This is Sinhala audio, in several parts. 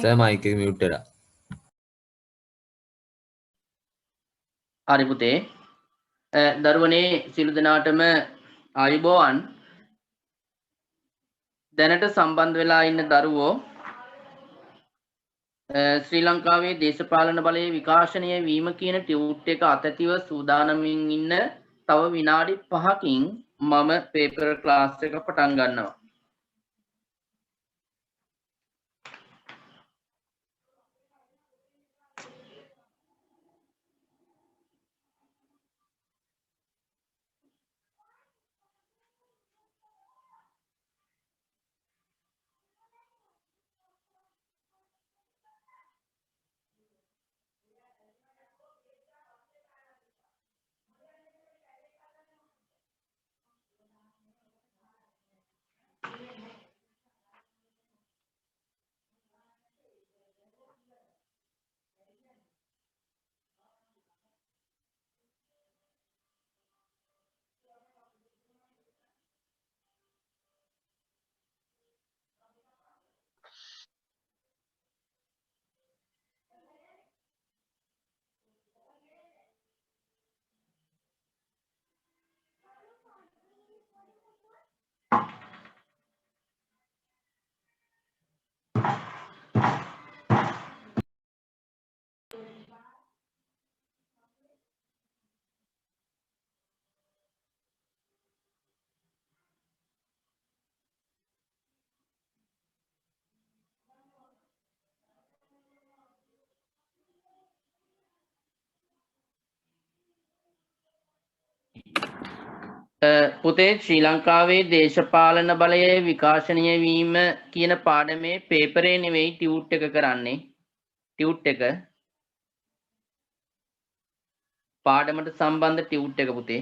සර් මයික් එක මියුට් වෙලා. හරි පුතේ. දරුවනේ සිළු දෙනාටම ආයුබෝවන්. දැනට සම්බන්ධ වෙලා ඉන්න දරුවෝ ශ්‍රී ලංකාවේ දේශපාලන බලයේ විකාශනය වීම කියන ටියුට් එක අතැතිව සූදානමින් ඉන්න තව විනාඩි 5කින් මම පේපර් ක්ලාස් එක පටන් ගන්නවා. පුතේ ශ්‍රී ලංකාවේ දේශපාලන බලයේ විකාශනය වීම කියන පාඩමේ පේපරේ නෙවෙයි ටියුට් එක කරන්නේ. ටියුට් එක පාඩමට සම්බන්ධ ටියුට් එක පුතේ.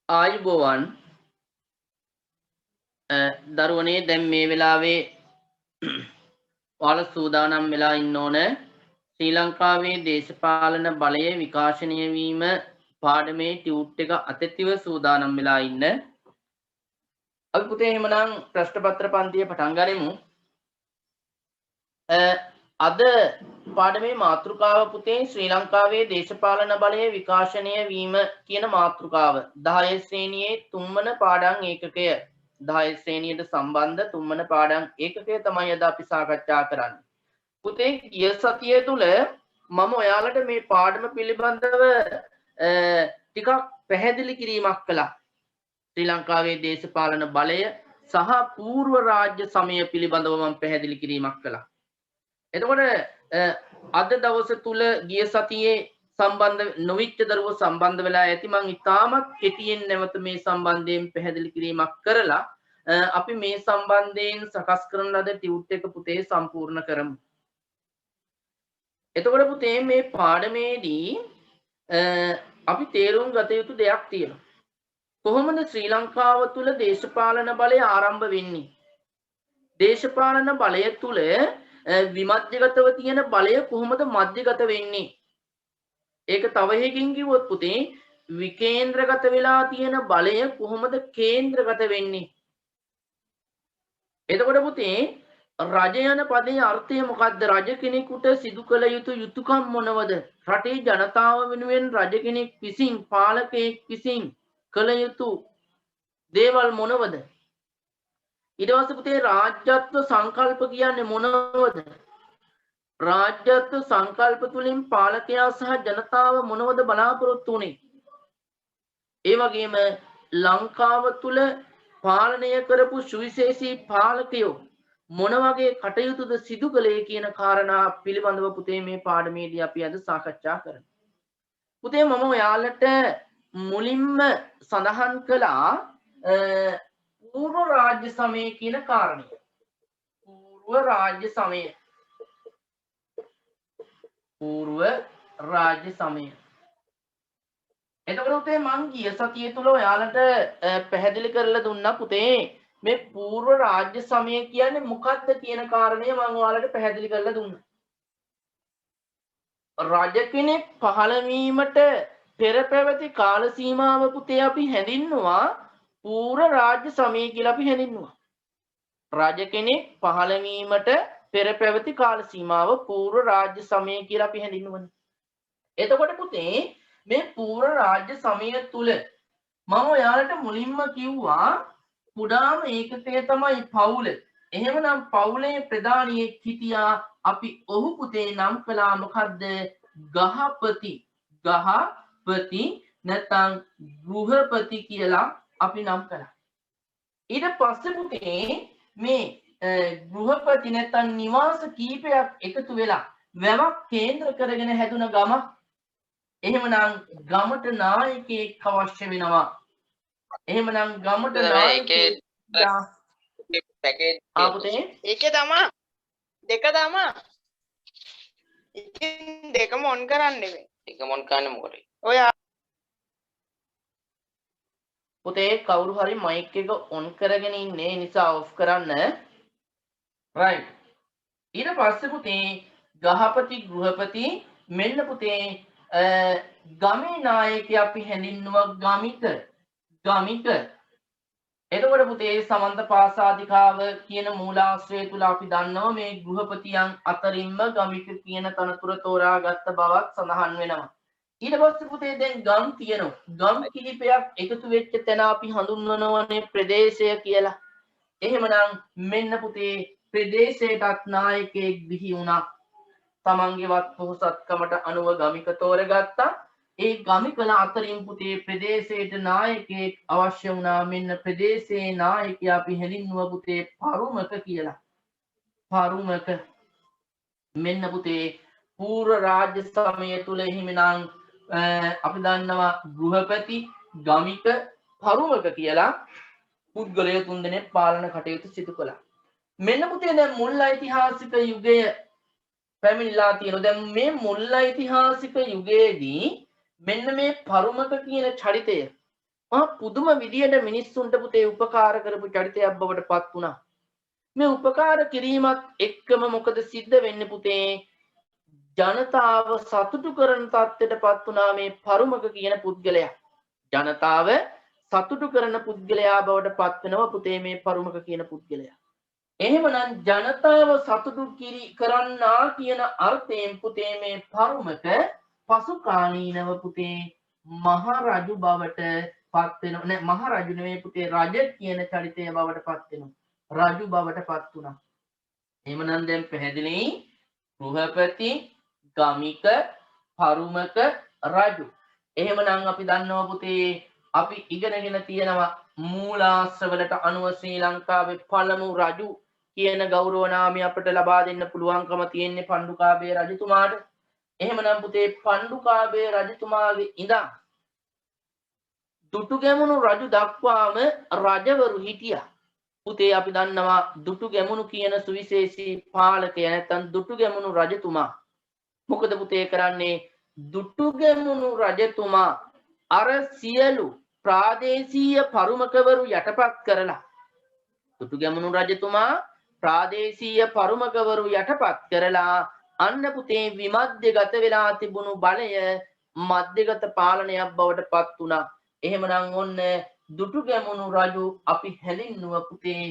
ආයුබෝවන්. දරුවනේ දැන් මේ වෙලාවේ ඔයාලා සූදානම් වෙලා ඉන්න ඕන ශ්‍රී ලංකාවේ දේශපාලන බලයේ විකාශනය වීම පාඩමේ ටියුට් එක අතැතිව සූදානම් වෙලා ඉන්න. අපි පුතේ එහෙමනම් ප්‍රශ්න පත්‍ර පන්තිය පටන් ගනිමු. අද පාඩමේ මාතෘකාව පුතේ ශ්‍රී ලංකාවේ දේශපාලන බලයේ විකාශනය වීම කියන මාතෘකාව 10 ශ්‍රේණියේ 3 වන පාඩම් ඒකකය 10 ශ්‍රේණියට සම්බන්ධ 3 වන පාඩම් ඒකකය තමයි අද අපි සාකච්ඡා කරන්නේ. පුතේ ගිය සතිය තුල මම ඔයාලට මේ පාඩම පිළිබඳව ටිකක් පැහැදිලි කිරීමක් කළා. ශ්‍රී ලංකාවේ දේශපාලන බලය සහ పూర్ව රාජ්‍ය සමය පිළිබඳව මම පැහැදිලි කිරීමක් කළා. එතකොට අද දවස තුල ගිය සතියේ සම්බන්ධ නොවිච්ච දරුවෝ සම්බන්ධ වෙලා ඇති. මම ඉතාමත් කෙටියෙන් නැවත මේ සම්බන්ධයෙන් පැහැදිලි කිරීමක් කරලා අපි මේ සම්බන්ධයෙන් සකස් කරන ලද ටියුට් එක පුතේ සම්පූර්ණ කරමු. එතකොට පුතේ මේ පාඩමේදී අපි තේරුම් ගත යුතු දෙයක් තියෙනවා. කොහොමද ශ්‍රී ලංකාව තුල දේශපාලන බලය ආරම්භ වෙන්නේ? දේශපාලන බලය තුල විමධ්‍යගතව තියෙන බලය කොහොමද මධ්‍යගත වෙන්නේ? ඒක තව එකකින් කිව්වොත් පුතේ විකේන්ද්‍රගත වෙලා තියෙන බලය කොහොමද කේන්ද්‍රගත වෙන්නේ? එතකොට පුතේ රජ යන පදයේ අර්ථය මොකක්ද? රජ කෙනෙකුට සිදු කළ යුතු යුතුයකම් මොනවද? රටේ ජනතාව වෙනුවෙන් රජ කෙනෙක් විසින් පාලකයෙක් විසින් කළ යුතු දේවල් මොනවද? ඊට පස්සේ පුතේ රාජ්‍යත්ව සංකල්ප කියන්නේ මොනවද? රාජ්‍යත්ව සංකල්ප තුලින් පාලකයා සහ ජනතාව මොනවද බලාපොරොත්තු වෙන්නේ? ඒ වගේම ලංකාව තුල පාලනය කරපු සුවිශේෂී පාලකයෝ මොන වගේ කටයුතුද සිදු කළේ කියන කාරණා පිළිබඳව පුතේ මේ පාඩමේදී අපි අද සාකච්ඡා කරමු. පුතේ මම ඔයාලට මුලින්ම සඳහන් කළා పూర్ව රාජ්‍ය සමය කියන කාරණය. పూర్ව රාජ්‍ය සමය. పూర్ව රාජ්‍ය සමය. එතකොට පුතේ මං ගිය සතිය තුල ඔයාලට පැහැදිලි කරලා දුන්නා පුතේ මේ పూర్ව රාජ්‍ය සමය කියන්නේ මොකක්ද කියන කාරණය මම ඔයාලට පැහැදිලි කරලා දුන්නා. රජ කෙනෙක් පහළ වීමට පෙර පැවති කාල සීමාව පුතේ අපි හැඳින්වුවා పూర్ව රාජ්‍ය සමය කියලා අපි හැඳින්වුවා. රජ කෙනෙක් පහළ වීමට පෙර පැවති කාල සීමාව పూర్ව රාජ්‍ය සමය කියලා අපි හැඳින්වුවනේ. එතකොට පුතේ මේ పూర్ව රාජ්‍ය සමය තුල මම ඔයාලට මුලින්ම කිව්වා කුඩාම ඒකකය තමයි පවුල. එහෙමනම් පවුලේ ප්‍රධානියෙක් හිටියා. අපි ඔහු පුතේ නම් කළා මොකද්ද? ගහපති. ගහපති නැත්නම් ගෘහපති කියලා අපි නම් කළා. ඊට පස්සේ පුතේ මේ ගෘහපති නැත්නම් නිවාස කීපයක් එකතු වෙලා වැවක් කේන්ද්‍ර කරගෙන හැදුන ගම. එහෙමනම් ගමට නායකයෙක් අවශ්‍ය වෙනවා. එහෙමනම් ගමට නායකයෙක් ආපුතේ ඒකේ තමා දෙක තමා ඉතින් දෙකම ඔන් කරන්න නෙමෙයි. එකම ඔන් කරන්න මොකටද? ඔය පුතේ කවුරු හරි මයික් එක ඔන් කරගෙන ඉන්නේ නිසා ඔෆ් කරන්න. රයිට්. ඊට පස්සේ පුතේ ගහපති ගෘහපති මෙන්න පුතේ ගමේ නායකයා අපි හැඳින්වුවා ගමික. ගමික. එතකොට පුතේ සමන්ත පාසාදිකාව කියන මූලාශ්‍රය තුල අපි දන්නවා මේ ගෘහපතියන් අතරින්ම ගමික කියන තනතුර තෝරාගත්ත බවක් සඳහන් වෙනවා. ඊට පස්සේ පුතේ දැන් ගම් තියෙනවා. ගම් කිහිපයක් එකතු වෙච්ච තැන අපි හඳුන්වනවනේ ප්‍රදේශය කියලා. එහෙමනම් මෙන්න පුතේ ප්‍රදේශයටත් නායකයෙක් බිහි වුණා. තමන්ගේ වත් පොහොසත්කමට අනුව ගමික තෝරගත්තා. ඒ ගමිකල අතරින් පුතේ ප්‍රදේශයට නායකයෙක් අවශ්‍ය වුණා. මෙන්න ප්‍රදේශයේ නායකයා අපි හැඳින්වුවා පුතේ පරුමක කියලා. පරුමක. මෙන්න පුතේ పూర్ව රාජ්‍ය සමය තුල හිමිනම් අපි දන්නවා ගෘහපති, ගමික, පරුමක කියලා පුද්ගලයෝ තුන්දෙනෙක් පාලන කටයුතු සිදු කළා. මෙන්න පුතේ දැන් මුල් ඓතිහාසික යුගය පැමිණලා තියෙනවා. දැන් මේ මුල් ඓතිහාසික යුගයේදී මෙන්න මේ පරුමක කියන චරිතය පුදුම විදියට මිනිස්සුන්ට පුතේ උපකාර කරපු චරිතයක් බවට පත් වුණා. මේ උපකාර කිරීමත් එක්කම මොකද සිද්ධ වෙන්නේ පුතේ? ජනතාව සතුටු කරන තත්ත්වයට පත් වුණා මේ පරුමක කියන පුද්ගලයා. ජනතාව සතුටු කරන පුද්ගලයා බවට පත් වෙනවා පුතේ මේ පරුමක කියන පුද්ගලයා. එහෙමනම් ජනතාව සතුටු කරන්නා කියන අර්ථයෙන් පුතේ මේ පරුමක පසු කාලීනව පුතේ මහරජු බවට පත් වෙනවා. නෑ මහරජු නෙමෙයි පුතේ රජ කියන චරිතය බවට පත් වෙනවා. රජු බවට පත් වුණා. එහෙමනම් දැන් පැහැදිලි ගෘහපති, ගමික, පරුමක, රජු. එහෙමනම් අපි දන්නවා පුතේ අපි ඉගෙනගෙන තියෙනවා මූලාශ්‍රවලට අනුව ශ්‍රී ලංකාවේ පළමු රජු කියන ගෞරව නාමය අපිට ලබා දෙන්න පුළුවන්කම තියෙන්නේ පණ්ඩුකාභය රජතුමාට. එහෙමනම් පුතේ පණ්ඩුකාභය රජතුමාගේ ඉඳන් දුටුගැමුණු රජු දක්වාම රජවරු හිටියා. පුතේ අපි දන්නවා දුටුගැමුණු කියන සුවිශේෂී පාලකයා නැත්නම් දුටුගැමුණු රජතුමා. මොකද පුතේ කරන්නේ? දුටුගැමුණු රජතුමා අර සියලු ප්‍රාදේශීය පරුමකවරු යටපත් කරලා දුටුගැමුණු රජතුමා ප්‍රාදේශීය පරුමකවරු යටපත් කරලා අන්න පුතේ විමධ්‍යගත වෙලා තිබුණු බලය මධ්‍යගත පාලනයක් බවට පත් වුණා. එහෙමනම් ඔන්න දුටුගැමුණු රජු අපි හැඳින්වුව පුතේ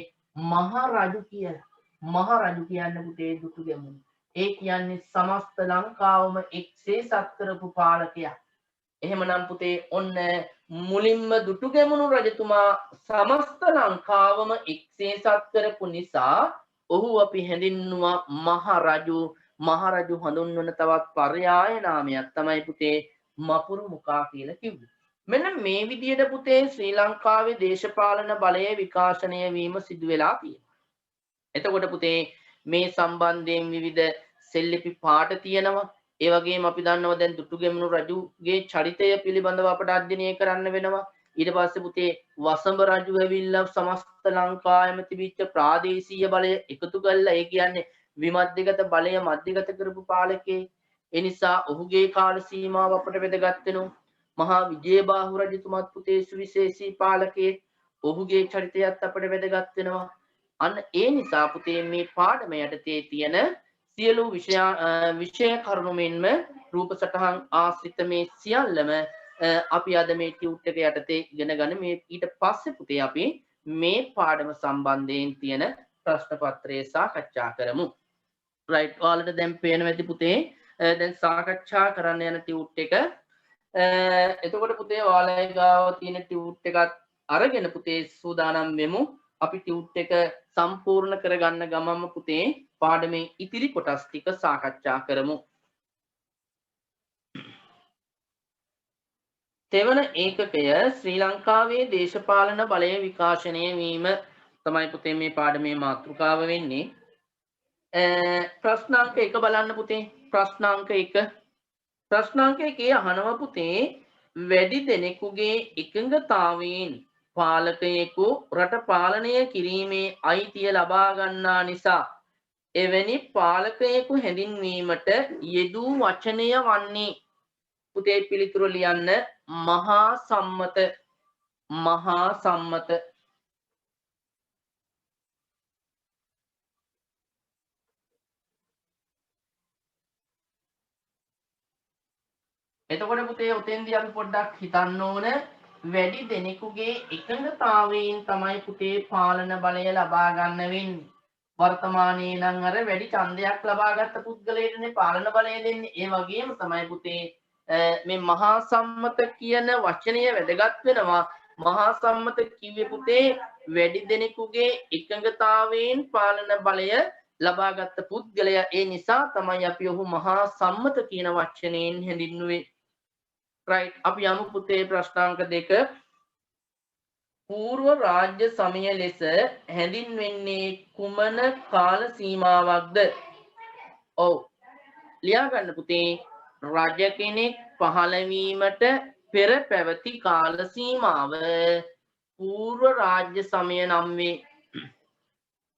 මහා රජු කියලා. මහා රජු කියන්නේ පුතේ දුටුගැමුණු. ඒ කියන්නේ සමස්ත ලංකාවම එක්සේසත් කරපු පාලකයා. එහෙමනම් පුතේ ඔන්න මුලින්ම දුටුගැමුණු රජතුමා සමස්ත ලංකාවම එක්සේසත් කරපු නිසා ඔහු අපි හැඳින්වුවා මහරජු. මහරජු හඳුන්වන තවත් පර්යාය නාමයක් තමයි පුතේ මපුරු මුකා කියලා කිව්වේ. මෙන්න මේ විදිහට පුතේ ශ්‍රී ලංකාවේ දේශපාලන බලය විකාශනය වීම සිදු වෙලා තියෙනවා. එතකොට පුතේ මේ සම්බන්ධයෙන් විවිධ සෙල්ලිපි පාඨ තියෙනවා. ඒ වගේම අපි දන්නවා දැන් දුටුගැමුණු රජුගේ චරිතය පිළිබඳව අපට අධ්‍යයනය කරන්න වෙනවා. ඊට පස්සේ පුතේ වසඹ රජු ඇවිල්ලා සමස්ත ලංකාවෙම තිබිච්ච ප්‍රාදේශීය බලය එකතු කළා. ඒ කියන්නේ විමධ්‍යගත බලය මධ්‍යගත කරපු පාලකයෙක්. ඒ නිසා ඔහුගේ කාල සීමාව අපට වැදගත් වෙනවා. මහා විජයබාහු රජතුමාත් පුතේ සුවිශේෂී පාලකයෙක්. ඔහුගේ චරිතයත් අපට වැදගත් වෙනවා. අන්න ඒ නිසා පුතේ මේ පාඩම යටතේ තියෙන සියලු විෂය කරුණු මෙන්ම රූප සටහන් ආශ්‍රිත මේ සියල්ලම අපි අද මේ ටියුට් එක යටතේ ඉගෙන ගන්න. මේ ඊට පස්සේ පුතේ අපි මේ පාඩම සම්බන්ධයෙන් තියෙන ප්‍රශ්න පත්‍රය සාකච්ඡා කරමු. රයිට්, ඔයාලට දැන් පේනවා ඇති පුතේ දැන් සාකච්ඡා කරන්න යන ටියුට් එක. එතකොට පුතේ ඔයාලගේ ගාව තියෙන ටියුට් එකත් අරගෙන පුතේ සූදානම් වෙමු. අපි ටියුට් එක සම්පූර්ණ කරගන්න ගමන්ම පුතේ පාඩමේ ඉතිරි කොටස් ටික සාකච්ඡා කරමු. තෙවන ඒකකය ශ්‍රී ලංකාවේ දේශපාලන බලය විකාශනය වීම තමයි පුතේ මේ පාඩමේ මාතෘකාව වෙන්නේ. ප්‍රශ්නාංක 1 බලන්න පුතේ. ප්‍රශ්නාංක 1. ප්‍රශ්නාංක 1 අහනවා පුතේ වැඩි දෙනෙකුගේ එකඟතාවයෙන් පාලකයෙකු රට පාලනය කිරීමේ අයිතිය ලබා ගන්නා නිසා එවැනි පාලකයෙකු හැඳින්වීමට යෙදූ වචනය වන්නේ. පුතේ පිළිතුර ලියන්න මහා සම්මත. මහා සම්මත. එතකොට පුතේ උතෙන්දී අපි පොඩ්ඩක් හිතන්න ඕන වැඩි දෙනෙකුගේ එකඟතාවයෙන් තමයි පුතේ පාලන බලය ලබා ගන්න වෙන්නේ. වර්තමානයේ නම් අර වැඩි ඡන්දයක් ලබාගත් පුද්ගලයෙක්නේ පාලන බලය දෙන්නේ. ඒ වගේම තමයි පුතේ මේ මහා සම්මත කියන වචනය වැදගත් වෙනවා. මහා සම්මත කිව්වේ පුතේ වැඩි දෙනෙකුගේ එකඟතාවයෙන් පාලන බලය ලබාගත් පුද්ගලයා. ඒ නිසා තමයි අපි ඔහු මහා සම්මත කියන වචනයෙන් හැඳින්වුවේ. රයිට්, අපි යමු පුතේ ප්‍රශ්නාංක 2. పూర్ව රාජ්‍ය සමය ලෙස හැඳින්වෙන්නේ කුමන කාල සීමාවක්ද? ඔව්, ලියා ගන්න පුතේ. රජ කෙනෙක් පහළ වීමට පෙර පැවති කාල සීමාව పూర్ව රාජ්‍ය සමය නම් වේ.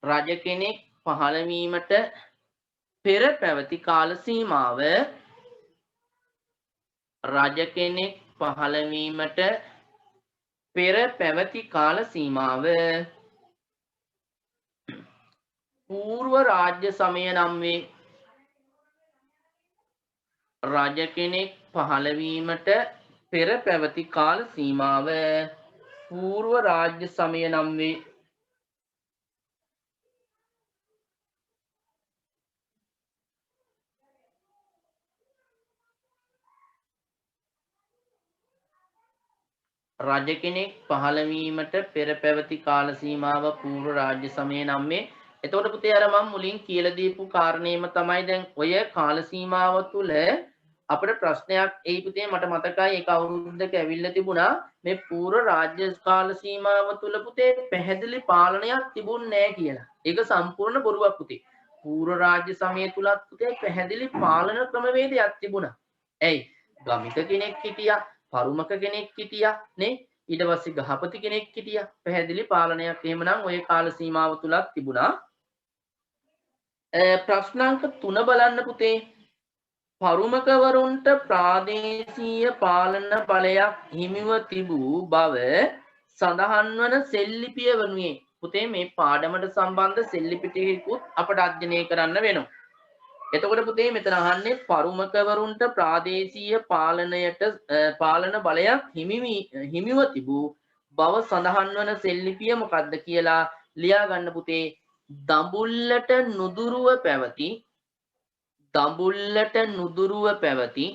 රජ කෙනෙක් පහළ වීමට පෙර පැවති කාල සීමාව රජ කෙනෙක් පහළ වීමට පෙර පැවති කාල සීමාව పూర్ව රාජ්‍ය සමය නම් වේ. රජ කෙනෙක් පහළ වීමට පෙර පැවති කාල සීමාව పూర్ව රාජ්‍ය සමය නම් වේ. රජ කෙනෙක් පහළ වීමට පෙර පැවති කාල සීමාව పూర్ව රාජ්‍ය සමය නම් වේ. එතකොට පුතේ අර මම මුලින් කියලා දීපු කාරණේම තමයි දැන් ඔය කාල සීමාව තුල අපිට ප්‍රශ්නයක් එයි පුතේ. මට මතකයි ඒක අවුරුද්දක ඇවිල්ලා තිබුණා. මේ పూర్ව රාජ්‍ය කාල සීමාව තුල පුතේ පැහැදිලි පාලනයක් තිබුණේ නැහැ කියලා. ඒක සම්පූර්ණ බොරුවක් පුතේ. పూర్ව රාජ්‍ය සමය තුලත් පුතේ පැහැදිලි පාලන ක්‍රමවේදයක් තිබුණා. ඇයි? ගමික කෙනෙක් හිටියා, පරුමක කෙනෙක් හිටියා නේ. ඊට පස්සේ ගහපති කෙනෙක් හිටියා. පැහැදිලි පාලනයක් එහෙමනම් ওই කාල සීමාව තුලත් තිබුණා. ප්‍රශ්නාංක 3 බලන්න පුතේ. පරුමකවරුන්ට ප්‍රාදේශීය පාලන බලයක් හිමිව තිබූ බව සඳහන් වන සෙල්ලිපිය වනුයේ. පුතේ මේ පාඩමට සම්බන්ධ සෙල්ලිපි ටිකකුත් අපට අධ්‍යයනය කරන්න වෙනවා. එතකොට පුතේ මෙතන අහන්නේ පරුමකවරුන්ට ප්‍රාදේශීය පාලන බලයක් හිමිව තිබූ බව සඳහන් වන සෙල්ලිපිය මොකක්ද කියලා ලියා ගන්න පුතේ දඹුල්ලට නුදුරුව පැවති දඹුල්ලට නුදුරුව පැවති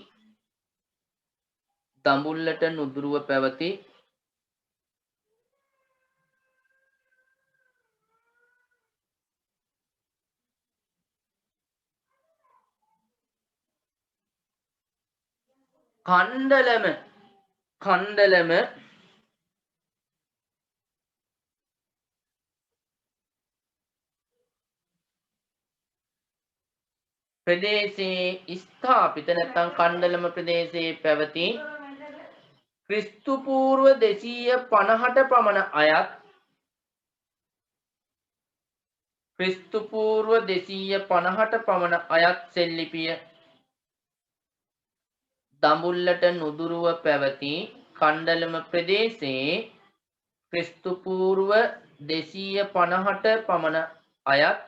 දඹුල්ලට නුදුරුව පැවති කණ්ඩලම ප්‍රදේශයේ ස්ථාපිත නැත්නම් කණ්ඩලම ප්‍රදේශයේ පැවති ක්‍රිස්තු පූර්ව 250ට පමණ අයත් ක්‍රිස්තු පූර්ව 250ට පමණ අයත් සෙල්ලිපිය දඹුල්ලට නුදුරුව පැවති කණ්ඩලම ප්‍රදේශයේ ක්‍රිස්තු පූර්ව 250ට පමණ අයත්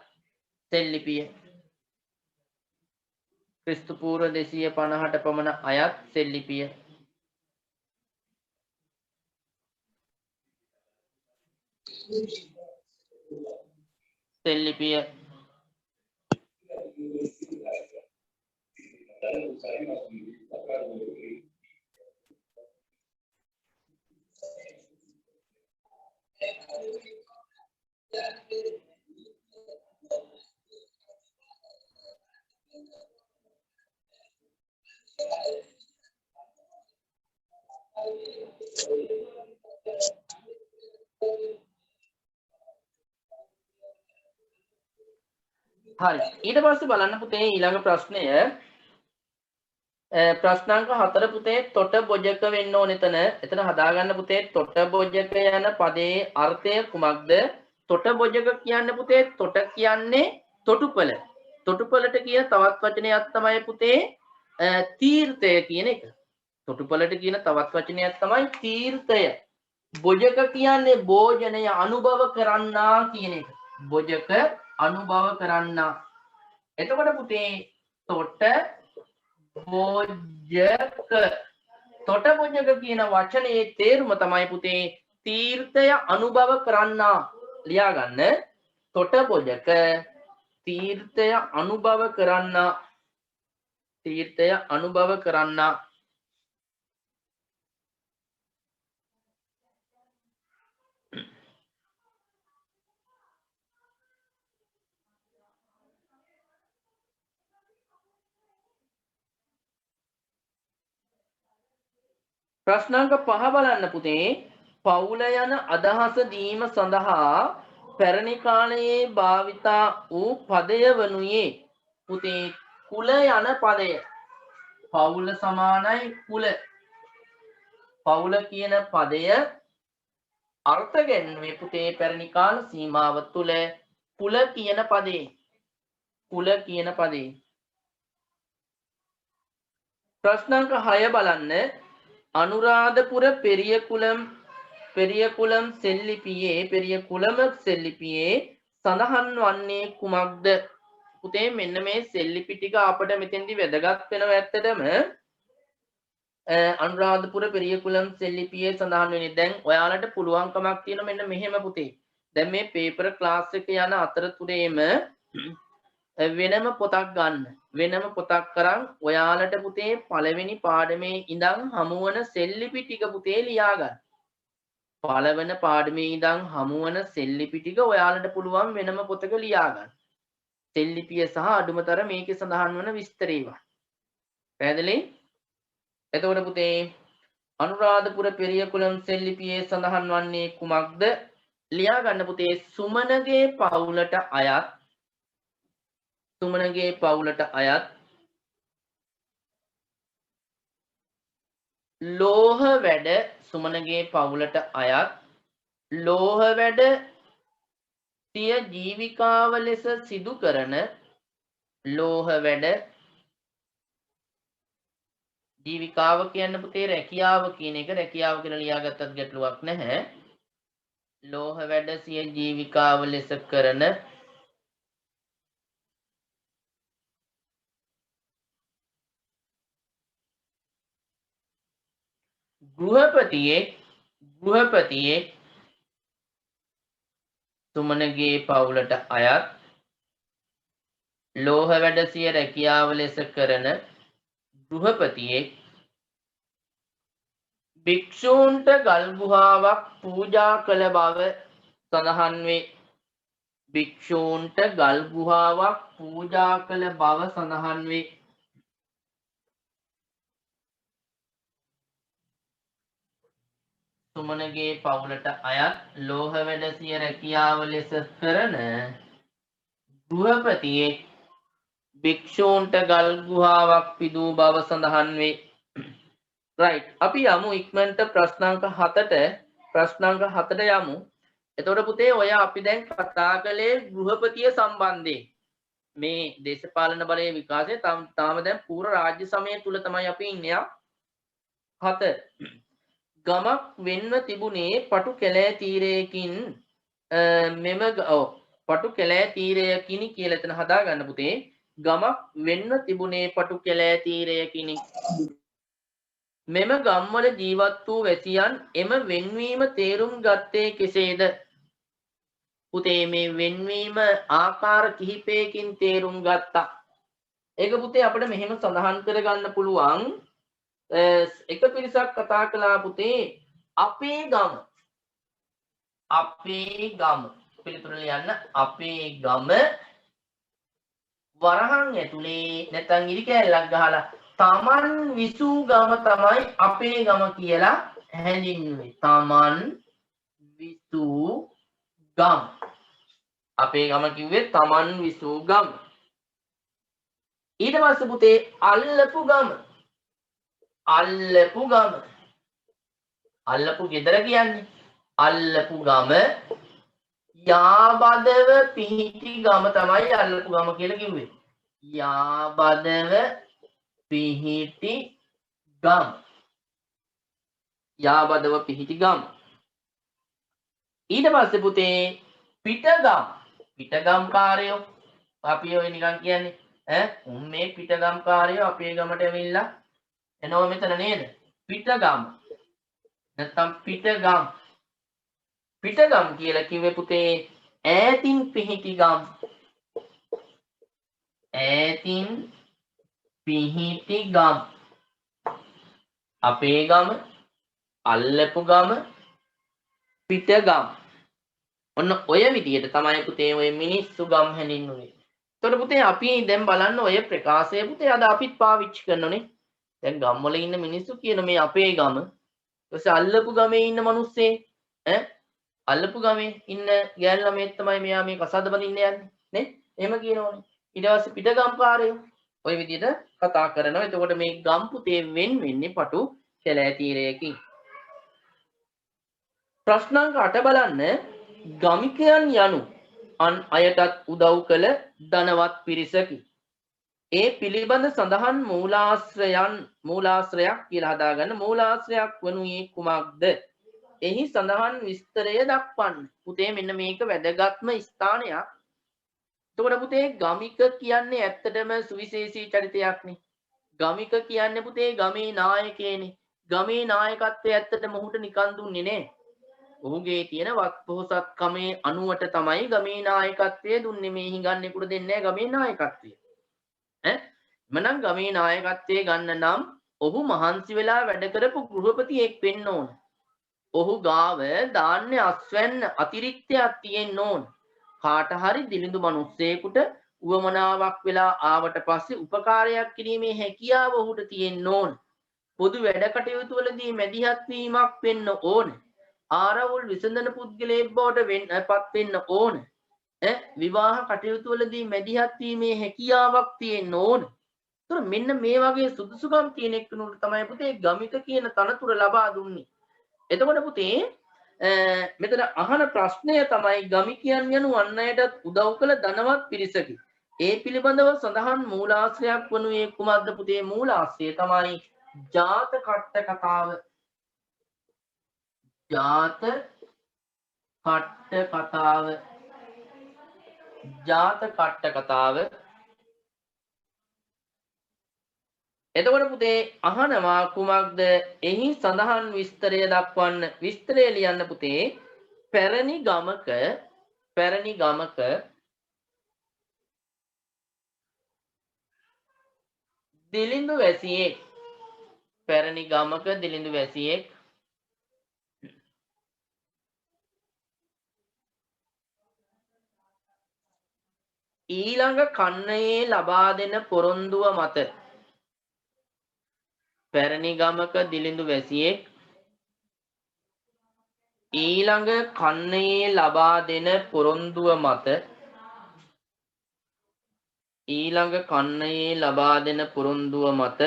සෙල්ලිපිය ක්‍රිස්තු පූර්ව 250ට පමණ අයත් සෙල්ලිපිය සෙල්ලිපිය හරි ඊට පස්සේ බලන්න පුතේ ඊළඟ ප්‍රශ්නය ප්‍රශ්නාංක 4 පුතේ තොට බොජක වෙන්න ඕන එතන හදාගන්න පුතේ තොට බොජක යන පදයේ අර්ථය කුමක්ද තොට බොජක කියන්නේ පුතේ තොට කියන්නේ තොටුපළ තොටුපළට කියන තවත් වචනයක් තමයි පුතේ තීර්ථය කියන එක තොටුපළට කියන තවත් වචනයක් තමයි තීර්ථය බොජක කියන්නේ භෝජනය අනුභව කරන්නා කියන එක බොජක අනුභව කරන්නා එතකොට පුතේ තොට බොජක තොට බොජක කියන වචනේ තේරුම තමයි පුතේ තීර්ථය අනුභව කරන්නා ලියා ගන්න තොට බොජක තීර්ථය අනුභව කරන්නා තීර්ථය අනුභව කරන්නා ප්‍රශ්නාංක 5 බලන්න පුතේ පවුල යන අදහස දීම සඳහා පැරණි කාලයේ භාවිතා වූ පදය වනුයේ පුතේ කුල යන පදය පවුල සමානයි කුල පවුල කියන පදය අර්ථ ගැන්වීමේ පුතේ පැරණි කාල සීමාව තුල කුල කියන පදේ කුල කියන පදේ ප්‍රශ්නාංක 6 බලන්න අනුරාධපුර පෙරියකුලම් සෙල්ලිපියේ සඳහන් වන්නේ කුමක්ද පුතේ මෙන්න මේ සෙල්ලිපි ටික අපිට මෙතෙන්දි වැදගත් වෙනවා ඇත්තටම අනුරාධපුර පෙරියකුලම් සෙල්ලිපියේ සඳහන් වෙන්නේ දැන් ඔයාලට පුළුවන්කමක් තියෙන මෙන්න මෙහෙම පුතේ දැන් මේ පේපර් ක්ලාස් එක යන අතරතුරේම වෙනම පොතක් ගන්න වෙනම පොතක් කරන් ඔයාලට පුතේ පළවෙනි පාඩමේ ඉඳන් හමුවන සෙල්ලිපි ටික පුතේ ලියා ගන්න. පළවෙනි පාඩමේ ඉඳන් හමුවන සෙල්ලිපි ටික ඔයාලට පුළුවන් වෙනම පොතක ලියා ගන්න. සෙල්ලිපිය සහ අඩුමතර මේකේ සඳහන් වන විස්තර ඒවා. පැහැදිලි? එතකොට පුතේ අනුරාධපුර පෙරියකුලම් සෙල්ලිපියේ සඳහන් වන්නේ කුමක්ද? ලියා ගන්න පුතේ සුමනගේ පවුලට අයත් සුමනගේ පවුලට අයත් ලෝහ වැඩ සුමනගේ පවුලට අයත් ලෝහ වැඩ සිය ජීවිකාව ලෙස සිදු කරන ලෝහ වැඩ ජීවිකාව කියන්න පුතේ රැකියාව කියන එක රැකියාව කියලා ලියාගත්තත් ගැටලුවක් නැහැ ලෝහ වැඩ සිය ජීවිකාව ලෙස කරන ගෘහපතියෙක් සුමනගේ පවුලට අයත් ලෝහ වැඩ සිය රැකියාව ලෙස කරන ගෘහපතියෙක් භික්ෂූන්ට ගල් ගුහාවක් පූජා කළ බව සඳහන් වේ. භික්ෂූන්ට ගල් ගුහාවක් පූජා කළ බව සඳහන් වේ. සුමනගේ පවුලට අයත් ලෝහ වැඩ සිය රැකියාව ලෙස කරන ගෘහපතියෙක් භික්ෂූන්ට ගල් ගුහාවක් පිදූ බව සඳහන් වේ. right අපි යමු ඉක්මනට ප්‍රශ්නාංක 7ට යමු. එතකොට පුතේ ඔය අපි දැන් කතා කළේ ගෘහපතිය සම්බන්ධයෙන්. මේ දේශපාලන බලයේ විකාශය තාම දැන් පූර්ව රාජ්‍ය සමය තුල තමයි අපි ඉන්නේ. 7 ගමක් වෙන්ව තිබුණේ පටු කැලෑ තීරයකින් පටු කැලෑ තීරයකිනි කියලා එතන හදා ගන්න පුතේ. ගමක් වෙන්ව තිබුණේ පටු කැලෑ තීරයකිනි. මෙම ගම්වල ජීවත් වූ වැසියන් එම වෙන්වීම තේරුම් ගත්තේ කෙසේද? පුතේ මේ වෙන්වීම ආකාර කිහිපයකින් තේරුම් ගත්තා. ඒක පුතේ අපිට මෙහෙම සඳහන් කරගන්න පුළුවන්. එක පිරිසක් කතා කළා පුතේ අපේ ගම පිළිතුර ලියන්න. අපේ ගම වරහන් ඇතුලේ නැත්නම් ඉරි කෑල්ලක් ගහලා තමන් විසූ ගම තමයි අපේ ගම කියලා හැඳින්වුවේ. තමන් විසූ ගම. අපේ ගම කිව්වේ තමන් විසූ ගම. ඊට පස්සේ පුතේ අල්ලපු ගම. අල්ලපු ගෙදර කියන්නේ. අල්ලපු ගම යාබදව පිහිටි ගම තමයි අල්ලපු ගම කියලා කිව්වේ. යාබදව පිහිටි ගම. යාබදව පිහිටි ගම. ඊට පස්සේ පුතේ පිටගම්. පිටගම්කාරයෝ අපි ඔය නිකන් කියන්නේ මේ පිටගම්කාරයෝ අපේ ගමට ඇවිල්ලා එනවා මෙතන නේද? පිටගම්. නැත්තම් පිටගම්. පිටගම් කියලා කිව්වේ පුතේ ඈතින් පිහිටි ගම්. ඈතින් පිහිටි ගම්. අපේ ගම, අල්ලපු ගම, පිටගම්. ඔන්න ඔය විදිහට තමයි පුතේ ඔය මිනිස්සු ගම් හැඳින්වුනේ. එතකොට පුතේ අපි දැන් බලන්න ඔය ප්‍රකාශය පුතේ අද අපිත් පාවිච්චි කරනෝනේ. දැන් ගම් වල ඉන්න මිනිස්සු කියන මේ අපේ ගම. ඊට අල්ලපු ගමේ ඉන්න මිනිස්සේ අල්ලපු ගමේ ඉන්න ගෑනු ළමයෙක් තමයි මෙයා මේ කසාද බඳින්න යන්නේ නේ? එහෙම කියනෝනේ. ඊට පස්සේ පිටගම්පාරයෝ ඔය විදිහට කතා කරනවා. එතකොට මේ ගම් පුතේ වෙන්නේ පටු කැලෑ තීරයකින්. ප්‍රශ්නාංක 8 බලන්න. ගමිකයන් යනු අන් අයටත් උදව් කළ ධනවත් පිරිසකි. ඒ පිළිබඳ සඳහන් මූලාශ්‍රයක් කියලා හදාගන්න. මූලාශ්‍රයක් වනුයේ කුමක්ද? එහි සඳහන් විස්තරය දක්වන්න. පුතේ මෙන්න මේක වැදගත්ම ස්ථානයක්. එතකොට පුතේ ගමික කියන්නේ ඇත්තටම සුවිශේෂී චරිතයක්නේ. ගමික කියන්නේ පුතේ ගමේ නායකයෙනේ. ගමේ නායකත්වය ඇත්තටම ඔහුට නිකන් දුන්නේ නෑ. ඔහුගේ තියෙන වත්පොහසත්කමේ අනුවට තමයි ගමේ නායකත්වය දුන්නේ. මේ හිඟන්නෙකුට දෙන්නේ නෑ ගමේ නායකත්වය. මනම් ගමේ නායකත්වයේ ගන්න නම් ඔහු මහන්සි වෙලා වැඩ කරපු ගෘහපතියෙක් වෙන්න ඕන. ඔහු ගාව දාන්න අස්වැන්න අතිරික්තයක් තියෙන්න ඕන. කාට හරි දිලිඳු මිනිස්සෙකුට උවමනාවක් වෙලා ආවට පස්සේ උපකාරයක් කිරීමේ හැකියාව ඔහුට තියෙන්න ඕන. පොදු වැඩ කටයුතු වලදී මැදිහත් වීමක් වෙන්න ඕන. ආරවුල් විසඳන පුද්ගලයෙක් බවට පත් වෙන්න ඕන. විවාහ කටයුතු වලදී මැදිහත් වීමේ හැකියාවක් තියෙන්න ඕන. ඒතර මෙන්න මේ වගේ සුදුසුකම් තියෙන එක්කෙනෙකුට තමයි පුතේ ගමික කියන තනතුර ලබා දුන්නේ. එතකොට පුතේ මෙතන අහන ප්‍රශ්නය තමයි ගමිකයන් යනු අන් අයටත් උදව් කළ ධනවත් පිරිසකි. ඒ පිළිබඳව සඳහන් මූලාශ්‍රයක් වනුයේ කුමක්ද පුතේ? මූලාශ්‍රය තමයි ජාත කට්ට කතාව. ජාත කට්ට කතාව. ජාත කට්ට කතාව. එතකොට පුතේ අහනවා කුමක්ද? එහි සඳහන් විස්තරය දක්වන්න. විස්තරය ලියන්න පුතේ. පැරණි පැරණි ගමක දිලිඳු වැසියෙක් පැරණි ගමක දිලිඳු වැසියෙක් ඊළඟ කන්නයේ ලබා දෙන පොරොන්දුව මත පැරණි ගමක දිලිඳු වැසියෙක් ඊළඟ කන්නයේ ලබා දෙන පොරොන්දුව මත ඊළඟ කන්නයේ ලබා දෙන පොරොන්දුව මත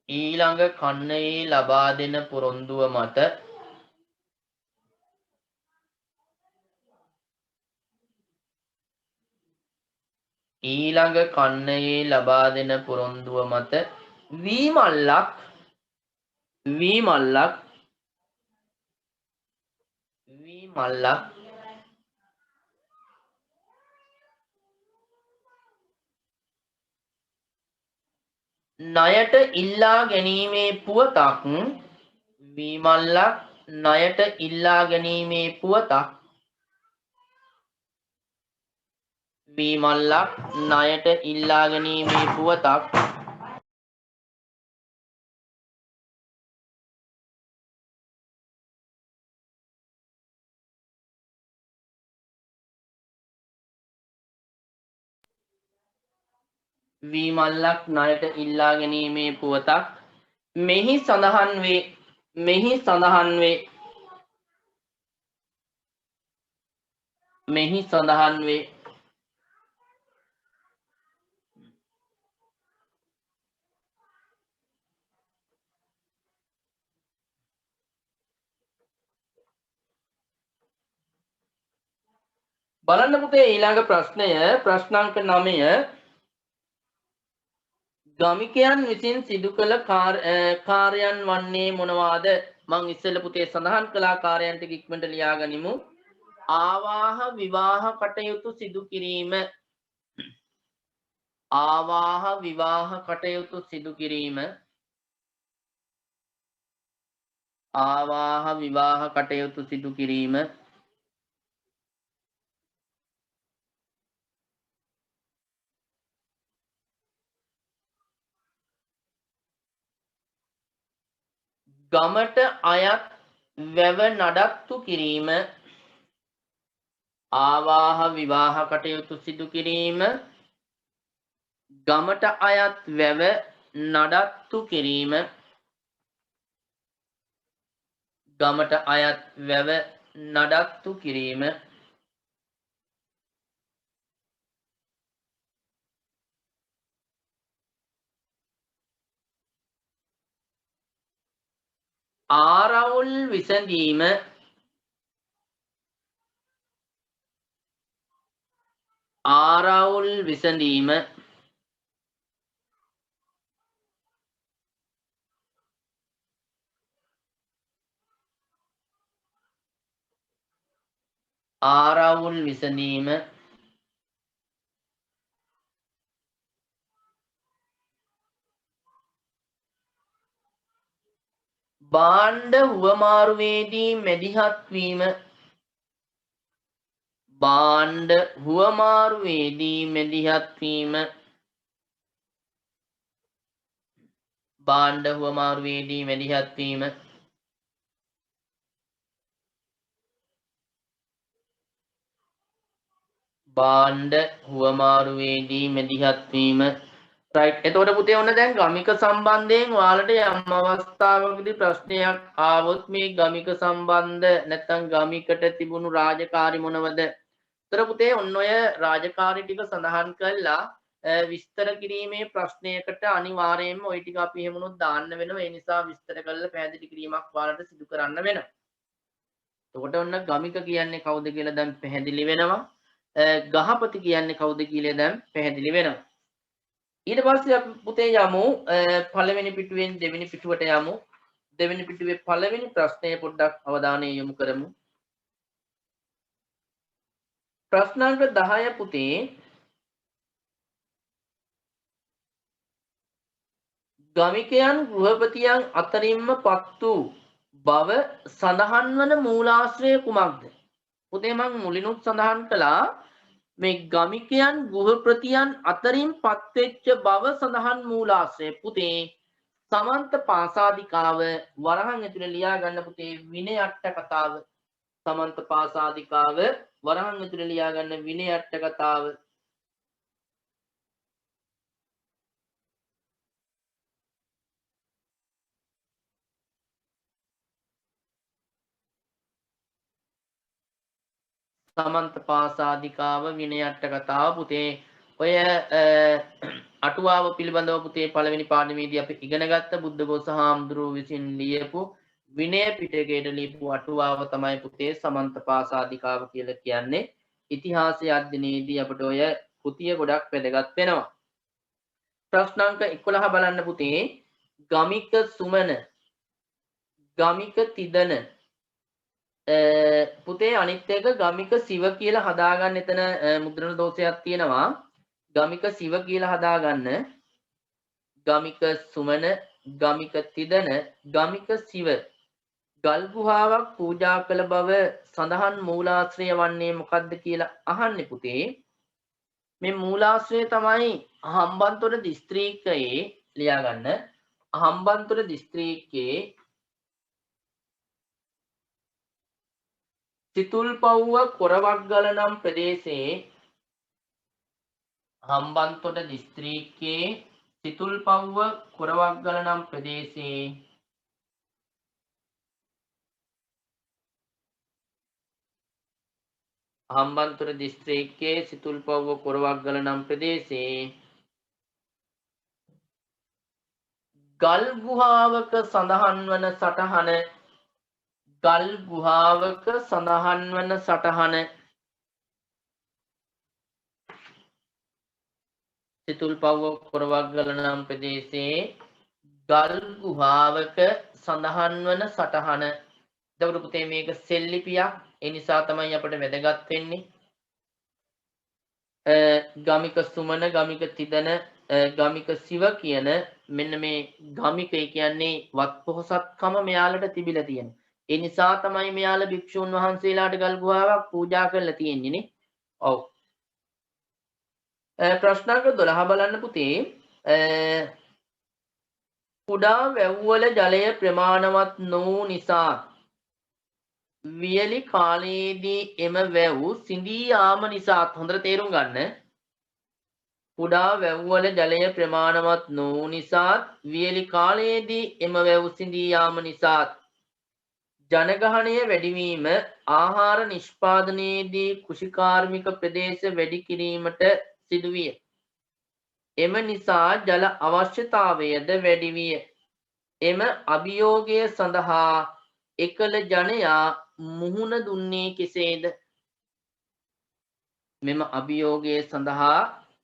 ඊළඟ කන්නයේ ලබා දෙන පොරොන්දුව මත ඊළඟ කන්නයේ ලබා දෙන පොරොන්දුව මත වී මල්ලක් ණයට ඉල්ලා ගැනීමේ පුවතක් වී මල්ලක් ණයට ඉල්ලා ගැනීමේ පුවතක් වී මල්ලක් ණයට ඉල්ලා ගැනීමේ පුවතක් වී මල්ලක් ණයට ඉල්ලා ගැනීමේ පුවතක් මෙහි සඳහන් වේ බලන්න පුතේ ඊළඟ ප්‍රශ්නය ප්‍රශ්නාංක 9 ගමිකයන් විසින් සිදු කළ කාර්යයන් වන්නේ මොනවාද මං ඉස්සෙල්ලා පුතේ සඳහන් කළ කාර්යයන් ටික ඉක්මනට ලියා ගනිමු ආවාහ විවාහ කටයුතු සිදු කිරීම ආවාහ විවාහ කටයුතු සිදු කිරීම ආවාහ විවාහ කටයුතු සිදු කිරීම ගමට අයත් වැව නඩත්තු කිරීම ආවාහ විවාහ කටයුතු සිදු කිරීම ගමට අයත් වැව නඩත්තු කිරීම ගමට අයත් වැව නඩත්තු කිරීම ආරවුල් විසඳීම ආරවුල් විසඳීම ආරවුල් විසඳීම භාණ්ඩ හුවමාරුවේදී මැදිහත් වීම භාණ්ඩ හුවමාරුවේදී මැදිහත් වීම භාණ්ඩ හුවමාරුවේදී මැදිහත් වීම භාණ්ඩ හුවමාරුවේදී මැදිහත් වීම රයිට් එතකොට පුතේ ඔන්න දැන් ගමික සම්බන්ධයෙන් ඔයාලට යම් අවස්ථාවකදී ප්‍රශ්නයක් ආවොත් මේ ගමික සම්බන්ධ නැත්නම් ගමිකට තිබුණු රාජකාරි මොනවද? ඒතර පුතේ ඔන්න ඔය රාජකාරි ටික සඳහන් කළා විස්තර කිරීමේ ප්‍රශ්නයකට අනිවාර්යයෙන්ම ওই ටික අපි එහෙමනොත් දාන්න වෙනවා. ඒ නිසා විස්තර කරලා පැහැදිලි කිරීමක් ඔයාලට සිදු කරන්න වෙනවා. එතකොට ඔන්න ගමික කියන්නේ කවුද කියලා දැන් පැහැදිලි වෙනවා. ගහපති කියන්නේ කවුද කියලා දැන් පැහැදිලි වෙනවා. ඊට පස්සේ අපි පුතේ යමු පළවෙනි පිටුවෙන් දෙවෙනි පිටුවට යමු. දෙවෙනි පිටුවේ පළවෙනි ප්‍රශ්නය පොඩ්ඩක් අවධානය යොමු කරමු. ප්‍රශ්නාංක 10 පුතේ ගමිකයන් ගෘහපතියන් අතරින්ම පත් වූ බව සඳහන් වන මූලාශ්‍රය කුමක්ද? පුතේ මම මුලිනුත් සඳහන් කළා මේ ගමිකයන් ගෘහපතියන් අතරින් පත්වෙච්ච බව සඳහන් මූලාශ්‍රය. පුතේ සමන්ත පාසාදිකාව වරහන් ඇතුලේ ලියා ගන්න පුතේ විනය අට කතාව. සමන්ත පාසාදිකාව වරහන් ඇතුලේ ලියා ගන්න විනය අට කතාව. සමන්ත පාසාදිකාව විනය අට කතාව පුතේ ඔය අටුවාව පිළිබඳව පුතේ පළවෙනි පාඩමේදී අපි ඉගෙන ගත්ත බුද්ධඝෝස හාමුදුරුවෝ විසින් ලියපු විනය පිටකයට ලියපු අටුවාව තමයි පුතේ සමන්ත පාසාදිකාව කියලා කියන්නේ. ඉතිහාසය අධ්‍යයනයේදී අපිට ඔය කෘතිය ගොඩක් වැදගත් වෙනවා. ප්‍රශ්න අංක 11 බලන්න පුතේ. ගමික සුමන ගමික තිදන පුතේ අනිත් එක ගමික සිව කියලා හදාගන්න එතන මුද්‍රණ දෝෂයක් තියෙනවා. ගමික සිව කියලා හදාගන්න. ගමික සුමන ගමික තිදන ගමික සිව ගල් ගුහාවක් පූජා කළ බව සඳහන් මූලාශ්‍රය වන්නේ මොකක්ද කියලා අහන්නේ පුතේ. මේ මූලාශ්‍රය තමයි හම්බන්තොට දිස්ත්‍රික්කයේ ලියාගන්න. හම්බන්තොට දිස්ත්‍රික්කයේ සිතුල්පව්ව කොරවක්ගල නම් ප්‍රදේශයේ හම්බන්තොට දිස්ත්‍රික්කයේ සිතුල්පව්ව කොරවක්ගල නම් ප්‍රදේශයේ හම්බන්තොට දිස්ත්‍රික්කයේ සිතුල්පව්ව කොරවක්ගල නම් ප්‍රදේශයේ ගල් ගුහාවක සඳහන් වන සටහන ගල් ගුහාවක සඳහන් වන සටහන සිතුල්පව්ව කොරවක්ගල නම් ප්‍රදේශයේ ගල් ගුහාවක සඳහන් වන සටහන. එතකොට පුතේ මේක සෙල්ලිපියක්. ඒ නිසා තමයි අපිට වැදගත් වෙන්නේ. ගමික සුමන ගමික තිදන ගමික සිව කියන මෙන්න මේ ගමික කියන්නේ වත් පොහසත්කම මෙයාලට තිබිලා තියෙනවා. ඒ නිසා තමයි මෙයාලා භික්ෂුන් වහන්සේලාට ගල් ගුහාවක් පූජා කරලා තියෙන්නේ නේ. ඔව්. ප්‍රශ්න අංක 12 බලන්න පුතේ. කුඩා වැව්වල ජලය ප්‍රමාණවත් නොවූ නිසා වියලි කාලයේදී එම වැව් සිඳී යාම නිසා හොඳට තේරුම් ගන්න. කුඩා වැව්වල ජලය ප්‍රමාණවත් නොවූ නිසා වියලි කාලයේදී එම වැව් සිඳී යාම නිසා ජනගහනය වැඩිවීම ආහාර නිෂ්පාදනයේදී කෘෂිකාර්මික ප්‍රදේශ වැඩි කිරීමට සිදුවිය. එම නිසා ජල අවශ්‍යතාවයද වැඩි විය. එම අභියෝගය සඳහා එකල ජනයා මුහුණ දුන්නේ කෙසේද? මෙම අභියෝගය සඳහා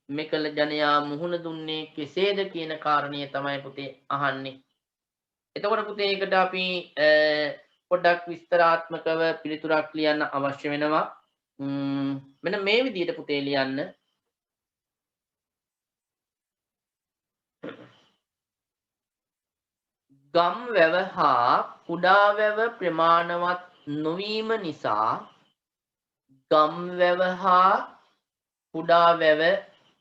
මෙකල ජනයා මුහුණ දුන්නේ කෙසේද කියන කාරණය තමයි පුතේ අහන්නේ. එතකොට පුතේ ඒකට අපි පොඩ්ඩක් විස්තරාත්මකව පිළිතුරක් ලියන්න අවශ්‍ය වෙනවා. මෙන්න මේ විදිහට පුතේ ලියන්න. ගම් වැව හා කුඩා වැව ප්‍රමාණවත් නොවීම නිසා ගම් වැව හා කුඩා වැව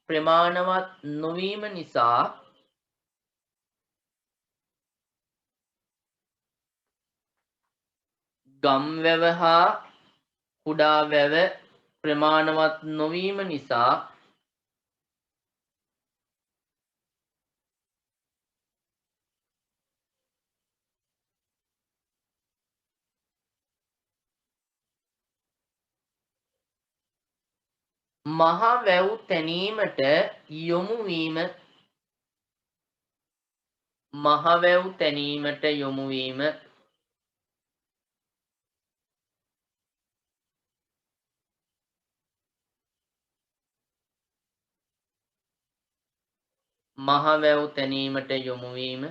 ප්‍රමාණවත් නොවීම නිසා ගම් වැව හා කුඩා වැව ප්‍රමාණවත් නොවීම නිසා මහ වැව් තැනීමට යොමු වීම මහ වැව් තැනීමට යොමු වීම මහ වැව් තැනීමට යොමු වීම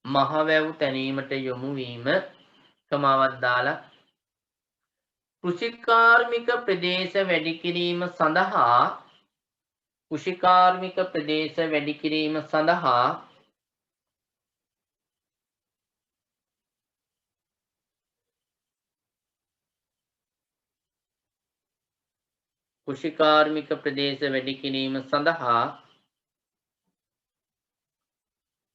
මහ වැව් තැනීමට යොමු වීම කමාවක් දාලා කෘෂිකාර්මික ප්‍රදේශ වැඩි කිරීම සඳහා කෘෂිකාර්මික ප්‍රදේශ වැඩි කිරීම සඳහා කෘෂිකාර්මික ප්‍රදේශ වැඩි කිරීම සඳහා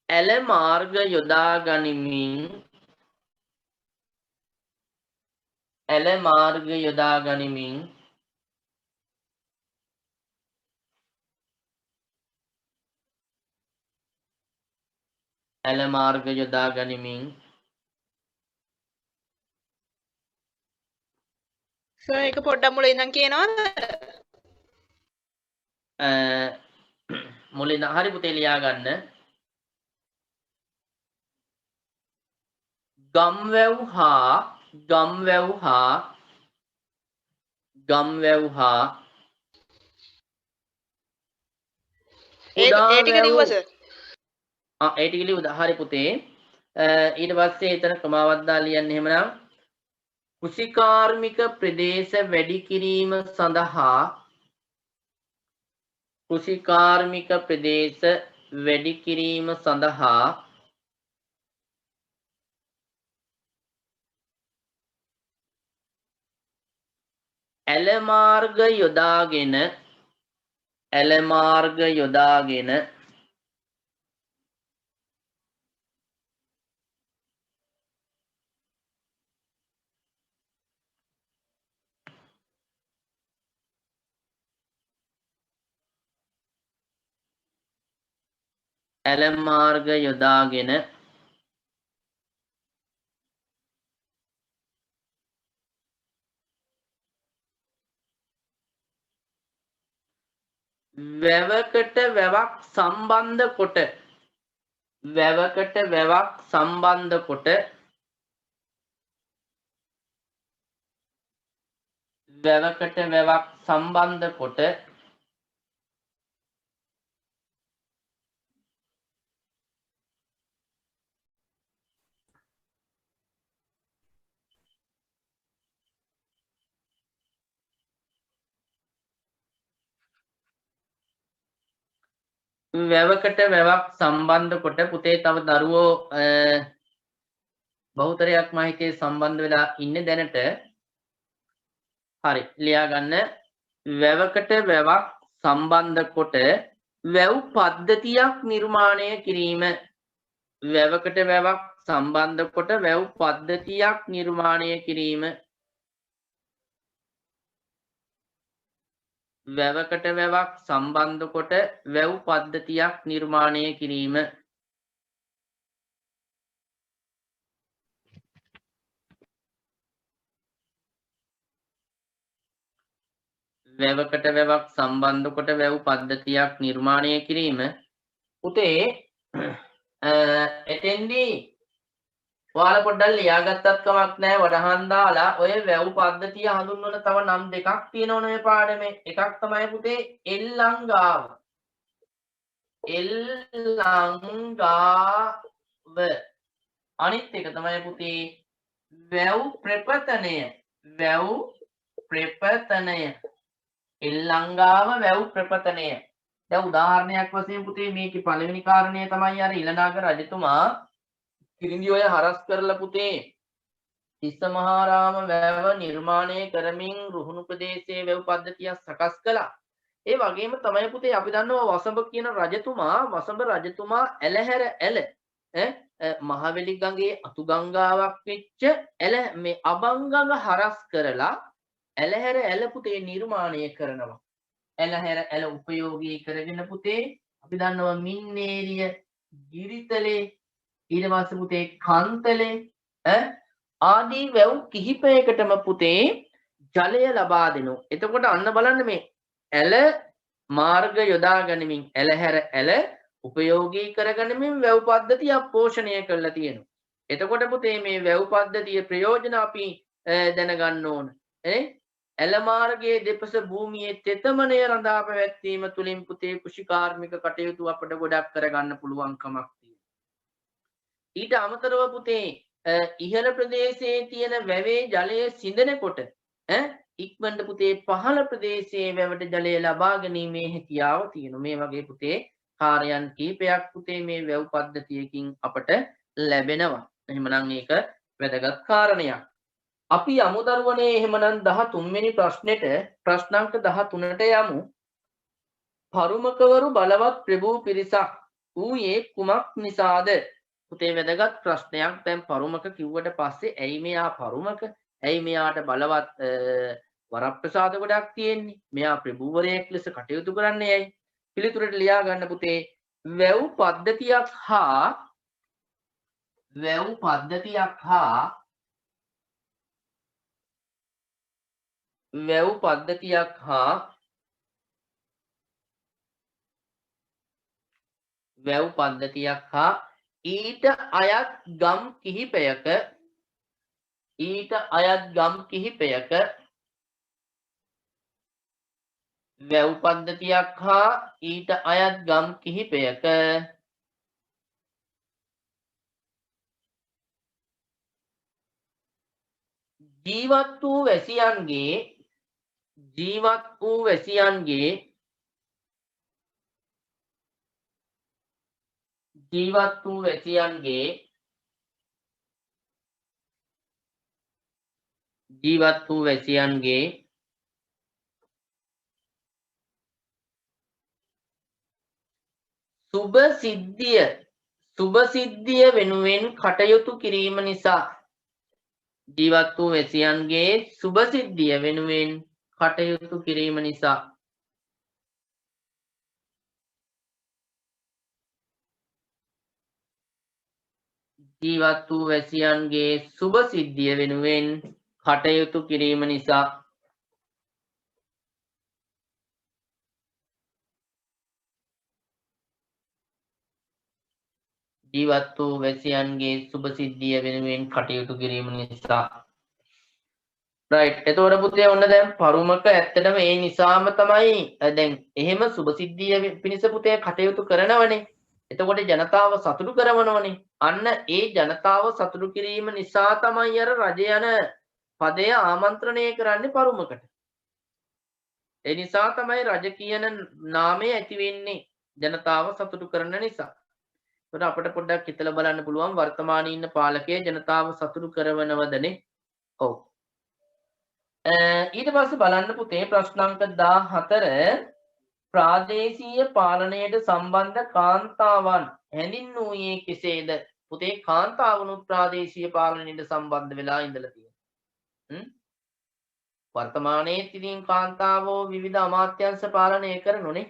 ඇල මාර්ග යොදා ගනිමින් ඇල මාර්ග යොදා ගනිමින් ඇල මාර්ග යොදා ගනිමින් සර් ඒක පොඩ්ඩක් මුලින් ඉඳන් කියනවද? මුලින් හරි පුතේ ලියා ගන්න. ගම්වැව් හා ඒ ටික ලිව්වා සර්. ඒ ටික ලිව්වද? හරි පුතේ. ඊට පස්සේ එතන ක්‍රමාවත් දාලා ලියන්න එහෙමනම් කෘෂිකාර්මික ප්‍රදේශ වැඩි කිරීම සඳහා කෘෂිකාර්මික ප්‍රදේශ වැඩි කිරීම සඳහා ඇල මාර්ග යොදාගෙන වැවකට වැවක් සම්බන්ධ කොට පුතේ තව දරුවෝ බහුතරයක් මම හිතේ සම්බන්ධ වෙලා ඉන්නේ දැනට. හරි ලියා ගන්න. වැවකට වැවක් සම්බන්ධ කොට වැව් පද්ධතියක් නිර්මාණය කිරීම. වැවකට වැවක් සම්බන්ධ කොට වැව් පද්ධතියක් නිර්මාණය කිරීම. වැවකට වැවක් සම්බන්ධ කොට වැව් පද්ධතියක් නිර්මාණය කිරීම. වැවකට වැවක් සම්බන්ධ කොට වැව් පද්ධතියක් නිර්මාණය කිරීම. පුතේ එතෙන්දී ඔයාලා පොඩ්ඩක් ලියාගත්තත් කමක් නැහැ වඩහන් දාලා ඔය වැව් පද්ධතිය හඳුන්වන තව නම් දෙකක් තියෙනවනේ මේ පාඩමේ. එකක් තමයි පුතේ එල්ලංගාව. අනිත් එක තමයි පුතේ වැව් ප්‍රපතනය. එල්ලංගාව වැව් ප්‍රපතනය. දැන් උදාහරණයක් වශයෙන් පුතේ මේකේ පළවෙනි කාරණය තමයි අර ඊළනාග රජතුමා කිරිඳි ඔය හරස් කරලා පුතේ තිස්ස මහාරාම වැව නිර්මාණය කරමින් රුහුණු ප්‍රදේශයේ වැව් පද්ධතියක් සකස් කළා. ඒ වගේම තමයි පුතේ අපි දන්නවා වසඹ කියන රජතුමා ඇලහැර ඇල මහවැලි ගඟේ අතු ගංගාවක් වෙච්ච ඇල මේ අබංගඟ හරස් කරලා ඇලහැර ඇල පුතේ නිර්මාණය කරනවා. ඇලහැර ඇල උපයෝගී කරගෙන පුතේ අපි දන්නවා මින්නේරිය, ගිරිතලේ, ඊට පස්සේ පුතේ කන්තලේ ආදී වැව් කිහිපයකටම පුතේ ජලය ලබා දෙනවා. එතකොට අන්න බලන්න මේ ඇල මාර්ග යොදා ගනිමින් ඇලහැර ඇල උපයෝගී කරගනිමින් වැව් පද්ධතිය පෝෂණය කරලා තියෙනවා. එතකොට පුතේ මේ වැව් පද්ධතිය ප්‍රයෝජන අපි දැනගන්න ඕන. ඇල මාර්ගයේ දෙපස භූමියේ තෙතමනය රඳා පැවැත්වීම තුළින් පුතේ කෘෂිකාර්මික කටයුතු අපට ගොඩක් කරගන්න පුළුවන්කමක් තියෙනවා. ඊට අමතරව පුතේ ඉහළ ප්‍රදේශයේ තියෙන වැවේ ජලය සිඳනකොට ඉක්මනට පුතේ පහළ ප්‍රදේශයේ වැවට ජලය ලබා ගැනීමේ හැකියාව තියෙනවා. මේ වගේ පුතේ කාර්යයන් කීපයක් පුතේ මේ වැව් පද්ධතියකින් අපට ලැබෙනවා. එහෙමනම් ඒක වැදගත් කාරණයක්. අපි යමු දරුවනේ එහෙමනම් 13 වෙනි ප්‍රශ්නෙට ප්‍රශ්න අංක 13ට යමු. පරුමකවරු බලවත් ප්‍රභූ පිරිසක් ඌයේ කුමක් නිසාද? පුතේ වැදගත් ප්‍රශ්නයක්. දැන් පරුමක කිව්වට පස්සේ ඇයි මෙයා පරුමක? ඇයි මෙයාට බලවත් වරප්‍රසාද ගොඩක් තියෙන්නේ? මෙයා ප්‍රභූවරයෙක් ලෙස කටයුතු කරන්නේ ඇයි? පිළිතුරට ලියා ගන්න පුතේ වැව් පද්ධතියක් හා වැව් පද්ධතියක් හා ඊට අයත් ගම් කිහිපයක ජීවත් වූ වැසියන්ගේ සුබ සිද්ධිය වෙනුවෙන් කටයුතු කිරීම නිසා right. එතකොට පුතේ ඔන්න දැන් පරුමක ඇත්තටම ඒ නිසාම තමයි දැන් එහෙම සුබසිද්ධිය පිණිස පුතේ කටයුතු කරනවනේ. එතකොට ජනතාව සතුටු කරනවනේ. අන්න ඒ ජනතාව සතුටු කිරීම නිසා තමයි අර රජ යන පදය ආමන්ත්‍රණය කරන්නේ පරුමකට. ඒ නිසා තමයි රජ කියන නාමය ඇති වෙන්නේ ජනතාව සතුටු කරන නිසා. ඒකට අපිට පොඩ්ඩක් හිතලා බලන්න පුළුවන් වර්තමානයේ ඉන්න පාලකයා ජනතාව සතුටු කරනවදනේ? ඔව්. ඊට පස්සේ බලන්න පුතේ ප්‍රශ්න අංක 14 ප්‍රාදේශීය පාලනයට සම්බන්ධ කාන්තාවන් හැඳින්වුවේ කෙසේද? පුතේ කාන්තාවනුත් ප්‍රාදේශීය පාලනයට සම්බන්ධ වෙලා ඉඳලා තියෙනවා. වර්තමානයේ ඉතින් කාන්තාවෝ විවිධ අමාත්‍යංශ පාලනය කරනෝනේ.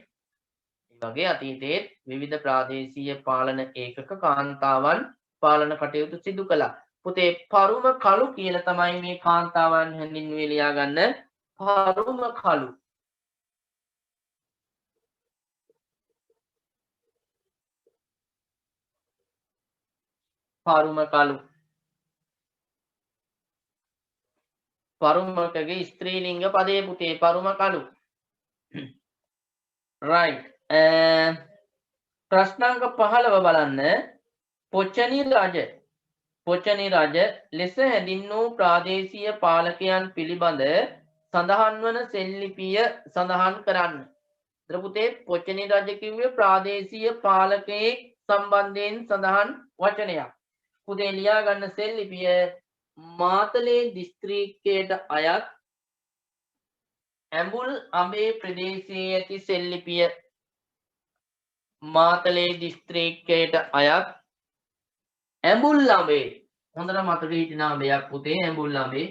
ඒ වගේ අතීතයේ විවිධ ප්‍රාදේශීය පාලන ඒකක කාන්තාවන් පාලන කටයුතු සිදු කළා. පුතේ පරුම කළු කියලා තමයි මේ කාන්තාවන් හැඳින්වුවේ ලියා ගන්න. පරුම කළු. පරුමකගේ ස්ත්‍රීලිංග පදයේ පුතේ පරුම කළු. right. ප්‍රශ්න අංක 15 බලන්න. පොචනි රජ ලෙස හැඳින්වූ ප්‍රාදේශීය පාලකයන් පිළිබඳ සඳහන් වන සෙල්ලිපිය සඳහන් කරන්න. ඒතර පුතේ පොචනි රජ කිව්වේ ප්‍රාදේශීය පාලකයෙක් සම්බන්ධයෙන් සඳහන් වචනයක්. පුතේ ලියා ගන්න සෙල්ලිපිය මාතලේ දිස්ත්‍රික්කයට අයත් ඇඹුල් අඹේ ප්‍රදේශයේ ඇති සෙල්ලිපිය. මාතලේ දිස්ත්‍රික්කයට අයත් ඇඹුල් අඹේ. හොඳට මතක හිටින අඹයක් පුතේ ඇඹුල් අඹේ.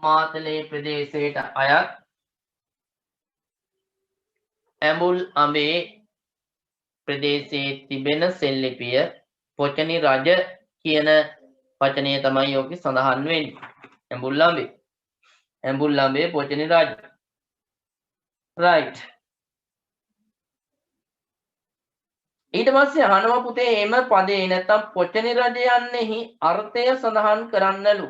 මාතලේ ප්‍රදේශයට අයත් ඇඹුල් අඹේ ප්‍රදේශයේ තිබෙන සෙල්ලිපිය පොචනි රජ කියන වචනය තමයි යෝගි සඳහන් වෙන්නේ. ඇඹුල් අඹේ පොචනි රජ. right. ඊට පස්සේ අහනවා පුතේ එම පදේ නැත්තම් පොචනි රජ යන්නේහි අර්ථය සඳහන් කරන්නලු.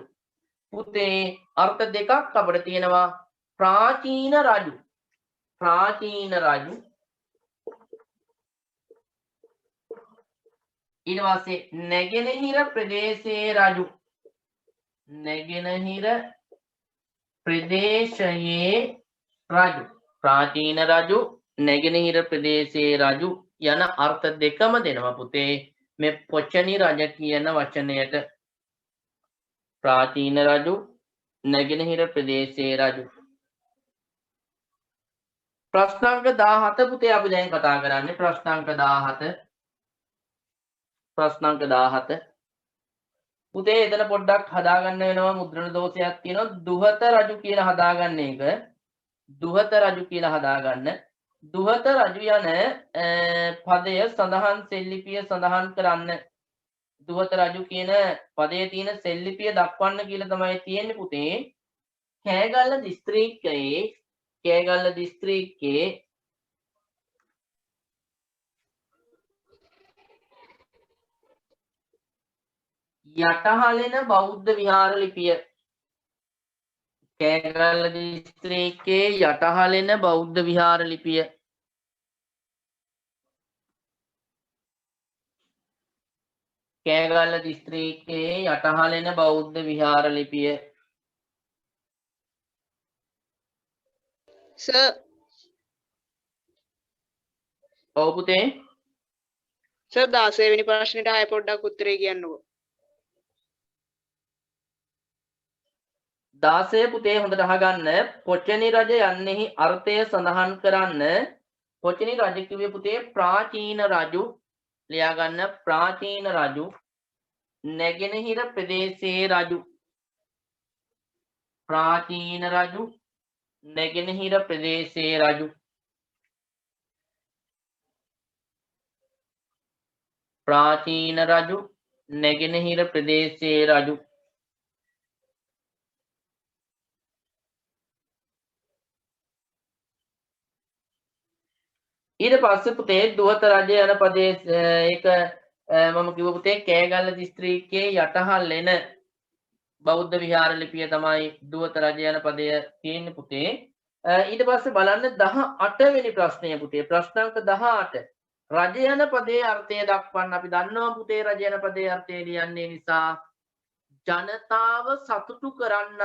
පුතේ අර්ථ දෙකක් අපිට තියෙනවා. ප්‍රාචීන රජු ඊට පස්සේ නැගෙනහිර ප්‍රදේශයේ රජු. නැගෙනහිර ප්‍රදේශයේ රජු. ප්‍රාචීන රජු නැගෙනහිර ප්‍රදේශයේ රජු යන අර්ථ දෙකම දෙනවා පුතේ මේ පොචනි රජ කියන වචනයට. ප්‍රාචීන රජු නැගෙනහිර ප්‍රදේශයේ රජු. ප්‍රශ්නාංක 17 පුතේ අපි දැන් කතා කරන්නේ ප්‍රශ්නාංක 17. ප්‍රශ්නාංක 17 පුතේ එතන පොඩ්ඩක් හදාගන්න වෙනවා මුද්‍රණ දෝෂයක් තියෙනවා දුහත රජු කියලා හදාගන්න එක. දුහත රජු කියලා හදාගන්න. දුහත රජු යන පදය සඳහන් සෙල්ලිපිය සඳහන් කරන්න. දුහත රජු කියන පදයේ තියෙන සෙල්ලිපිය දක්වන්න කියලා තමයි තියෙන්නේ පුතේ. කෑගල්ල දිස්ත්‍රික්කයේ යටහලෙන බෞද්ධ විහාර ලිපිය. කෑගල්ල දිස්ත්‍රික්කයේ යටහලෙන බෞද්ධ විහාර ලිපිය. කෑගල්ල දිස්ත්‍රික්කයේ යටහලෙන බෞද්ධ විහාර ලිපිය. සර් ඔව් පුතේ. සර් 16 වෙනි ප්‍රශ්නෙට ආයෙ පොඩ්ඩක් උත්තරේ කියන්නකෝ. 16 පුතේ හොඳට අහගන්න. පොචනි රජ යන්නෙහි අර්ථය සඳහන් කරන්න. පොචනි රජ කිව්වේ පුතේ ප්‍රාචීන රජු. ලියා ගන්න ප්‍රාචීන රජු. නැගෙනහිර ප්‍රදේශයේ රජු. ප්‍රාචීන රජු නැගෙනහිර ප්‍රදේශයේ රජු. ප්‍රාචීන රජු නැගෙනහිර ප්‍රදේශයේ රජු. ඊට පස්සේ පුතේ දුහත රජ යන පදයේ ඒක මම කිව්ව පුතේ කෑගල්ල දිස්ත්‍රික්කයේ යටහල් එන බෞද්ධ විහාර ලිපිය තමයි දුහත රජ යන පදය තියෙන්නේ පුතේ. ඊට පස්සේ බලන්න 18 වෙනි ප්‍රශ්නය පුතේ. ප්‍රශ්නාංක 18. රජ යන පදයේ අර්ථය දක්වන්න. අපි දන්නවා පුතේ රජ යන පදයේ අර්ථය ලියන්නේ නිසා ජනතාව සතුටු කරන්න.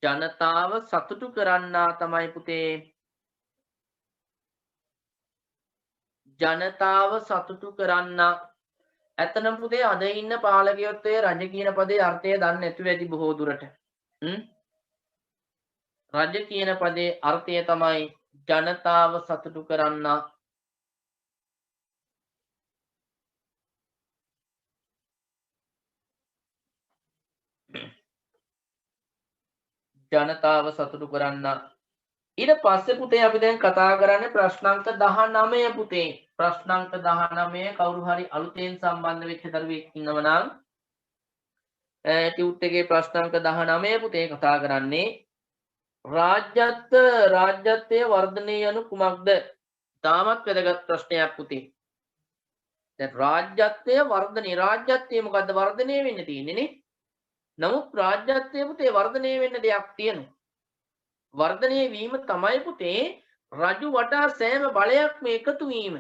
ජනතාව සතුටු කරන්න තමයි පුතේ. ජනතාව සතුටු කරන්න. ඇත්තනම් පුතේ අද ඉන්න පාලකයොත් ඔය රජ කියන පදේ අර්ථය දන්නේ නැතුව ඇති බොහෝ දුරට. රජ කියන පදේ අර්ථය තමයි ජනතාව සතුටු කරන්න. ජනතාව සතුටු කරන්න. ඊට පස්සේ පුතේ අපි දැන් කතා කරන්නේ ප්‍රශ්නාංක 19 පුතේ. ප්‍රශ්නාංක 19 කවුරු හරි අලුතෙන් සම්බන්ධ වෙච්ච දරුවෙක් ඉන්නව නම් ටියුට් එකේ ප්‍රශ්නාංක 19 පුතේ කතා කරන්නේ රාජ්‍යත්වයේ වර්ධනය යනු කුමක්ද? තාමත් වැදගත් ප්‍රශ්නයක් පුතේ. දැන් රාජ්‍යත්වයේ වර්ධනය රාජ්‍යත්වයේ මොකද්ද වර්ධනය වෙන්න තියෙන්නේ නේ? නමුත් රාජ්‍යත්වයේ පුතේ වර්ධනය වෙන්න දෙයක් තියෙනවා. වර්ධනය වීම තමයි පුතේ රජු වටා සෑම බලයක්ම එකතු වීම.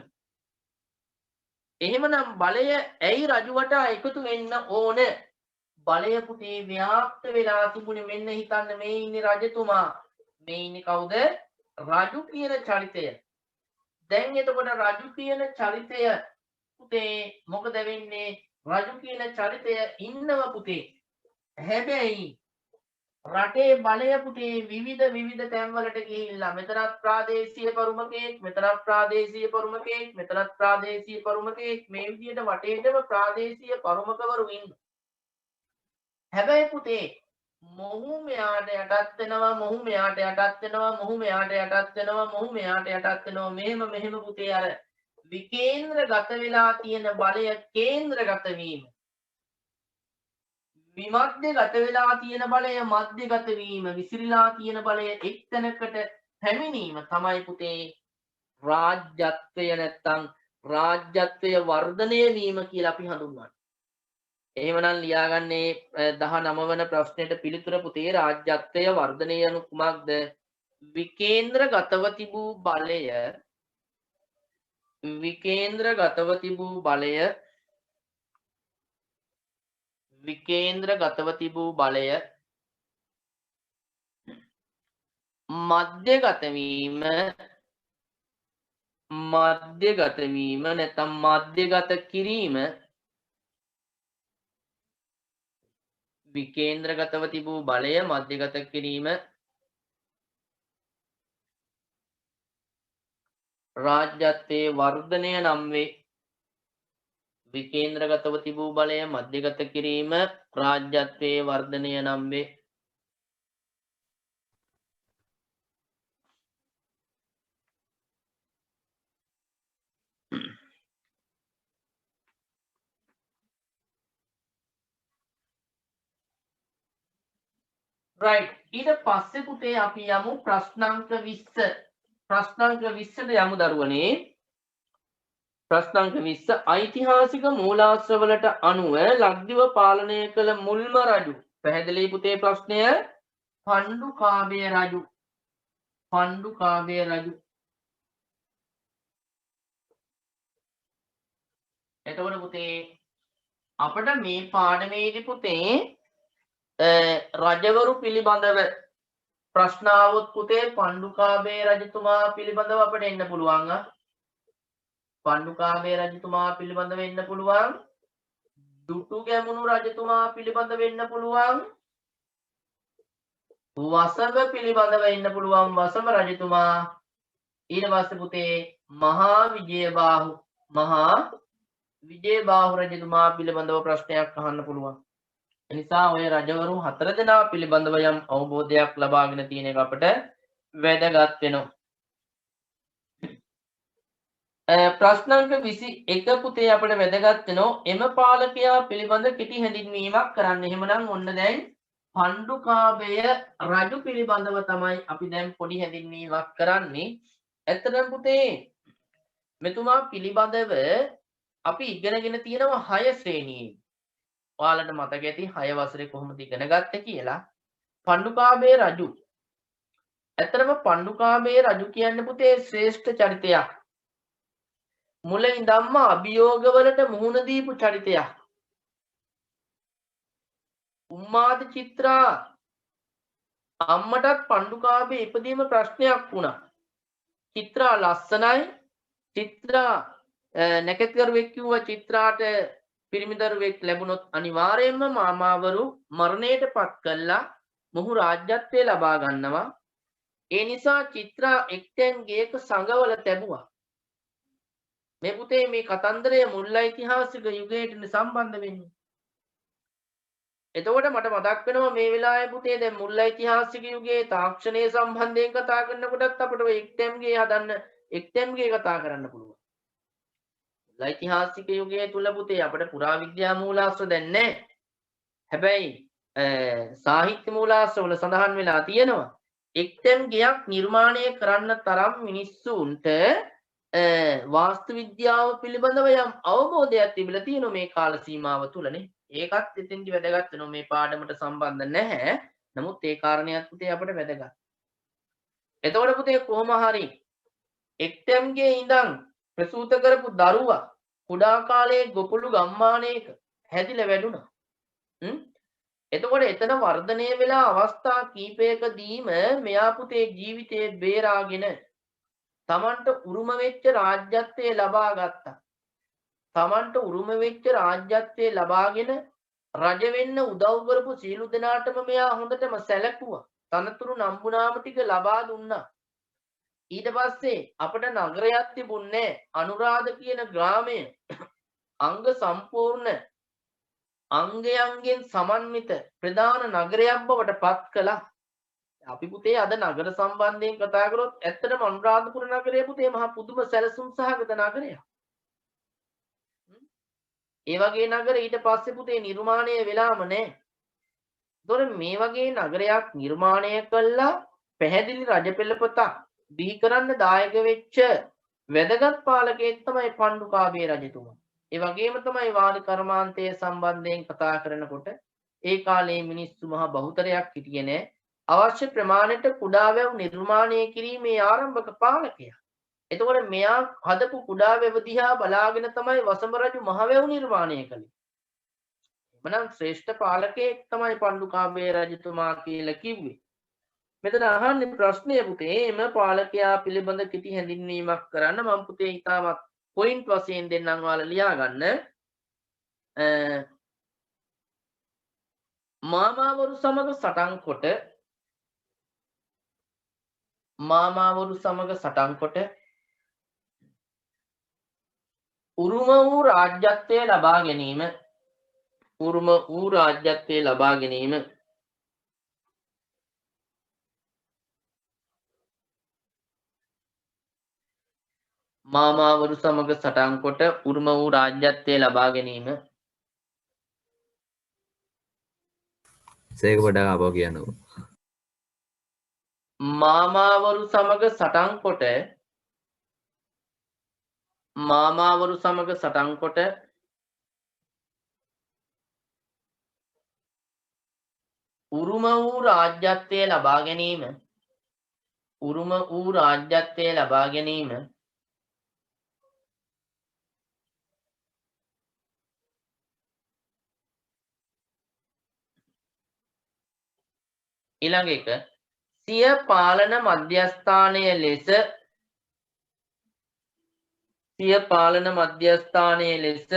එහෙමනම් බලය ඇයි රජු වටා එකතු වෙන්න ඕන? බලය පුතේ ව්‍යාප්ත වෙලා තිබුණේ මෙන්න හිතන්න මේ ඉන්නේ රජතුමා. මේ ඉන්නේ කවුද? රජු කියන චරිතය. දැන් එතකොට රජු කියන චරිතය පුතේ මොකද වෙන්නේ? රජු කියන චරිතය ඉන්නව පුතේ. හැබැයි රටේ බලය පුතේ විවිධ තැන්වලට ගිහිල්ලා මෙතනත් ප්‍රාදේශීය පරුමකෙක් මෙතනත් ප්‍රාදේශීය පරුමකෙක් මෙතනත් ප්‍රාදේශීය පරුමකෙක් මේ විදිහට වටේටම ප්‍රාදේශීය පරුමකවරු ඉන්න. හැබැයි පුතේ මොහු මෙයාට යටත් වෙනවා මොහු මෙයාට යටත් වෙනවා මොහු මෙයාට යටත් වෙනවා මොහු මෙයාට යටත් වෙනවා මෙහෙම පුතේ අර විකේන්ද්‍රගත වෙලා තියෙන බලය කේන්ද්‍රගත වීම. විමධ්‍යගත වෙලා තියෙන බලය මධ්‍යගත වීම විසිරීලා තියෙන බලය එක්තැනකට පැමිණීම තමයි පුතේ රාජ්‍යත්වය නැත්තම් රාජ්‍යත්වය වර්ධනය වීම කියලා අපි හඳුන්වන්නේ. එහෙමනම් ලියාගන්නේ 19 වන ප්‍රශ්නෙට පිළිතුර පුතේ රාජ්‍යත්වය වර්ධනය යනු කුමක්ද? විකේන්ද්‍රගතව තිබූ බලය විකේන්ද්‍රගතව තිබූ බලය මධ්‍යගත වීම නැත්නම් මධ්‍යගත කිරීම විකේන්ද්‍රගතව තිබූ බලය මධ්‍යගත කිරීම රාජ්‍යත්වයේ වර්ධනය නම් වේ. විකේන්ද්‍රගතව තිබූ බලය මධ්‍යගත කිරීම රාජ්‍යත්වයේ වර්ධනය නම් වේ. right ඊට පස්සේ පුතේ අපි යමු ප්‍රශ්නාංක 20 ප්‍රශ්නාංක 20ට යමු දරුවනේ. ප්‍රශ්නාංක 20 ඓතිහාසික මූලාශ්‍රවලට අනුව ලක්දිව පාලනය කළ මුල්ම රජු. පැහැදිලි පුතේ ප්‍රශ්නය? පණ්ඩුකාභය රජු. එතකොට පුතේ අපිට මේ පාඩමේදී පුතේ රජවරු පිළිබඳව ප්‍රශ්නාවොත් පුතේ පණ්ඩුකාභය රජතුමා පිළිබඳව අපිට එන්න පුළුවන්. පණ්ඩුකාභය රජතුමා පිළිබඳව වෙන්න පුළුවන්. දුටුගැමුණු රජතුමා පිළිබඳව වෙන්න පුළුවන්. වසභ පිළිබඳව වෙන්න පුළුවන් වසභ රජතුමා. ඊට පස්සේ පුතේ මහා විජයබාහු රජතුමා පිළිබඳව ප්‍රශ්නයක් අහන්න පුළුවන්. එනිසා ඔය රජවරු 4 දෙනා පිළිබඳව යම් අවබෝධයක් ලබාගෙන තියෙන එක අපිට වැදගත් වෙනවා. ප්‍රශ්නාංක 21 පුතේ අපිට වැදගත් වෙනවා එම පාලකයා පිළිබඳ කෙටි හැඳින්වීමක් කරන්න. එහෙමනම් ඔන්න දැන් පණ්ඩුකාභය රජු පිළිබඳව තමයි අපි දැන් පොඩි හැඳින්වීමක් කරන්නේ. ඇත්තටම පුතේ මෙතුමා පිළිබඳව අපි ඉගෙනගෙන තියෙනවා 6 ශ්‍රේණියේ. ඔයාලට මතක ඇති 6 වසරේ කොහොමද ඉගෙන ගත්තේ කියලා. පණ්ඩුකාභය රජු. ඇත්තටම පණ්ඩුකාභය රජු කියන්නේ පුතේ ශ්‍රේෂ්ඨ චරිතයක්. මුල ඉඳන්ම අභියෝගවලට මුහුණ දීපු චරිතයක්. උම්මාද චිත්‍රා අම්මටත් පණ්ඩුකාභය ඉපදීම ප්‍රශ්නයක් වුණා. චිත්‍රා ලස්සනයි. චිත්‍රා නැකත්කරුවෙක් කිව්වා චිත්‍රාට පිරිමි දරුවෙක් ලැබුණොත් අනිවාර්යයෙන්ම මාමාවරු මරණයට පත් කළා මොහු රාජ්‍යත්වය ලබා ගන්නවා. ඒ නිසා චිත්‍රා එක්තෙන් ගේක සංගවල තැබුවා. මේ පුතේ මේ කතන්දරය මුල් ඓතිහාසික යුගයට සම්බන්ධ වෙන්නේ. එතකොට මට මතක් වෙනවා මේ වෙලාවේ පුතේ දැන් මුල් ඓතිහාසික යුගයේ තාක්ෂණය සම්බන්ධයෙන් කතා කරනකොටත් අපිට ඔය එක්තෙන් ගේ හදන්න එක්තෙන් ගේ කතා කරන්න පුළුවන්. ඓතිහාසික යුගයේ තුල පුතේ අපිට පුරා විද්‍යා මූලාශ්‍ර දැන් නැහැ. හැබැයි සාහිත්‍ය මූලාශ්‍රවල සඳහන් වෙලා තියෙනවා එක්තෙන් ගයක් නිර්මාණය කරන්න තරම් මිනිස්සුන්ට වාස්තු විද්‍යාව පිළිබඳව යම් අවබෝධයක් තිබිලා තියෙනවා මේ කාල සීමාව තුලනේ. ඒකත් එතෙන්දි වැදගත් වෙනවා. මේ පාඩමට සම්බන්ධ නැහැ. නමුත් ඒ කාරණයක් පුතේ අපිට වැදගත්. එතකොට පුතේ කොහොම හරි එක්තෙන්ගේ ඉඳන් ප්‍රසූත කරපු දරුවා කුඩා කාලයේ ගොපළු ගම්මානයක හැදිලා වැඩුණා. එතකොට එතන වර්ධනය වෙලා අවස්ථා කීපයකදීම මෙයා පුතේ ජීවිතේ බේරාගෙන තමන්ට උරුම වෙච්ච රාජ්‍යත්වය ලබා ගත්තා. තමන්ට උරුම වෙච්ච රාජ්‍යත්වය ලබාගෙන රජ වෙන්න උදව් කරපු සියලු දෙනාටම මෙයා හොඳටම සැලකුවා. තනතුරු නම්බුනාම ටික ලබා දුන්නා. ඊට පස්සේ අපිට නගරයක් තිබුණේ අනුරාධ කියන ග්‍රාමය අංග සම්පූර්ණ අංගයන්ගෙන් සමන්විත ප්‍රධාන නගරයක් බවට පත් කළා. අපි පුතේ අද නගර සම්බන්ධයෙන් කතා කරොත් ඇත්තටම අනුරාධපුර නගරය පුතේ මහා පුදුම සැලසුම් සහගත නගරයක්. ඒ වගේ නගර ඊට පස්සේ පුතේ නිර්මාණය වෙලාම නැහැ. ඒතොර මේ වගේ නගරයක් නිර්මාණය කළා පැහැදිලි රජ පෙළපතක් බිහි කරන්න දායක වෙච්ච වැදගත් පාලකයෙක් තමයි පණ්ඩුකාභය රජතුමා. ඒ වගේම තමයි වාරි කර්මාන්තය සම්බන්ධයෙන් කතා කරනකොට ඒ කාලේ මිනිස්සු මහා බහුතරයක් හිටියේ නැහැ. අවශ්‍ය ප්‍රමාණයට කුඩා වැව් නිර්මාණය කිරීමේ ආරම්භක පාලකයා. එතකොට මෙයා හදපු කුඩා වැව දිහා බලාගෙන තමයි වසඹ රජු මහ වැව් නිර්මාණය කළේ. එමනම් ශ්‍රේෂ්ඨ පාලකයෙක් තමයි පණ්ඩුකාභය රජතුමා කියලා කිව්වේ. මෙතන අහන්නේ ප්‍රශ්නය පුතේ එම පාලකයා පිළිබඳ කිටි හැඳින්වීමක් කරන්න මම පුතේ ඉතාමත් පොයින්ට් වශයෙන් දෙන්නම් ඔයාලා ලියා ගන්න. මාමාවරු සමග සටන් කොට උරුම වූ රාජ්‍යත්වය ලබා ගැනීම මාමාවරු සමග සටන් කොට උරුම වූ රාජ්‍යත්වය ලබා ගැනීම සේක පොඩ්ඩක් ආපහු කියන්නකෝ. මාමාවරු සමග සටන් කොට උරුම වූ රාජ්‍යත්වය ලබා ගැනීම ඊළඟ එක සිය පාලන මධ්‍යස්ථානය ලෙස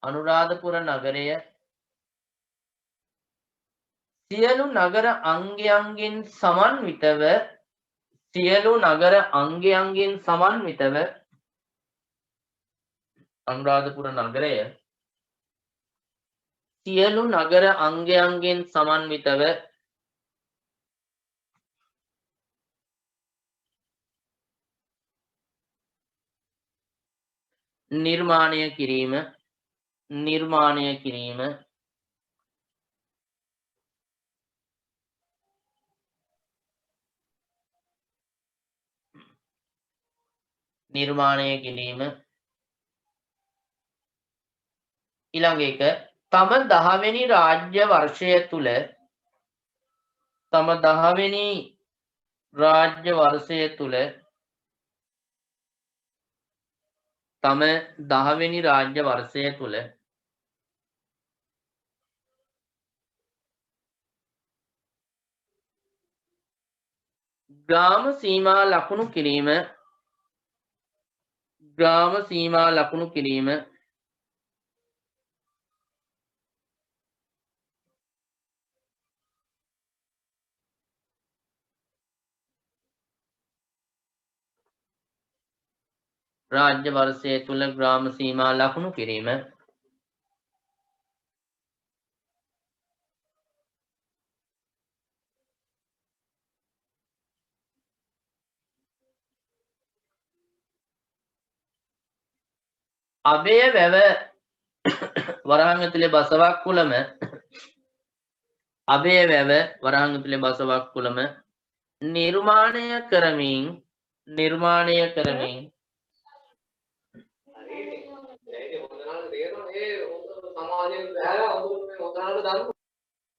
අනුරාධපුර නගරය සියලු නගර අංගයන්ගෙන් සමන්විතව අනුරාධපුර නගරය සියලු නගර අංගයන්ගෙන් සමන්විතව නිර්මාණය කිරීම ඊළඟ එක තම 10 වෙනි රාජ්‍ය වර්ෂය තුල ග්‍රාම සීමා ලකුණු කිරීම රාජ්‍ය වර්ෂය තුල ග්‍රාම සීමා ලකුණු කිරීම අබේ වැව වරහන් ඇතුලේ බසවක් කුලම නිර්මාණය කරමින්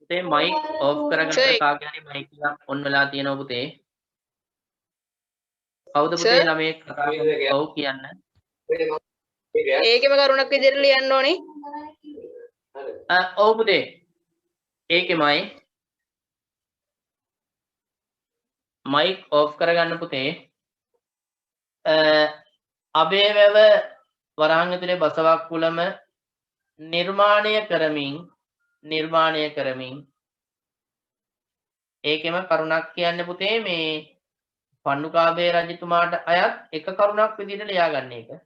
පුතේ මයික් ඔෆ් කරගන්න කාගේ හරි මයික් එක ඔන් වෙලා තියෙනවා පුතේ. කවුද පුතේ ළමයි කතා කරන්නේ? ඔව් කියන්න. ඒකෙම කරුණක් විදිහට ලියන්න ඕනේ. ඔව් පුතේ. ඒකෙමයි මයික් ඔෆ් කරගන්න පුතේ. අබේ වැව වරහන් ඇතුලේ බසවක් කුලම නිර්මාණය කරමින් ඒකෙම කරුණක් කියන්න පුතේ මේ පණ්ඩුකාභය රජතුමාට අයත් එක කරුණක් විදිහට ලියාගන්න එක.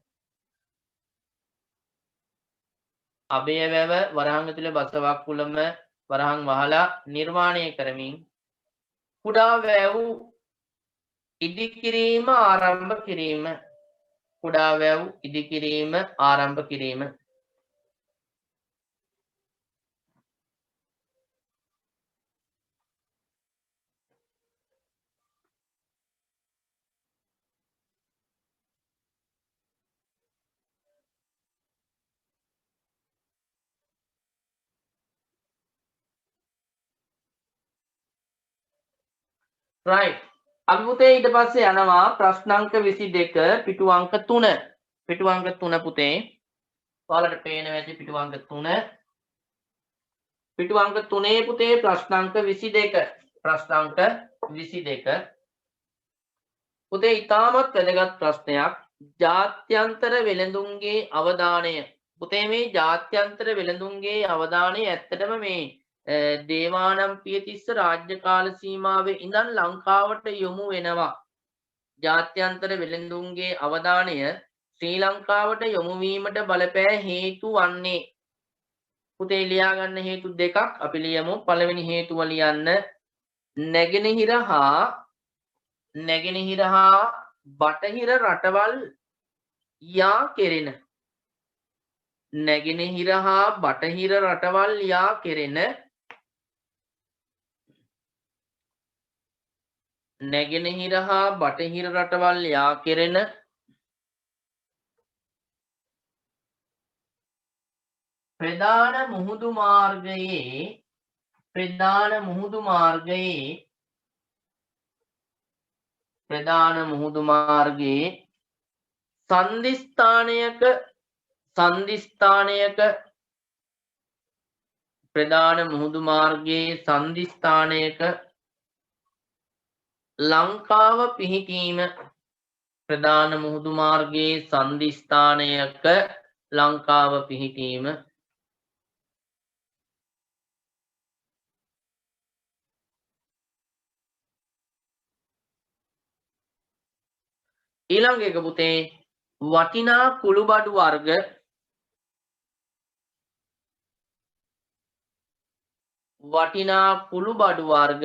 අබේ වැව වරහන් ඇතුලේ බසවක් කුලම වරහන් වහලා නිර්මාණය කරමින් කුඩා වැව් ඉදි කිරීම ආරම්භ කිරීම කුඩා වැව් ඉදි කිරීම ආරම්භ කිරීම. right. අපි පුතේ ඊට පස්සේ යනවා ප්‍රශ්න අංක 22 පිටු අංක 3. පිටු අංක 3 පුතේ. ඔයාලට පේනවා ඇති පිටු අංක 3. පිටු අංක 3 පුතේ ප්‍රශ්න අංක 22. ප්‍රශ්න අංක 22. පුතේ ඊටමත් වැදගත් ප්‍රශ්නයක්. ජාත්‍යන්තර වෙළඳුන්ගේ අවධානය. පුතේ මේ ජාත්‍යන්තර වෙළඳුන්ගේ අවධානය ඇත්තටම මේ දේවානම්පියතිස්ස රාජ්‍ය කාල සීමාවේ ඉඳන් ලංකාවට යොමු වෙනවා. ජාත්‍යන්තර වෙළඳුන්ගේ අවධානය ශ්‍රී ලංකාවට යොමු වීමට බලපෑ හේතු වන්නේ. පුතේ ලියා ගන්න හේතු දෙකක් අපි ලියමු. පළවෙනි හේතුව ලියන්න නැගෙනහිර හා බටහිර රටවල් යා කෙරෙන. නැගෙනහිර හා බටහිර රටවල් යා කෙරෙන නැගෙනහිර හා බටහිර රටවල් යා කෙරෙන ප්‍රධාන මුහුදු මාර්ගයේ සංදිස්ථානයක ලංකාව පිහිටීම. ප්‍රධාන මුහුදු මාර්ගයේ සංදිස්ථානයක ලංකාව පිහිටීම. ඊළඟ එක පුතේ වටිනා කුළුබඩු වර්ග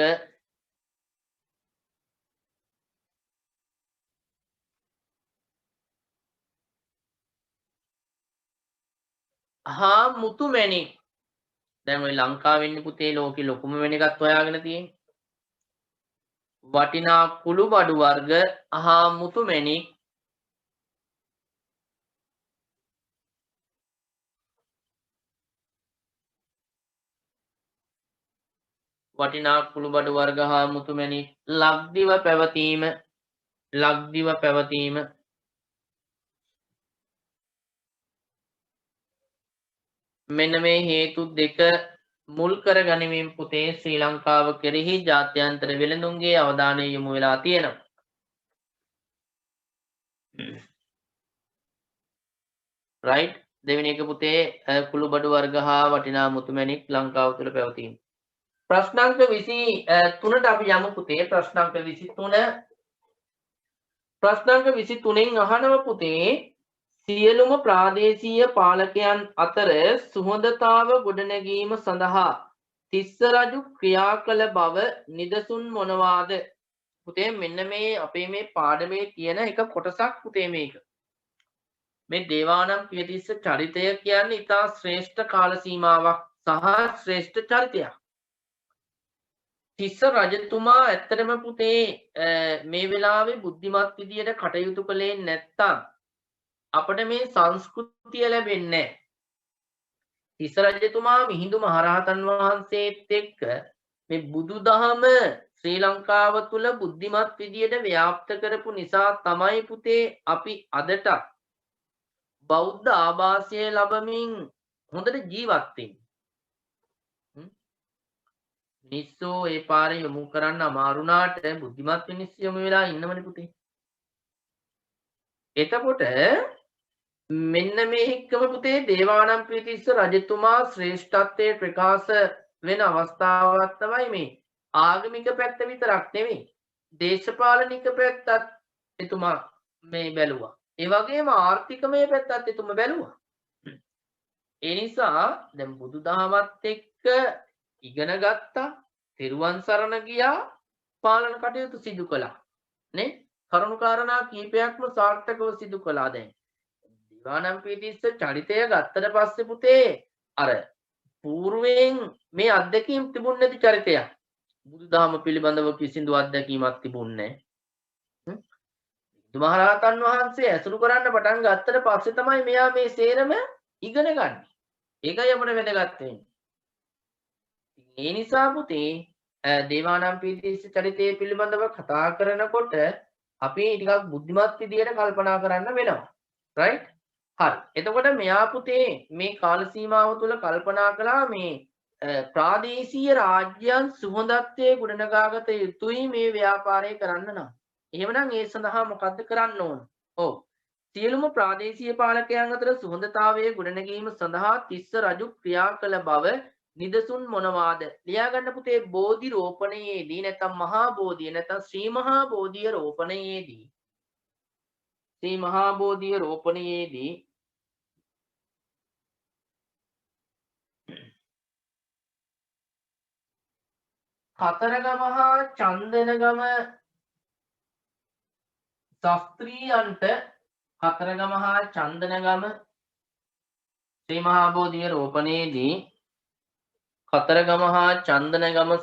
හා මුතු මැණික්. දැන් ඔය ලංකාවේ ඉන්නේ පුතේ ලෝකෙ ලොකුම මැණිකක් හොයාගෙන තියෙන්නේ. වටිනා කුළුබඩු වර්ග හා මුතු මැණික් ලක්දිව පැවතීම. මෙන්න මේ හේතු දෙක මුල් කර ගනිමින් පුතේ ශ්‍රී ලංකාව කෙරෙහි ජාත්‍යන්තර වෙළඳුන්ගේ අවධානය යොමු වෙලා තියෙනවා. right. දෙවෙනි එක පුතේ කුළුබඩු වර්ග හා වටිනා මුතු මැණික් ලංකාව තුළ පැවතීම. ප්‍රශ්න අංක 23ට අපි යමු පුතේ. ප්‍රශ්න අංක 23. ප්‍රශ්න අංක 23න් අහනවා පුතේ සියලුම ප්‍රාදේශීය පාලකයන් අතර සුහදතාව ගොඩනැගීම සඳහා තිස්ස රජු ක්‍රියා කළ බව නිදසුන් මොනවාද? පුතේ මෙන්න මේ අපේ මේ පාඩමේ තියෙන එක කොටසක් පුතේ මේක. මේ දේවානම්පියතිස්ස චරිතය කියන්නේ ඉතා ශ්‍රේෂ්ඨ කාල සීමාවක් සහ ශ්‍රේෂ්ඨ චරිතයක්. තිස්ස රජතුමා ඇත්තටම පුතේ මේ වෙලාවේ බුද්ධිමත් විදියට කටයුතු කළේ නැත්තම් අපිට මේ සංස්කෘතිය ලැබෙන්නේ නැහැ. තිස්ස රජතුමා මිහිඳු මහරහතන් වහන්සේත් එක්ක මේ බුදුදහම ශ්‍රී ලංකාව තුල බුද්ධිමත් විදියට ව්‍යාප්ත කරපු නිසා තමයි පුතේ අපි අදට බෞද්ධ ආభాසය ලැබමින් හොඳට ජීවත් වෙන්නේ. මිනිස්සු ඒ පාරේ යොමු කරන්න අමාරුණාට බුද්ධිමත් මිනිස්සු යොමු වෙලා ඉන්නවනේ පුතේ. එතකොට මෙන්න මේ එක්කම පුතේ දේවානම්පියතිස්ස රජතුමා ශ්‍රේෂ්ඨත්වයේ ප්‍රකාශ වෙන අවස්ථාවක් තමයි මේ. ආගමික පැත්ත විතරක් නෙමෙයි දේශපාලනික පැත්තත් එතුමා මේ බැලුවා. ඒ වගේම ආර්ථිකමය පැත්තත් එතුමා බැලුවා. ඒ නිසා දැන් බුදුදහමත් එක්ක ඉගෙන ගත්තා, තෙරුවන් සරණ ගියා, පාලන කටයුතු සිදු කළා නේ. කරුණු කාරණා කීපයක්ම සාර්ථකව සිදු කළා. දැන් දිවානම්පියතිස්ස චරිතය ගත්තට පස්සේ පුතේ අර పూర్වයෙන් මේ අත්දැකීම් තිබුණ නැති චරිතයක්. බුදුදහම පිළිබඳව කිසිදු අත්දැකීමක් තිබුණේ නැහැ. මහරහතන් වහන්සේ ඇසුරු කරන්න පටන් ගත්තට පස්සේ තමයි මෙයා මේ සේරම ඉගෙන ගන්න. ඒකයි අපිට වැදගත් වෙන්නේ. ඒ නිසා පුතේ දේවානම්පියතිස්ස චරිතය පිළිබඳව කතා කරනකොට අපි ටිකක් බුද්ධිමත් විදියට කල්පනා කරන්න වෙනවා. right? හරි. එතකොට මෙයා පුතේ මේ කාල සීමාව තුළ කල්පනා කළා මේ ප්‍රාදේශීය රාජ්‍යයන් සුහදත්වයේ ගොඩනගාගත යුතුයි මේ ව්‍යාපාරය කරන්න නම්. එහෙමනම් ඒ සඳහා මොකද්ද කරන්න ඕන? ඔව්. සියලුම ප්‍රාදේශීය පාලකයන් අතර සුහදතාවයේ ගොඩනැගීම සඳහා තිස්ස රජු ක්‍රියා කළ බව නිදසුන් මොනවාද? ලියා ගන්න පුතේ බෝධි රෝපණයේදී නැත්නම් මහා බෝධිය නැත්නම් ශ්‍රී මහා බෝධිය රෝපණයේදී ශ්‍රී මහා බෝධිය රෝපණයේදී කතරගම හා චන්දනගම ශාස්ත්‍රීයන්ට කතරගම හා චන්දනගම ශ්‍රී මහා බෝධිය රෝපණයේදී කතරගම හා චන්දනගම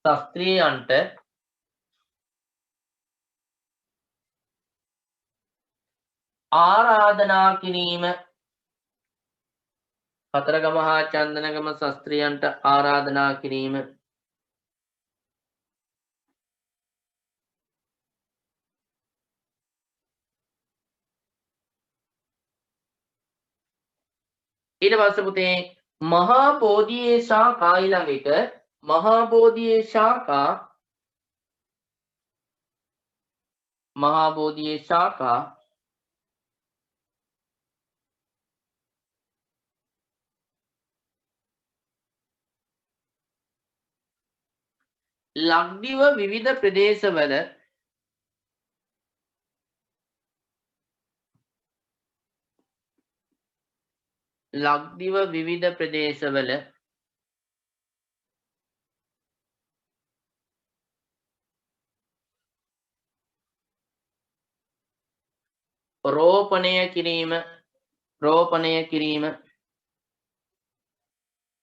ශාස්ත්‍රීයන්ට ආරාධනා කිරීම කතරගම හා චන්දනගම ශාස්ත්‍රීයන්ට ආරාධනා කිරීම ඊට පස්සේ පුතේ මහා බෝධියේ ශාඛා ඊළඟ එක මහා බෝධියේ ශාඛා ලක්දිව විවිධ ප්‍රදේශවල රෝපණය කිරීම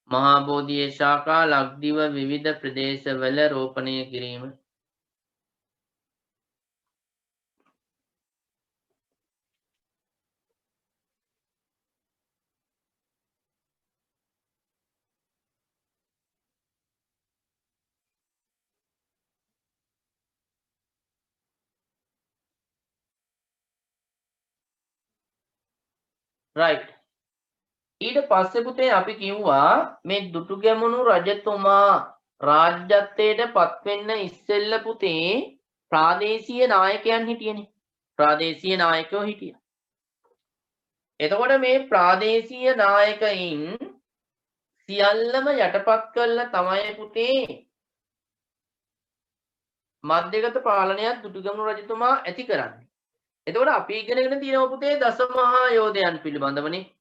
මහා බෝධියේ ශාඛා ලක්දිව විවිධ ප්‍රදේශවල රෝපණය කිරීම right. ඊට පස්සේ පුතේ අපි කිව්වා මේ දුටුගැමුණු රජතුමා රාජ්‍යත්වයට පත් වෙන්න ඉස්සෙල්ල පුතේ ප්‍රාදේශීය නායකයන් හිටියනේ. ප්‍රාදේශීය නායකයෝ හිටියා. එතකොට මේ ප්‍රාදේශීය නායකයින් සියල්ලම යටපත් කළා තමයි පුතේ මධ්‍යගත පාලනයක් දුටුගැමුණු රජතුමා ඇති කරන්නේ. එතකොට අපි ඉගෙනගෙන තියෙනවා පුතේ දසමහා යෝධයන් පිළිබඳවනේ.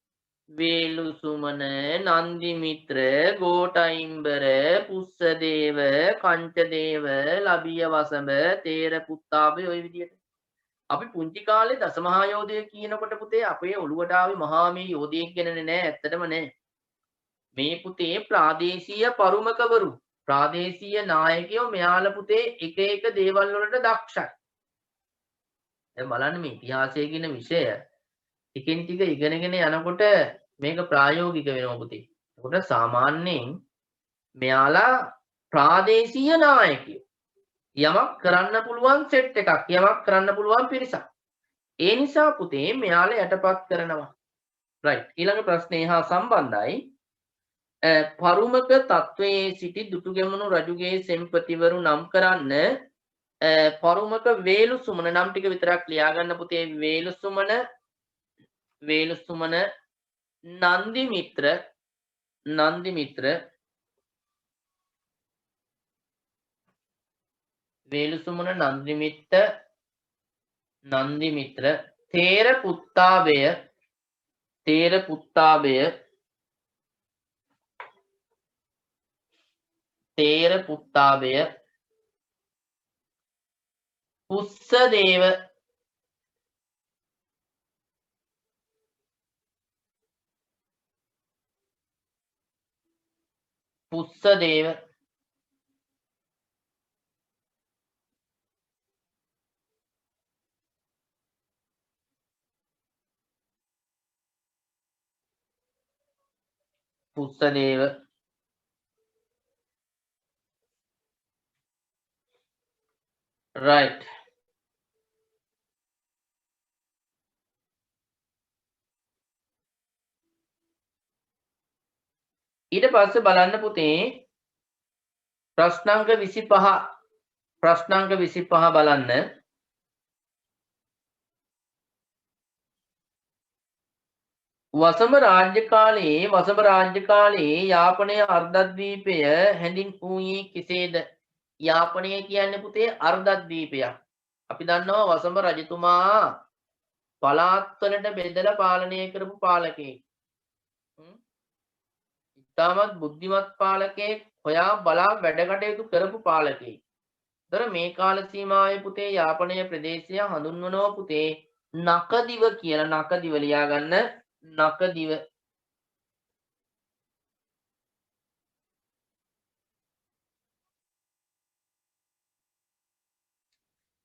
වේලුසුමන, නන්දිමිත්‍ර, ගෝඨයිම්බර, පුස්සදේව, කංචදේව, ලබිය වසඹ, තේර පුත්තාබේ ඔය විදිහට. අපි පුංචි කාලේ දසමහා යෝධය කියනකොට පුතේ අපේ ඔළුවට ආවේ මහා මේ යෝධයෙක් ගැනනේ නෑ. ඇත්තටම නෑ. මේ පුතේ ප්‍රාදේශීය පරුමකවරු, ප්‍රාදේශීය නායකයෝ මෙයාලා පුතේ එක එක දේවල් වලට දක්ෂයි. දැන් බලන්න මේ ඉතිහාසය කියන විෂය ටිකෙන් ටික ඉගෙනගෙන යනකොට මේක ප්‍රායෝගික වෙනවා පුතේ. ඒකට සාමාන්‍යයෙන් මෙයාලා ප්‍රාදේශීය නායකයෝ. යමක් කරන්න පුළුවන් සෙට් එකක්, යමක් කරන්න පුළුවන් පිරිසක්. ඒ නිසා පුතේ මෙයාලා යටපත් කරනවා. right. ඊළඟ ප්‍රශ්නේ හා සම්බන්ධයි. පරුමක තත්වයේ සිටි දුටුගැමුණු රජුගේ සෙන්පතිවරු නම් කරන්න පරුමක වේලුසුමන නම් ටික විතරක් ලියා ගන්න පුතේ. වේලුසුමන නන්දිමිත්‍ර වේලුසුමන නන්දිමිත්‍ර තේර පුත්තාබය පුස්සදේව පුස්සදේව පුස්සදේව right ඊට පස්සේ බලන්න පුතේ ප්‍රශ්නාංක 25 බලන්න වසම රාජ්‍ය කාලයේ යාපනයේ අර්ධද්වීපය හැඳින්වූයේ කෙසේද? යාපනය කියන්නේ පුතේ අර්ධද්වීපයක්. අපි දන්නවා වසම රජතුමා පළාත්වලට බෙදලා පාලනය කරපු පාලකයෙක්. ඉතාමත් බුද්ධිමත් පාලකයෙක්, හොයා බලා වැඩ කටයුතු කරපු පාලකයෙක්. ඒතර මේ කාල සීමාවේ පුතේ යාපනයේ ප්‍රදේශය හඳුන්වනවා පුතේ නකදිව කියලා. නකදිව ලියා ගන්න. නකදිව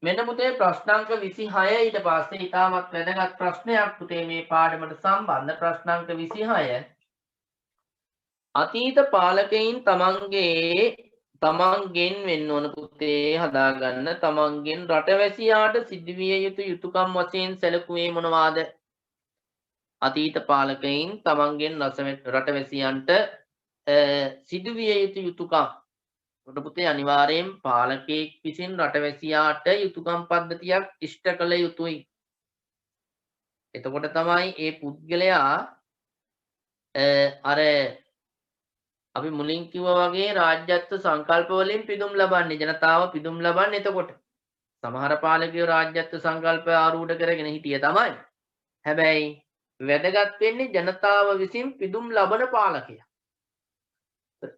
මෙන්න පුතේ ප්‍රශ්නාංක 26 ඊට පස්සේ ඉතාමත් වැදගත් ප්‍රශ්නයක් පුතේ මේ පාඩමට සම්බන්ධ ප්‍රශ්නාංක 26 අතීත පාලකයින් තමන්ගෙන් වෙන්න ඕන පුතේ හදාගන්න තමන්ගෙන් රටවැසියාට සිදුවිය යුතු යුතුයකම් වශයෙන් සැලකුවේ මොනවාද? අතීත පාලකයින් තමන්ගෙන් රටවැසියන්ට සිදුවිය යුතු යුතුයකම්. කොට පුතේ අනිවාර්යෙන් පාලකයෙක් විසින් රටවැසියාට යුතුයකම් පද්ධතියක් ඉෂ්ට කළ යුතුයි. එතකොට තමයි ඒ පුද්ගලයා අර අපි මුලින් කිව්වා වගේ රාජ්‍යත්ව සංකල්ප වලින් පිදුම් ලබන්නේ, ජනතාව පිදුම් ලබන්නේ. එතකොට සමහර පාලකයෝ රාජ්‍යත්ව සංකල්ප ආරූඪ කරගෙන හිටිය තමයි. හැබැයි වැදගත් වෙන්නේ ජනතාව විසින් පිදුම් ලබන පාලකයා.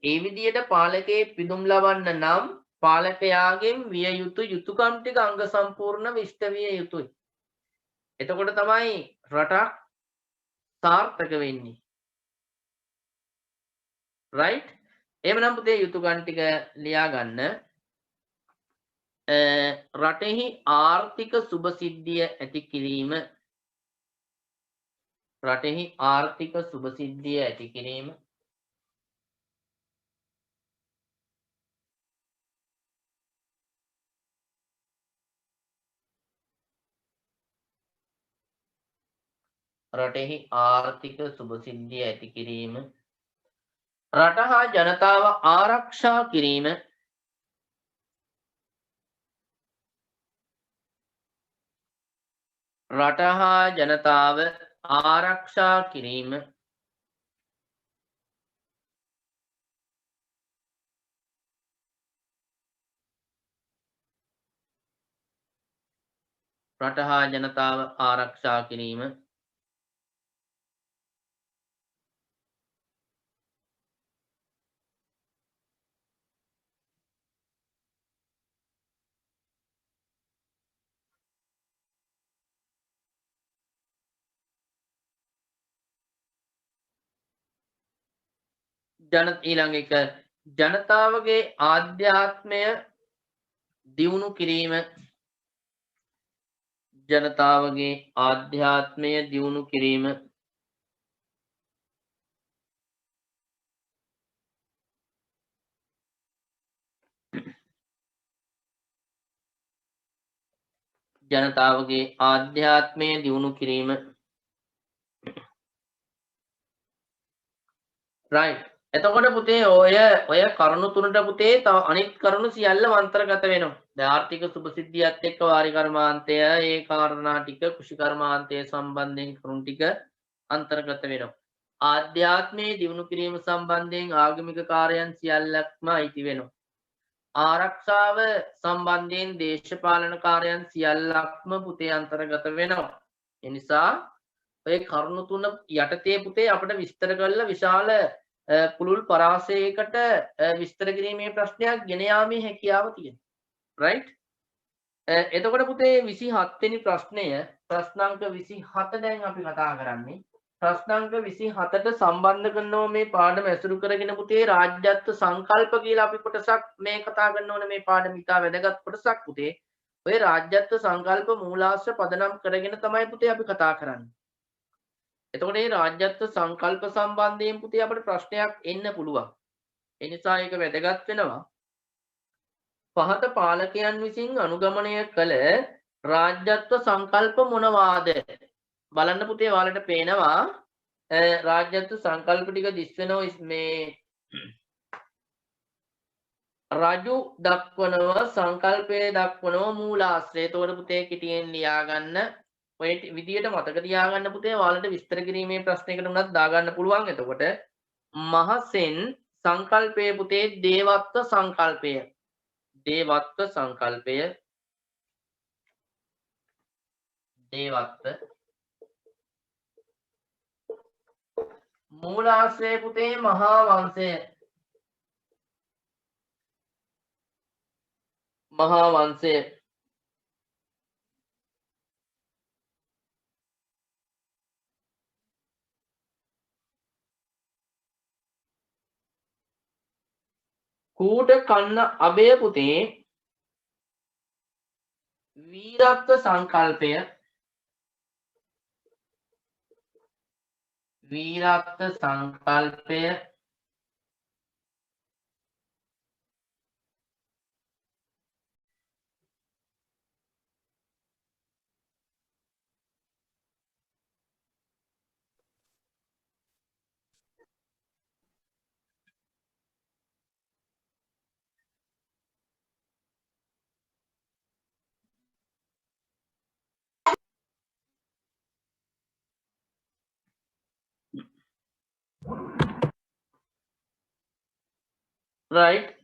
ඒ විදිහට පාලකයෙක් පිදුම් ලබන්න නම් පාලකයාගෙන් විය යුතු යුතුයකම් ටික අංග සම්පූර්ණව ඉෂ්ට විය යුතුයි. එතකොට තමයි රටක් සාර්ථක වෙන්නේ. right? එහෙමනම් පුතේ යුතුයකම් ටික ලියා ගන්න. රටෙහි ආර්ථික සුබ සිද්ධිය ඇති කිරීම. රටෙහි ආර්ථික සුබ සිද්ධිය ඇති කිරීම. රටෙහි ආර්ථික සුබ සිද්ධිය ඇති කිරීම. රට හා ජනතාව ආරක්ෂා කිරීම. රට හා ජනතාව ආරක්ෂා කිරීම. රට හා ජනතාව ආරක්ෂා කිරීම. ඊළඟ එක ජනතාවගේ ආධ්‍යාත්මය දියුණු කිරීම. ජනතාවගේ ආධ්‍යාත්මය දියුණු කිරීම. ජනතාවගේ ආධ්‍යාත්මය දියුණු කිරීම. right. එතකොට පුතේ ඔය කරුණු තුනට පුතේ තව අනිත් කරුණු සියල්ල අන්තර්ගත වෙනවා. දැන් ආර්ථික සුභසිද්ධියත් එක්ක වාරි කර්මාන්තය, ඒ කාරණා ටික, කෘෂි කර්මාන්තය සම්බන්ධයෙන් කරුණු ටික අන්තර්ගත වෙනවා. ආධ්‍යාත්මයේ දියුණු කිරීම සම්බන්ධයෙන් ආගමික කාර්යයන් සියල්ලක්ම අයිති වෙනවා. ආරක්ෂාව සම්බන්ධයෙන් දේශපාලන කාර්යයන් සියල්ලක්ම පුතේ අන්තර්ගත වෙනවා. ඒ නිසා ඔය කරුණු තුන යටතේ පුතේ අපිට විස්තර කරලා විශාල පුළුල් පරාසයකට විස්තර කිරීමේ ප්‍රශ්නයක් ගෙන යාමේ හැකියාව තියෙනවා. right? එතකොට පුතේ 27 වෙනි ප්‍රශ්නය ප්‍රශ්නාංක 27 දැන් අපි කතා කරන්නේ. ප්‍රශ්නාංක 27ට සම්බන්ධ කරනවා මේ පාඩම ඇසුරු කරගෙන පුතේ රාජ්‍යත්ව සංකල්ප කියලා අපි කොටසක් මේ කතා කරන්න ඕනේ මේ පාඩම ඉතා වැදගත් කොටසක් පුතේ. ඔය රාජ්‍යත්ව සංකල්ප මූලාශ්‍ර පදනම් කරගෙන තමයි පුතේ අපි කතා කරන්නේ. එතකොට මේ රාජ්‍යත්ව සංකල්ප සම්බන්ධයෙන් පුතේ අපිට ප්‍රශ්නයක් එන්න පුළුවන්. ඒ නිසා ඒක වැදගත් වෙනවා. පහත පාලකයන් විසින් අනුගමනය කළ රාජ්‍යත්ව සංකල්ප මොනවාද? බලන්න පුතේ ඔයාලට පේනවා රාජ්‍යත්ව සංකල්ප ටික දිස්වෙනවා මේ රජු දක්වනව සංකල්පයේ දක්වනව මූලාශ්‍රය. ඒතකොට පුතේ කිටියෙන් ලියා ගන්න. ඔය විදියට මතක තියාගන්න පුතේ ඔයාලට විස්තර කිරීමේ ප්‍රශ්නයකට උනත් දාගන්න පුළුවන්. එතකොට මහසෙන් සංකල්පයේ පුතේ දේවත්ව සංකල්පය. දේවත්ව සංකල්පය දේවත්ව මූලාශ්‍රය පුතේ මහා වංශය. මහා වංශය කූට කන්න අබය පුතේ වීරත්ව සංකල්පය. වීරත්ව සංකල්පය right.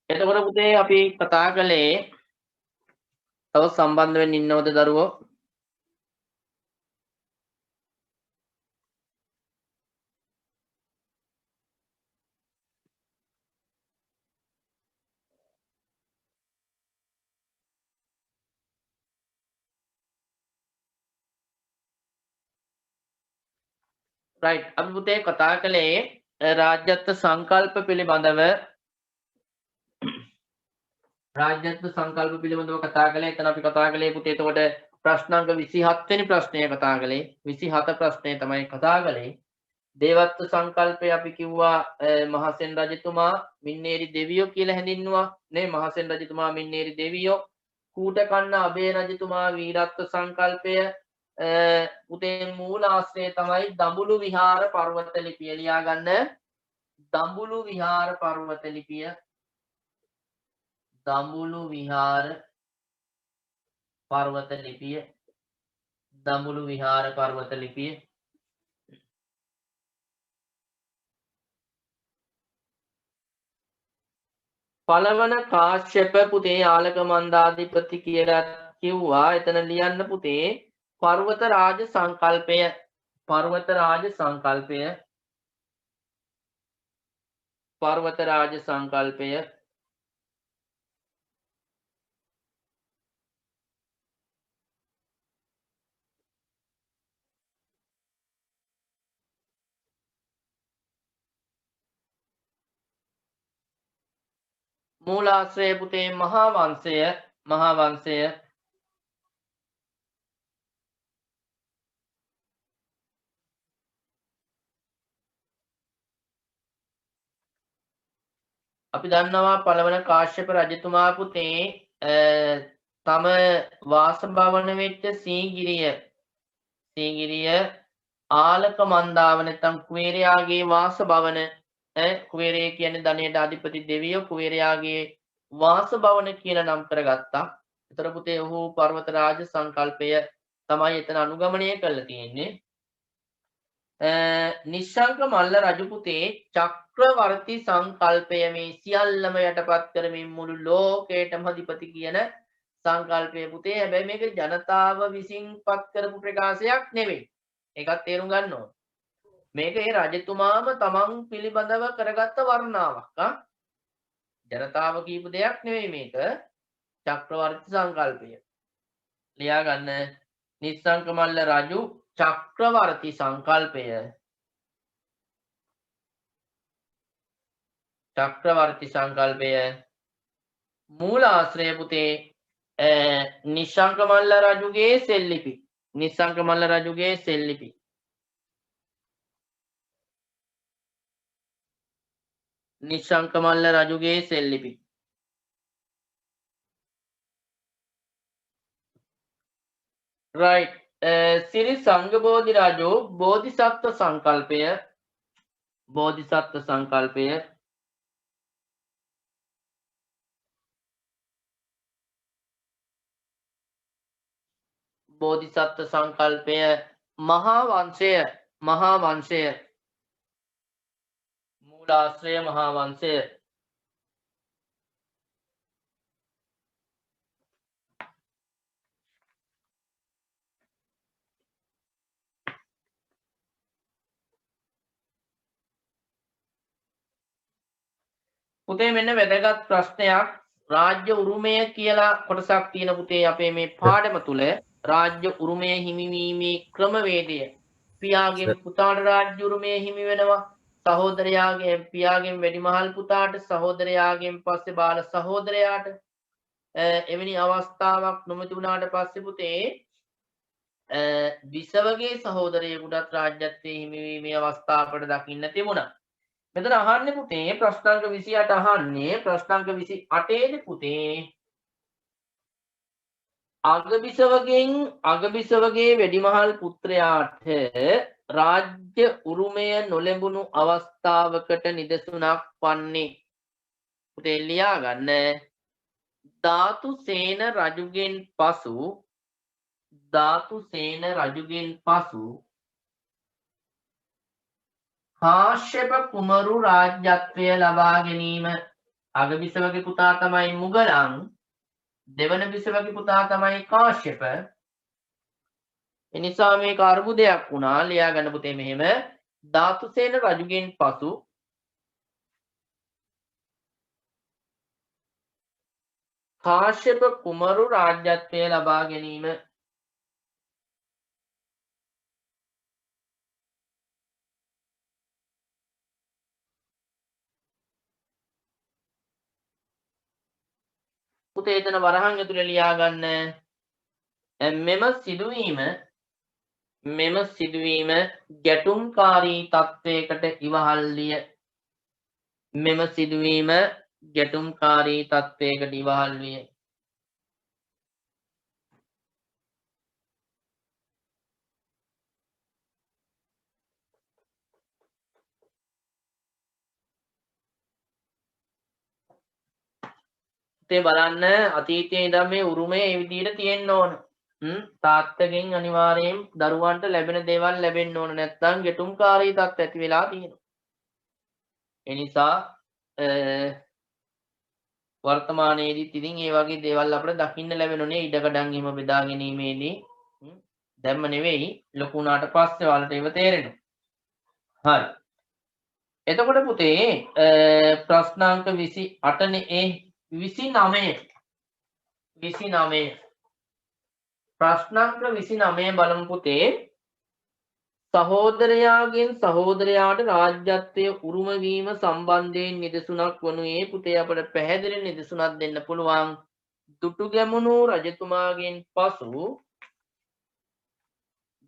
එතකොට පුතේ අපි කතා කළේ තව සම්බන්ධ වෙන්න ඉන්නවද දරුවෝ? right. අපි පුතේ කතා කළේ රාජ්‍යත්ව සංකල්ප පිළිබඳව රාජ්‍යත්ව සංකල්ප පිළිබඳව කතා කළේ. එතන අපි කතා කළේ පුතේ එතකොට ප්‍රශ්නාංක 27 වෙනි ප්‍රශ්නය කතා කළේ. 27 ප්‍රශ්නය තමයි කතා කළේ. දේවත්ව සංකල්පය අපි කිව්වා මහසෙන් රජතුමා මින්නේරි දෙවියෝ කියලා හැඳින්වුවා නේ. මහසෙන් රජතුමා මින්නේරි දෙවියෝ. කූටකන්න අබේ රජතුමා වීරත්ව සංකල්පය. පුතේ මූලාශ්‍රය තමයි දඹුලු විහාර පර්වත ලිපිය. ලියා ගන්න දඹුලු විහාර පර්වත ලිපිය. දඹුලු විහාර පර්වත ලිපිය. දඹුලු විහාර පර්වත ලිපිය. පළවන කාශ්‍යප පුතේ ආලක මන්දාධිපති කියලා කිව්වා. එතන ලියන්න පුතේ පර්වත රාජ සංකල්පය. පර්වත රාජ සංකල්පය. පර්වත රාජ සංකල්පය. මූලාශ්‍රය පුතේ මහා වංශය. මහා වංශය. අපි දන්නවා පළවන කාශ්‍යප රජතුමා පුතේ තම වාසභවන වෙච්ච සීගිරිය ආලක මන්දාව නැත්නම් කුවේරයාගේ වාසභවන කුවේරය කියන්නේ ධනයට අධිපති දෙවියෝ කුවේරයාගේ වාසභවන කියලා නම් කරගත්තා. ඒතර පුතේ ඔහු පර්වත රාජ සංකල්පය තමයි එතන අනුගමනය කරලා තියෙන්නේ. නිශ්ශංක මල්ල රජු පුතේ චක්‍රවර්ති සංකල්පය මේ සියල්ලම යටපත් කරමින් මුළු ලෝකයටම අධිපති කියන සංකල්පය පුතේ. හැබැයි මේක ජනතාව විසින් පත් කරපු ප්‍රකාශයක් නෙවෙයි. ඒකත් තේරුම් ගන්න ඕන. මේක ඒ රජතුමාම තමන් පිළිබඳව කරගත්ත වර්ණාවක්. ජනතාව කියපු දෙයක් නෙවෙයි මේක. චක්‍රවර්ති සංකල්පය. ලියා ගන්න. නිස්සංකමල්ල රජු චක්‍රවර්ති සංකල්පය. චක්‍රවර්ති සංකල්පය මූලාශ්‍රය පුතේ නිශ්ශංකමල්ල රජුගේ සෙල්ලිපි. නිශ්ශංකමල්ල රජුගේ සෙල්ලිපි. නිශ්ශංකමල්ල රජුගේ සෙල්ලිපි. right. සිරි සංඝබෝධි රජු බෝධිසත්ව සංකල්පය බෝධිසත්ව සංකල්පය බෝධිසත්ව සංකල්පය මහා වංශය මූලාශ්‍රය මහා වංශය පුතේ මෙන්න වැදගත් ප්‍රශ්නයක් රාජ්‍ය උරුමය කියලා කොටසක් තියෙන පුතේ අපේ මේ පාඩම තුල රාජ්‍ය උරුමය හිමිවීමේ ක්‍රමවේදය පියාගෙන් පුතාට රාජ්‍ය උරුමය හිමි වෙනවා සහෝදරයාගෙන් පියාගෙන් වැඩිමහල් පුතාට සහෝදරයාගෙන් පස්සේ බාල සහෝදරයාට එවැනි අවස්ථාවක් නොමැති වුණාට පස්සේ පුතේ විසවගේ සහෝදරයෙකුටත් රාජ්‍යත්වයේ හිමිවීමේ අවස්ථා අපට දකින්න තිබුණා. මෙතන අහන්නේ පුතේ ප්‍රශ්නාංක 28 අහන්නේ ප්‍රශ්නාංක 28 දී පුතේ අගබිසවගේ වැඩිමහල් පුත්‍රයාට රාජ්‍ය උරුමය නොලැබුණු අවස්ථාවකට නිදසුනක් වන්නේ පුතේ ලියා ගන්න ධාතුසේන රජුගෙන් පසු කාශ්‍යප කුමරු රාජ්‍යත්වය ලබා ගැනීම අගබිසවගේ පුතා තමයි මුගලන් දෙවන බිසවගේ පුතා තමයි කාශ්‍යප එනිසා මේක අර්බුදයක් වුණා ලියා ගන්න පුතේ මෙහෙම ධාතුසේන රජුගෙන් පසු කාශ්‍යප කුමරු රාජ්‍යත්වය ලබා ගැනීම පුතේ එතන වරහන් ඇතුලේ ලියා ගන්න මෙම සිදුවීම ගැටුම්කාරී තත්වයකට ඉවහල් විය. මෙම සිදුවීම ගැටුම්කාරී තත්වයකට ඉවහල් විය. පුතේ බලන්න අතීතයේ ඉඳන් මේ උරුමය ඒ විදිහට තියෙන්න ඕන. තාත්තගෙන් අනිවාර්යයෙන් දරුවන්ට ලැබෙන දේවල් ලැබෙන්න ඕන නැත්නම් ගැටුම්කාරී තත්ත්ව ඇති වෙලා තියෙනවා. ඒ නිසා වර්තමානයේදීත් ඉතින් මේ වගේ දේවල් අපිට දකින්න ලැබෙනුනේ ඉඩකඩම් හිම බෙදා ගැනීමේදී දැම්ම නෙවෙයි ලොකු වුණාට පස්සේ වලට ඒව තේරෙනවා. හරි. එතකොට පුතේ ප්‍රශ්නාංක 28 නේ 29 ප්‍රශ්නාංක 29 බලමු පුතේ සහෝදරයාගෙන් සහෝදරයාට රාජ්‍යත්වයේ උරුම වීම සම්බන්ධයෙන් නිදසුනක් වනුයේ පුතේ අපට පැහැදිලි නිදසුනක් දෙන්න පුළුවන්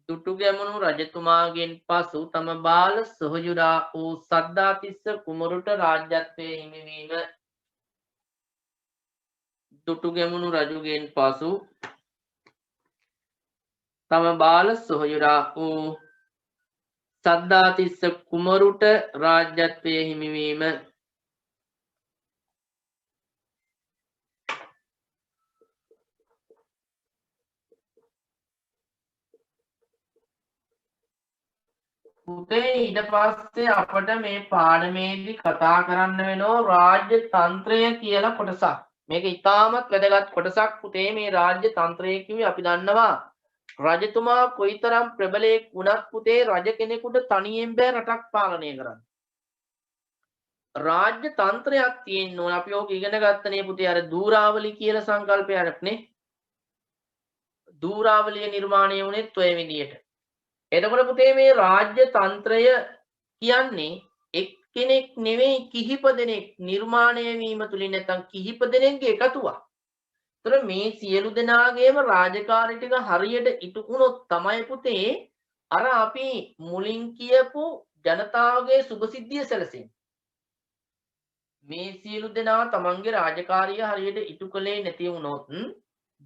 දුටුගැමුණු රජතුමාගෙන් පසු තම බාල සොහොයුරා වූ සද්ධාතිස්ස කුමරුට රාජ්‍යත්වයේ හිමිවීම දුටුගැමුණු රජුගෙන් පසු තම බාල සොහොයුරා වූ සද්ධාතිස්ස කුමරුට රාජ්‍යත්වයේ හිමිවීම පුතේ ඊට පස්සේ අපට මේ පාඩමේදී කතා කරන්න වෙනවා රාජ්‍ය තන්ත්‍රය කියලා කොටසක්. මේක ඉතාමත් වැදගත් කොටසක් පුතේ මේ රාජ්‍ය තන්ත්‍රය කිව්වේ අපි දන්නවා රජතුමා කොයිතරම් ප්‍රබලයෙක් වුණත් පුතේ රජ කෙනෙකුට තනියෙන් බෑ රටක් පාලනය කරන්න. රාජ්‍ය තන්ත්‍රයක් තියෙන්න ඕන. අපි ඕක ඉගෙන ගත්තනේ පුතේ අර දූරාවලි කියලා සංකල්පයක් නේ. ධූරාවලිය නිර්මාණය වුණෙත් ඔය විදියට. එතකොට පුතේ මේ රාජ්‍ය තන්ත්‍රය කියන්නේ එක්කෙනෙක් නෙවෙයි කිහිප දෙනෙක් නිර්මාණය වීම තුලින් නැත්නම් කිහිප දෙනෙක්ගේ එකතුවක්. ඒතර මේ සියලු දෙනාගේම රාජකාරී ටික හරියට ඉටු වුණොත් තමයි පුතේ අර අපි මුලින් කියපු ජනතාවගේ සුභසිද්ධිය සැලසෙන්නේ. මේ සියලු දෙනා තමන්ගේ රාජකාරිය හරියට ඉටු කළේ නැති වුණොත්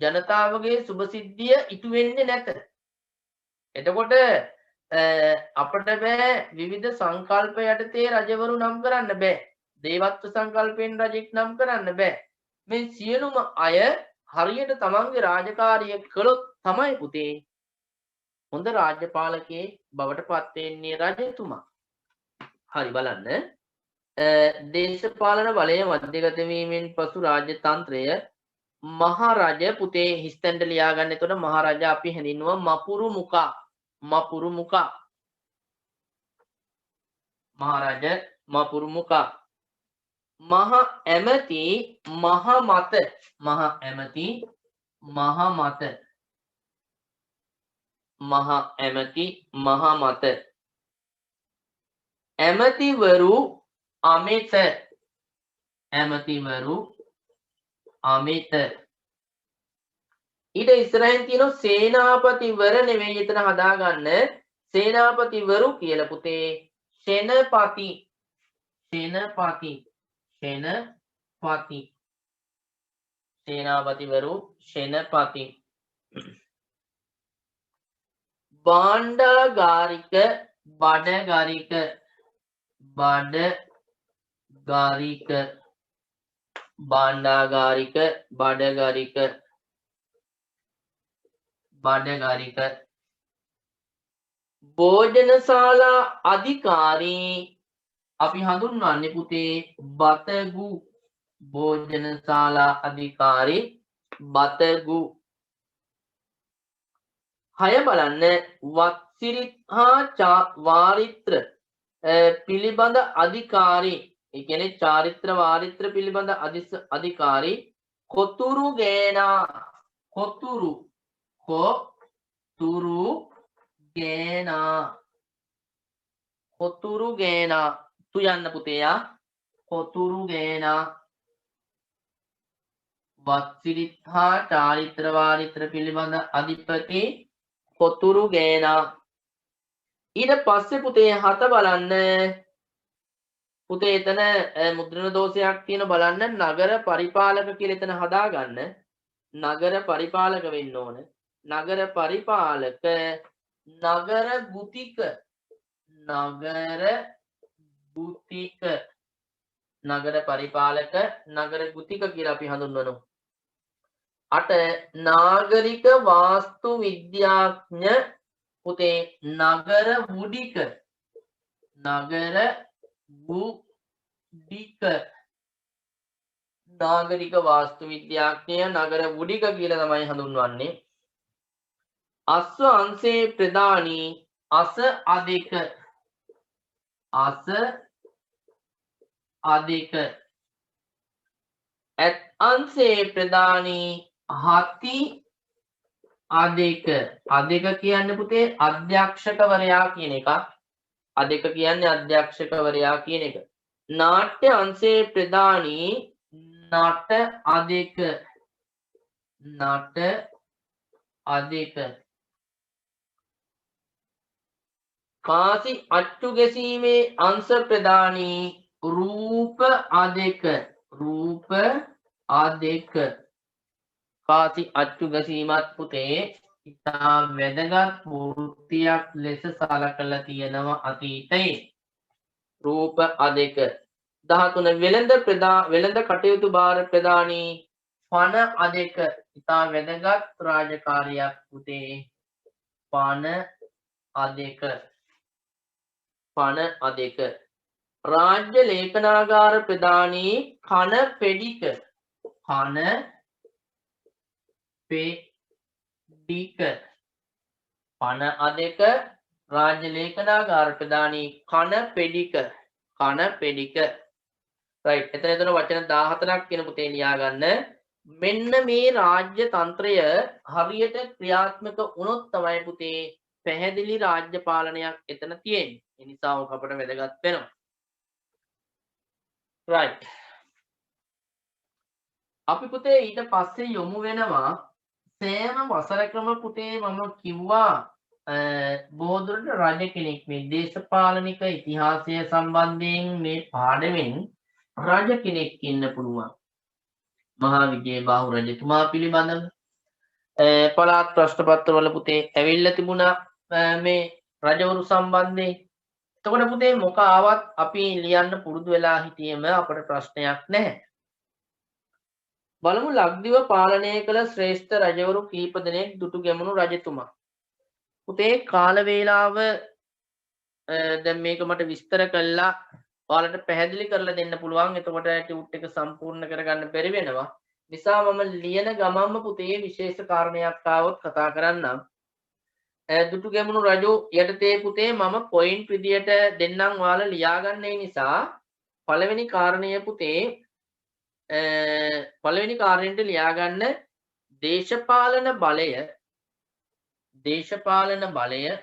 ජනතාවගේ සුභසිද්ධිය ඉටු වෙන්නේ නැත. එතකොට අපට බෑ විවිධ සංකල්ප යටතේ රජවරු නම් කරන්න බෑ. දේවත්ව සංකල්පයෙන් රජෙක් නම් කරන්න බෑ. මේ සියලුම අය හරියට තමන්ගේ රාජකාරිය කළොත් තමයි පුතේ හොඳ රාජ්‍යපාලකයෙක් බවට පත් වෙන්නේ රජතුමා. හරි බලන්න. දේශපාලන බලය මධ්‍යගත වීමෙන් පසු රාජ්‍ය තන්ත්‍රය මහරජ පුතේ හිස්තැන්ට ලියා ගන්න. එතකොට මහරජා අපි හැඳින්වුවා මපුරු මුකා. මපුරු මුකා. මහරජ මපුරු මුකා. මහ ඇමති මහ මත. මහ ඇමති මහ මත. මහ ඇමති මහ මත. ඇමතිවරු අමිත. ඇමතිවරු අමිත. ඊට ඉස්සරහින් තියෙනවා සේනාපතිවර නෙවෙයි එතන හදාගන්න. සේනාපතිවරු කියලා පුතේ සෙනපති. සෙනපති. සෙනපති. සේනාපතිවරු සෙනපති. භාණ්ඩාගාරික බඩගාරික. බඩගාරික. භාණ්ඩාගාරික බඩගාරික. බඩගාරික. භෝජනශාලා අධිකාරී අපි හඳුන්වන්නේ පුතේ බතගු. භෝජනශාලා අධිකාරී බතගු. 6 බලන්න වත්සිරිත් හා වාරිත්‍ර පිළිබඳ අධිකාරී. ඒ කියන්නේ චාරිත්‍ර වාරිත්‍ර පිළිබඳ අධිකාරී කොතුරු ගේනා. කොතුරු. කොතුරු ගේනා. කොතුරු ගේනා. තු යන්න පුතේ යා. කොතුරු ගේනා. වත්සිරිත් හා චාරිත්‍ර වාරිත්‍ර පිළිබඳ අධිපති කොතුරු ගේනා. ඊට පස්සේ පුතේ 7 බලන්න. පුතේ එතන මුද්‍රණ දෝෂයක් තියෙන බලන්න. නගර පරිපාලක කියලා එතන හදාගන්න. නගර පරිපාලක වෙන්න ඕන. නගර පරිපාලක නගර ගුතික. නගර ගුතික. නගර පරිපාලක නගර ගුතික කියලා අපි හඳුන්වනවා. 8 නාගරික වාස්තු විද්‍යාඥ පුතේ නගර වුඩික. නගර වුඩික. නාගරික වාස්තු විද්‍යාඥය නගර වුඩික කියලා තමයි හඳුන්වන්නේ. අස්ව අංශේ ප්‍රධානී අස අධික. අස අධික. ඇත් අංශේ ප්‍රධානී හති අධික. අධික කියන්නේ පුතේ අධ්‍යක්ෂකවරයා කියන එක. අධික කියන්නේ අධ්‍යක්ෂකවරයා කියන එක. නාට්‍ය අංශේ ප්‍රධානී නට අධික. නට අධික. කාසි අට්ටු ගැසීමේ අංශ ප්‍රධානී රූප අධික. රූප අධික. කාසි අට්ටු ගැසීමත් පුතේ ඉතා වැදගත් වෘත්තියක් ලෙස සලකලා තියෙනවා අතීතයේ. රූප අධික. 13 වෙළඳ කටයුතු භාර ප්‍රධානී පන අධික. ඉතා වැදගත් රාජකාරියක් පුතේ පන අධික. පන අධික. රාජ්‍ය ලේඛනාගාර ප්‍රධානී කන පෙඩික. කන පෙඩික. පන අධික. රාජ්‍ය ලේඛනාගාර ප්‍රධානී කන පෙඩික. කන පෙඩික. රයිට්. එතන වචන 14ක් කියන පුතේ ලියා ගන්න. මෙන්න මේ රාජ්‍ය තන්ත්‍රය හරියට ක්‍රියාත්මක වුණොත් තමයි පුතේ පැහැදිලි රාජ්‍ය පාලනයක් එතන තියෙන්නේ. ඒ නිසා ඔක අපට වැදගත් වෙනවා. right. අපි පුතේ ඊට පස්සේ යොමු වෙනවා සෑම වසරකම පුතේ මම කිව්වා බොහෝ දුරට රජ කෙනෙක් මේ දේශපාලනික ඉතිහාසය සම්බන්ධයෙන් මේ පාඩමෙන් රජ කෙනෙක් ඉන්න පුළුවන්. මහා විජයබාහු රජතුමා පිළිබඳව පළාත් ප්‍රශ්න පත්‍රවල පුතේ ඇවිල්ලා තිබුණා මේ රජවරු සම්බන්ධයෙන්. එතකොට පුතේ මොක ආවත් අපි ලියන්න පුරුදු වෙලා හිටියේම අපට ප්‍රශ්නයක් නැහැ. බලමු ලක්දිව පාලනය කළ ශ්‍රේෂ්ඨ රජවරු කීප දෙනෙක් දුටුගැමුණු රජතුමා. පුතේ කාල වේලාව දැන් මේක මට විස්තර කළා ඔයාලට පැහැදිලි කරලා දෙන්න පුළුවන්. එතකොට ටියුට් එක සම්පූර්ණ කරගන්න බැරි වෙනවා. නිසා මම ලියන ගමන්ම පුතේ විශේෂ කාරණයක් ආවොත් කතා කරන්නම්. දුටුගැමුණු රජු යටතේ පුතේ මම පොයින්ට් විදියට දෙන්නම් ඔයාලා ලියාගන්න නිසා පළවෙනි කාරණය පුතේ පළවෙනි කාරණයට ලියාගන්න දේශපාලන බලය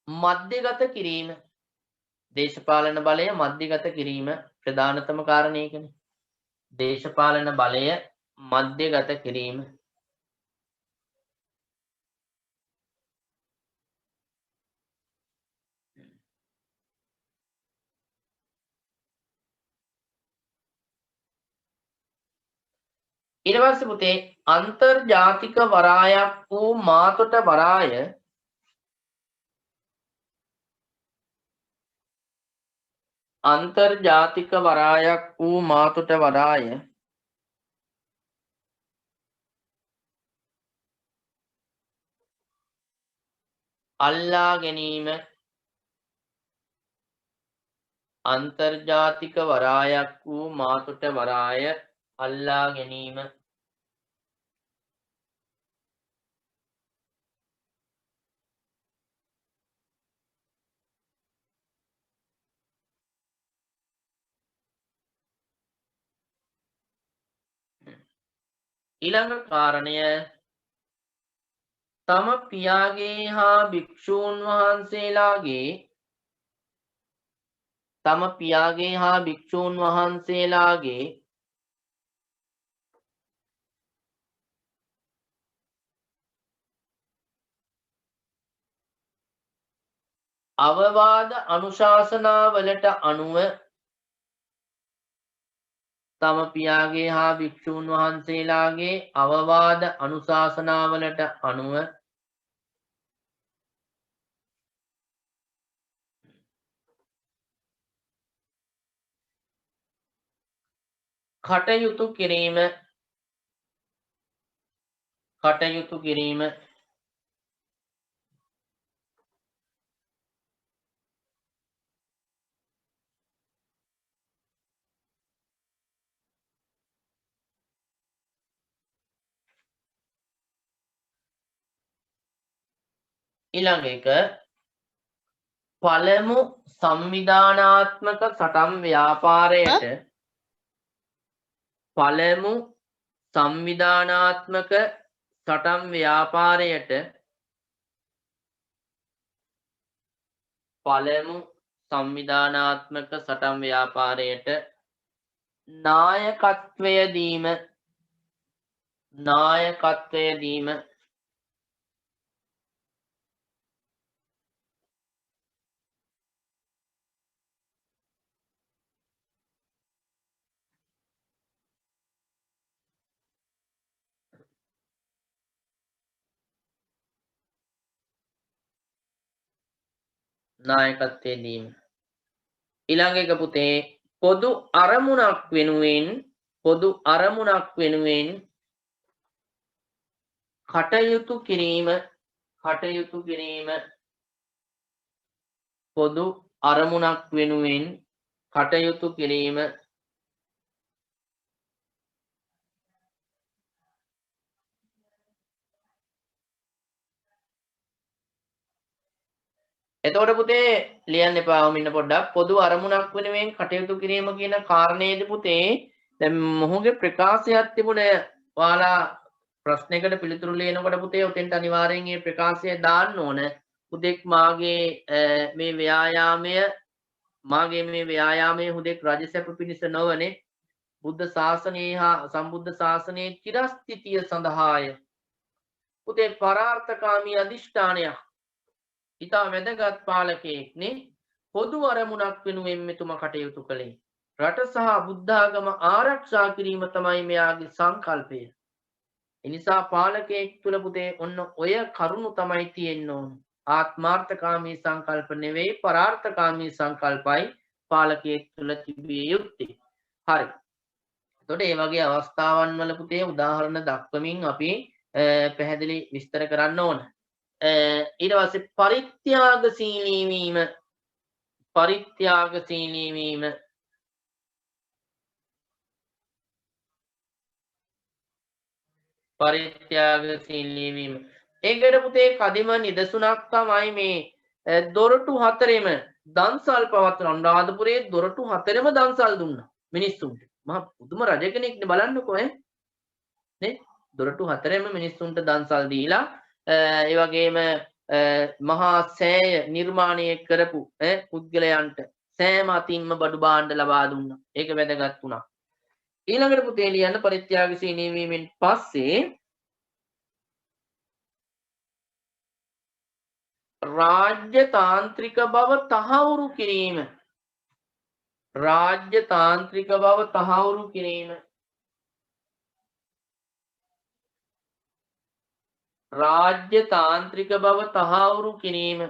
මධ්‍යගත කිරීම. දේශපාලන බලය මධ්‍යගත කිරීම ප්‍රධානතම කාරණයකනේ. දේශපාලන බලය මධ්‍යගත කිරීම. ඊට පස්සේ පුතේ අන්තර්ජාතික වරායක් වූ මාතොට වරාය අන්තර්ජාතික වරායක් වූ මාතොට වරාය අල්ලා ගැනීම. අන්තර්ජාතික වරායක් වූ මාතොට වරාය අල්ලා ගැනීම. ඊළඟ කාරණය තම පියාගේ හා භික්ෂූන් වහන්සේලාගේ අවවාද අනුශාසනාවලට අනුව තම පියාගේ හා භික්ෂූන් වහන්සේලාගේ අවවාද අනුශාසනාවලට අනුව කටයුතු කිරීම. ඊළඟ එක පළමු සංවිධානාත්මක සටන් ව්‍යාපාරයට නායකත්වය දීම. ඊළඟ එක පුතේ පොදු අරමුණක් වෙනුවෙන් කටයුතු කිරීම. පොදු අරමුණක් වෙනුවෙන් කටයුතු කිරීම. එතකොට පුතේ ලියන්න එපා මෙන්න පොඩ්ඩක් පොදු අරමුණක් වෙනුවෙන් කටයුතු කිරීම කියන කාරණේදී පුතේ දැන් මොහුගේ ප්‍රකාශයක් තිබුණේ ඔයාලා ප්‍රශ්නයකට පිළිතුරු ලියනකොට පුතේ උතෙන්ට අනිවාර්යෙන් මේ ප්‍රකාශය දාන්න ඕන හුදෙක් මාගේ මේ ව්‍යායාමය හුදෙක් රජසැප පිණිස නොවනේ බුද්ධ ශාසනයේ හා සම්බුද්ධ ශාසනයේ චිරස්ථිතිය සඳහාය පුතේ පරාර්ථකාමී අධිෂ්ඨානයක් ඉතා වැදගත් පාලකයෙක්නේ පොදු අරමුණක් වෙනුවෙන් මෙතුමා කටයුතු කළේ රට සහ බුද්ධාගම ආරක්ෂා කිරීම තමයි මෙයාගේ සංකල්පය. ඒ නිසා පාලකයෙක් තුල පුතේ ඔන්න ඔය කරුණු තමයි තියෙන්න ඕන. ආත්මාර්ථකාමී සංකල්ප නෙවෙයි පරාර්ථකාමී සංකල්පයි පාලකයෙක් තුල තිබිය යුත්තේ. හරි. එතකොට මේ වගේ අවස්ථාවන් වල පුතේ උදාහරණ දක්වමින් අපි පැහැදිලි විස්තර කරන්න ඕන. ඊට පස්සේ පරිත්‍යාගශීලී වීම ඒකට පුතේ කදිම නිදසුනක් තමයි මේ දොරටු හතරෙම දන්සල් පවත්වන අනුරාධපුරයේ දොරටු හතරෙම දන්සල් දුන්නා මිනිස්සුන්ට. මහා පුදුම රජ කෙනෙක්නේ බලන්නකෝ නේ දොරටු හතරෙම මිනිස්සුන්ට දන්සල් දීලා ඒ වගේම මහා සෑය නිර්මාණය කරපු පුද්ගලයන්ට සෑම අතින්ම බඩු භාණ්ඩ ලබා දුන්නා. ඒක වැදගත් වුණා. ඊළඟට පුතේ ලියන්න පරිත්‍යාගශීලී වීමෙන් පස්සේ රාජ්‍ය තාන්ත්‍රික බව තහවුරු කිරීම. රාජ්‍ය තාන්ත්‍රික බව තහවුරු කිරීම. රාජ්‍ය තාන්ත්‍රික බව තහවුරු කිරීම.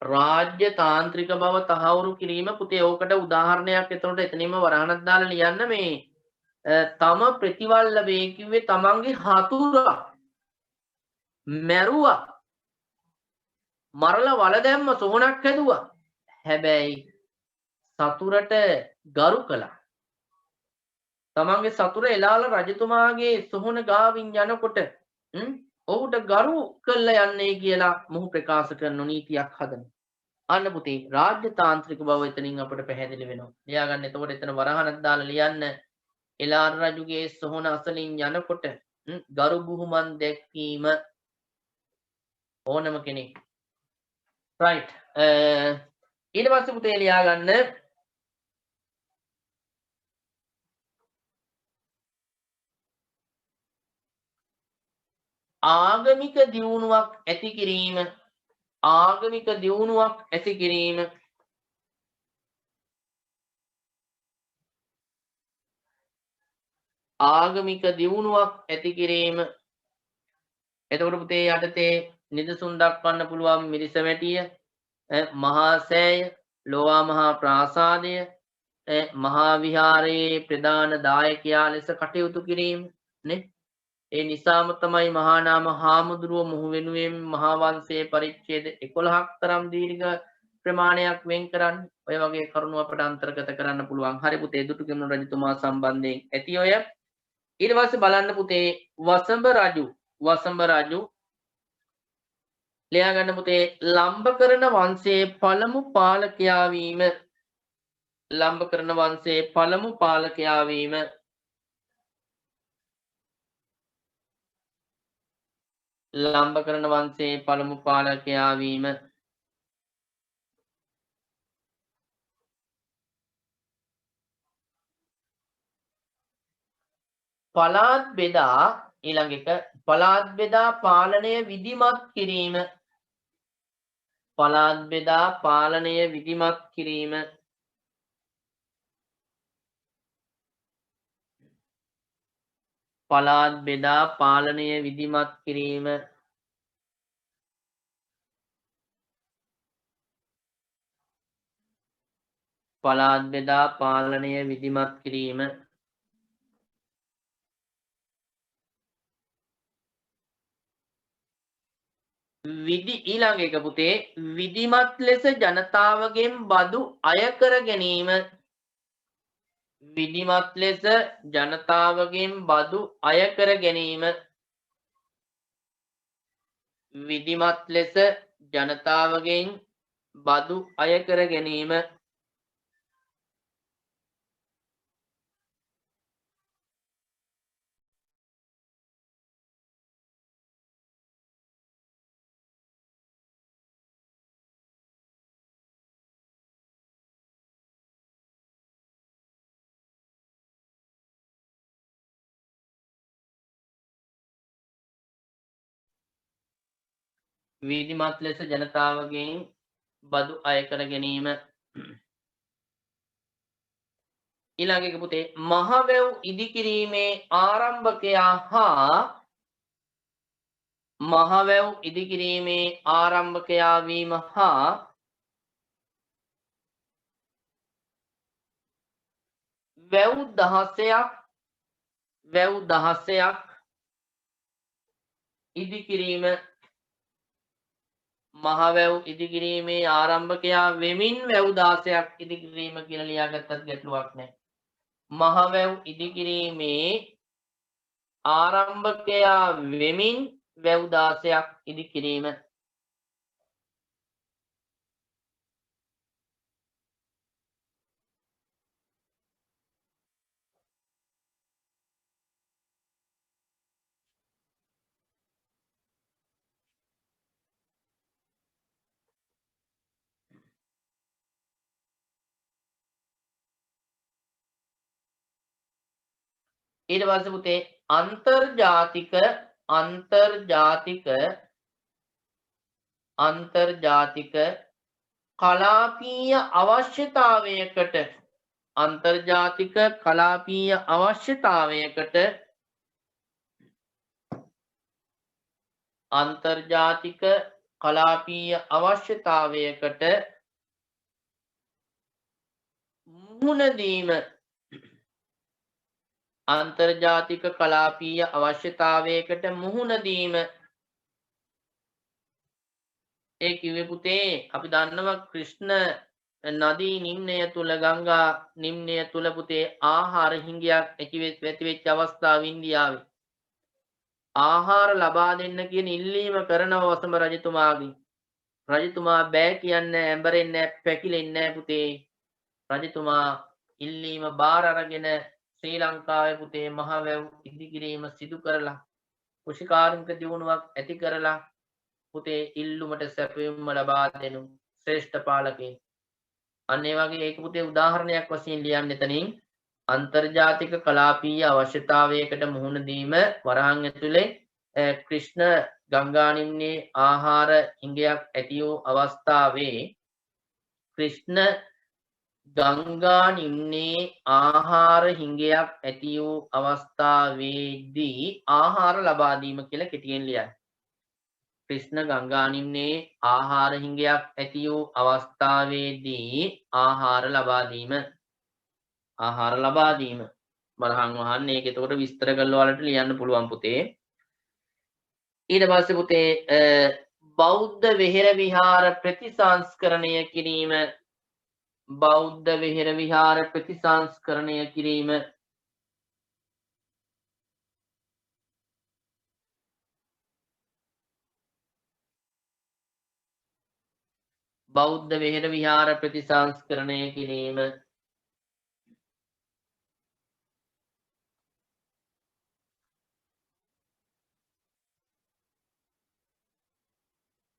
රාජ්‍ය තාන්ත්‍රික බව තහවුරු කිරීම පුතේ ඕකට උදාහරණයක් එතකොට එතනින්ම වරහණක් දාලා ලියන්න මේ තම ප්‍රතිවල් ලැබේ කිව්වේ තමන්ගේ හතුරා මැරුවා මරලා වල දැම්ම සොහනක් හැදුවා හැබැයි සතුරට ගරු කළා තමන්ගේ සතුර එලාලා රජතුමාගේ සොහන ගාවින් යනකොට ඔහුට ගරු කළා යන්නේ කියලා මොහු ප්‍රකාශ කරන නීතියක් හදනවා අන්න පුතේ රාජ්‍ය තාන්ත්‍රික බව එතනින් අපිට පැහැදිලි වෙනවා ලියා ගන්න එතකොට එතන වරහණක් දාලා ලියන්න එලාර රජුගේ සොහන අසලින් යනකොට ගරු බුහුමන් දැක්වීම ඕනම කෙනෙක් right ඊට පස්සේ පුතේ ලියා ගන්න ආගමික දියුණුවක් ඇති කිරීම ආගමික දියුණුවක් ඇති කිරීම ආගමික දියුණුවක් ඇති කිරීම එතකොට පුතේ යටතේ නිදසුන් දක්වන්න පුළුවන් මිරිසවැටිය මහා සෑය ලෝවා මහා ප්‍රාසාදය මහා විහාරයේ ප්‍රධාන දායකයා ලෙස කටයුතු කිරීම නේ ඒ නිසාම තමයි මහා නාම හාමුදුරුව මොහු වෙනුවෙන් මහා වංශයේ පරිච්ඡේද 11ක් තරම් දීර්ඝ ප්‍රමාණයක් වෙන් කරන්නේ ඔය වගේ කරුණු අපට අන්තර්ගත කරන්න පුළුවන් හරි පුතේ දුටුගැමුණු රජතුමා සම්බන්ධයෙන් ඇති ඔය ඊට පස්සේ බලන්න පුතේ වසඹ රජු ලියා ගන්න පුතේ ලම්බකරණ වංශයේ පළමු පාලකයා වීම ලම්බකරණ වංශයේ පළමු පාලකයා වීම ලම්බකරණ වංශයේ පළමු පාලකයා වීම පළාත් බෙදා ඊළඟ එක පළාත් බෙදා පාලනය විධිමත් කිරීම පළාත් බෙදා පාලනය විධිමත් කිරීම පළාත් බෙදා පාලනය විධිමත් කිරීම පළාත් බෙදා පාලනය විධිමත් කිරීම විධි ඊළඟ එක පුතේ විධිමත් ලෙස ජනතාවගෙන් බදු අය කර ගැනීම විධිමත් ලෙස ජනතාවගෙන් බදු අය කර ගැනීම විධිමත් ලෙස ජනතාවගෙන් බදු අය කර ගැනීම විධිමත් ලෙස ජනතාවගෙන් බදු අය කර ගැනීම ඊළඟ එක පුතේ මහවැව් ඉදිකිරීමේ ආරම්භකයා හා මහවැව් ඉදිකිරීමේ ආරම්භකයා වීම හා වැව් දහසයක් ඉදිකිරීම මහවැව් ඉදිකිරීමේ ආරම්භකයා වෙමින් වැව් 16ක් ඉදිකිරීම කියලා ලියාගත්තත් ගැටලුවක් නැහැ. මහවැව් ඉදිකිරීමේ ආරම්භකයා වෙමින් වැව් 16ක් ඉදිකිරීම ඊට පස්සේ පුතේ අන්තර්ජාතික කලාපීය අවශ්‍යතාවයකට මුහුණ දීම ඒ කිව්වේ පුතේ අපි දන්නවා ක්‍රිෂ්ණ නදී නිම්නය තුල ගංගා නිම්නය තුල පුතේ ආහාර හිඟයක් ඇති වෙච්ච අවස්ථාව ඉන්දියාවේ ආහාර ලබා දෙන්න කියන ඉල්ලීම කරනව වසම රජතුමාගෙන් රජතුමා බෑ කියන්නේ ඇඹරෙන්නේ පැකිලෙන්නේ පුතේ රජතුමා ඉල්ලීම බාර අරගෙන ශ්‍රී ලංකාවේ පුතේ මහවැව් ඉදිකිරීම සිදු කරලා කුෂිකාර්මික දියුණුවක් ඇති කරලා පුතේ ඉල්ලුමට සැපයුම්ම ලබා දෙනු ශ්‍රේෂ්ඨ පාලකයෙක්. අන්න ඒ වගේ ඒක පුතේ උදාහරණයක් වශයෙන් ලියන්න එතනින් අන්තර්ජාතික කලාපීය අවශ්‍යතාවයකට මුහුණ දීම වරහන් ඇතුලේ ක්‍රිෂ්ණ ගංගා නිම්නයේ ආහාර හිඟයක් ඇති වූ අවස්ථාවේ ක්‍රිෂ්ණ ගංගා නිම්නයේ ආහාර හිඟයක් ඇති වූ අවස්ථාවේදී ආහාර ලබා දීම කියලා කෙටියෙන් ලියන්න. ක්‍රිෂ්ණ ගංගා නිම්නයේ ආහාර හිඟයක් ඇති වූ අවස්ථාවේදී ආහාර ලබා දීම බරහන් වහන්න ඒක එතකොට විස්තර කරලා ඔයාලට ලියන්න පුළුවන් පුතේ. ඊට පස්සේ පුතේ බෞද්ධ වෙහෙර විහාර ප්‍රතිසංස්කරණය කිරීම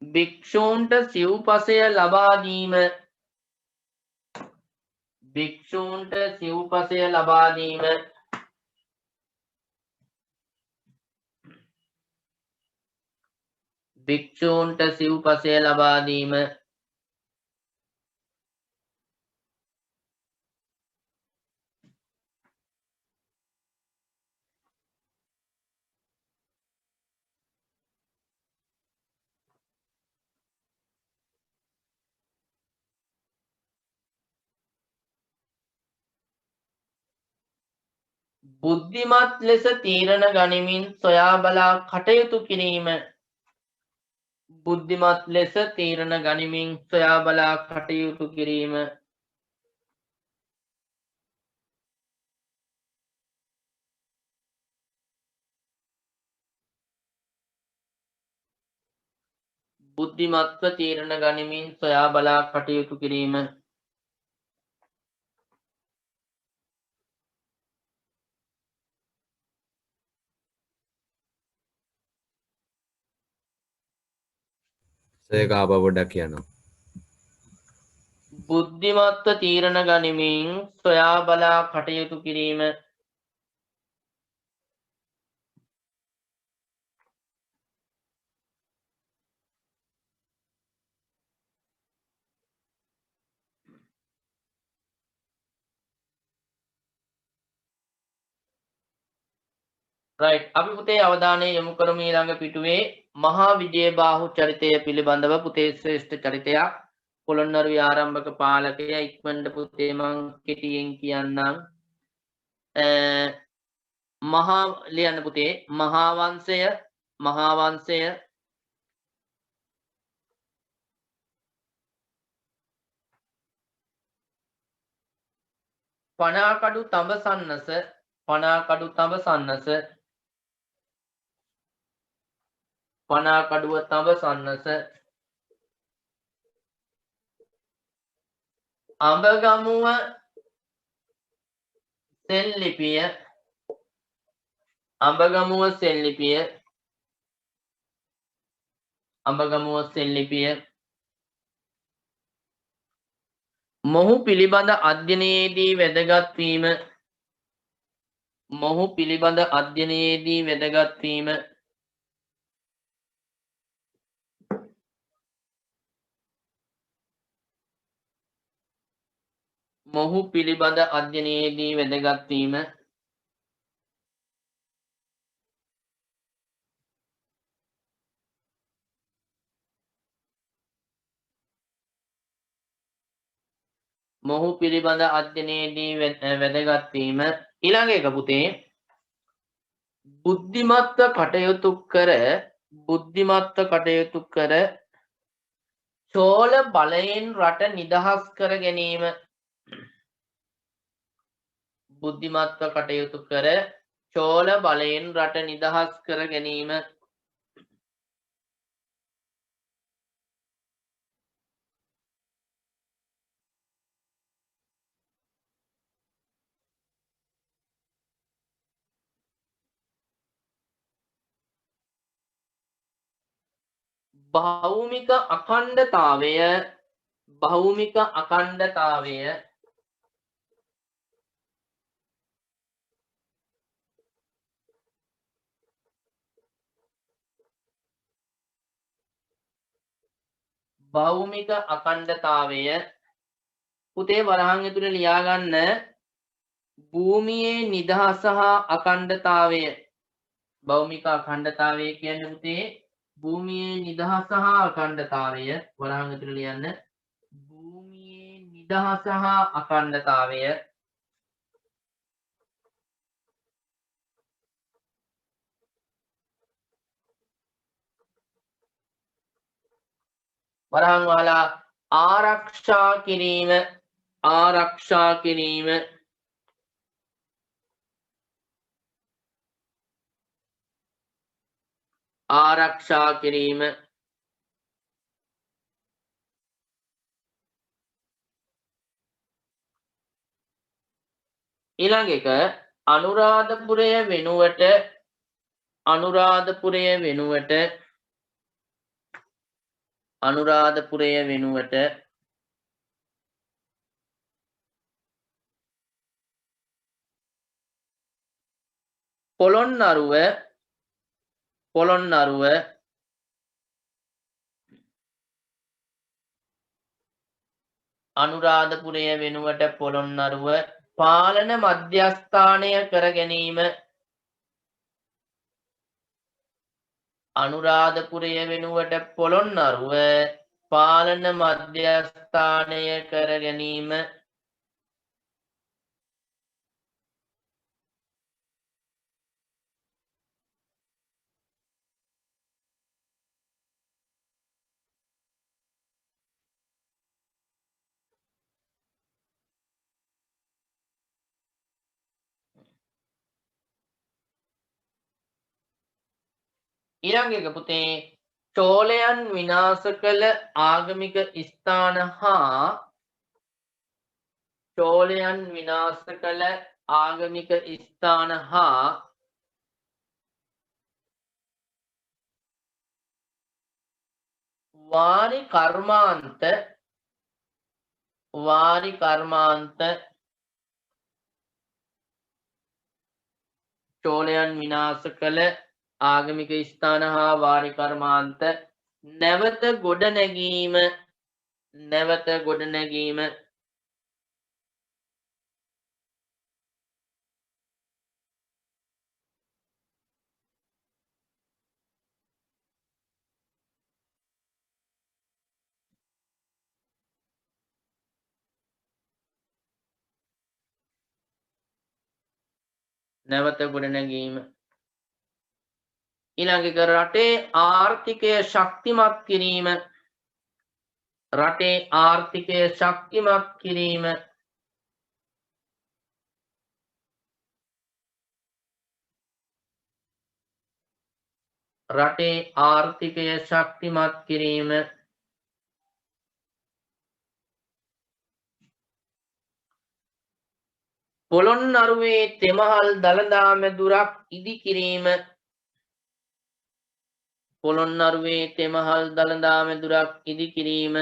භික්ෂූන්ට සිව්පසය ලබා දීම බුද්ධිමත් ලෙස තීරණ ගනිමින් සොයා බලා කටයුතු කිරීම බුද්ධිමත්ව තීරණ ගනිමින් සොයා බලා කටයුතු කිරීම. ඒක ආපහු පොඩ්ඩක් කියන්න. බුද්ධිමත්ව තීරණ ගනිමින් සොයා බලා කටයුතු කිරීම. right අපි පුතේ අවධානය යොමු කරමු ඊළඟ පිටුවේ මහා විජයබාහු චරිතය පිළිබඳව පුතේ ශ්‍රේෂ්ඨ චරිතයක්. පොළොන්නරුවේ ආරම්භක පාලකයා ඉක්මනට පුතේ මං කෙටියෙන් කියන්නම්. මහා ලියන්න පුතේ මහාවංශය පනාකඩු තඹ සන්නස පනාකඩුව තඹ සන්නස අඹගමුව සෙල්ලිපිය මොහු පිළිබඳ අධ්‍යයනයේදී වැදගත් වීම ඊළඟ එක පුතේ බුද්ධිමත්ව කටයුතු කර චෝල බලයෙන් රට නිදහස් කර ගැනීම. බුද්ධිමත්ව කටයුතු කර චෝල බලයෙන් රට නිදහස් කර ගැනීම. භෞමික අඛණ්ඩතාවය පුතේ වරහන් ඇතුලේ ලියා ගන්න භූමියේ නිදහස හා අඛණ්ඩතාවය. භෞමික අඛණ්ඩතාවය කියන්නේ පුතේ භූමියේ නිදහස හා අඛණ්ඩතාවය. වරහන් ඇතුලේ ලියන්න භූමියේ නිදහස හා අඛණ්ඩතාවය. වරහන් වහලා ආරක්ෂා කිරීම ඊළඟ එක අනුරාධපුරය වෙනුවට පොළොන්නරුව පාලන මධ්‍යස්ථානය කර ගැනීම. අනුරාධපුරය වෙනුවට පොළොන්නරුව පාලන මධ්‍යස්ථානය කර ගැනීම. ඊළඟ එක පුතේ චෝලයන් විනාශ කළ ආගමික ස්ථාන හා චෝලයන් විනාශ කළ ආගමික ස්ථාන හා වාරි කර්මාන්ත චෝලයන් විනාශ කළ ආගමික ස්ථාන හා වාරි කර්මාන්ත නැවත ගොඩනැගීම ඊළඟ එක රටේ ආර්ථිකය ශක්තිමත් කිරීම රටේ ආර්ථිකය ශක්තිමත් කිරීම රටේ ආර්ථිකය ශක්තිමත් කිරීම පොළොන්නරුවේ තෙමහල් දළදා මැදුරක් ඉදිකිරීම පොළොන්නරුවේ තෙමහල් දළදා මැදුරක් ඉදිකිරීම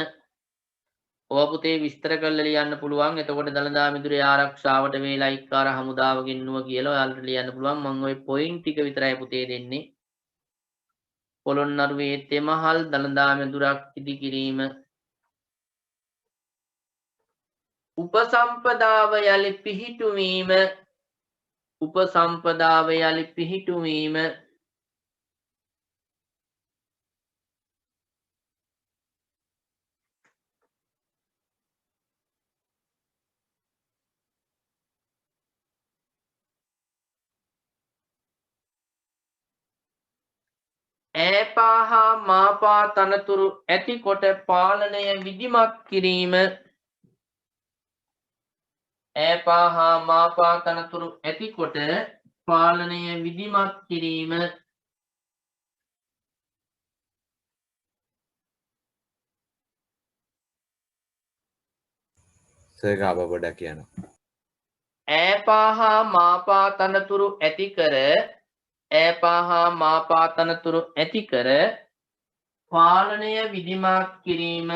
ඔය පුතේ විස්තර කරලා ලියන්න පුළුවන්. එතකොට දළදා මැදුරේ ආරක්ෂාවට වේලා ඉක්කාර හමුදාව ගෙන්නුව කියලා ඔයාලට ලියන්න පුළුවන්. මම ওই පොයින්ට් ටික විතරයි පුතේ දෙන්නේ. පොළොන්නරුවේ තෙමහල් දළදා මැදුරක් ඉදිකිරීම උපසම්පදාව යලි පිහිටුවීම ඈපා හා මාපා තනතුරු ඇතිකොට පාලනය විධිමත් කිරීම ඈපා හා මාපා තනතුරු ඇතිකොට පාලනය විධිමත් කිරීම සර්ගාබබඩ කියනවා. ඈපා හා මාපා තනතුරු ඇතිකර පාලනය විධිමත් කිරීම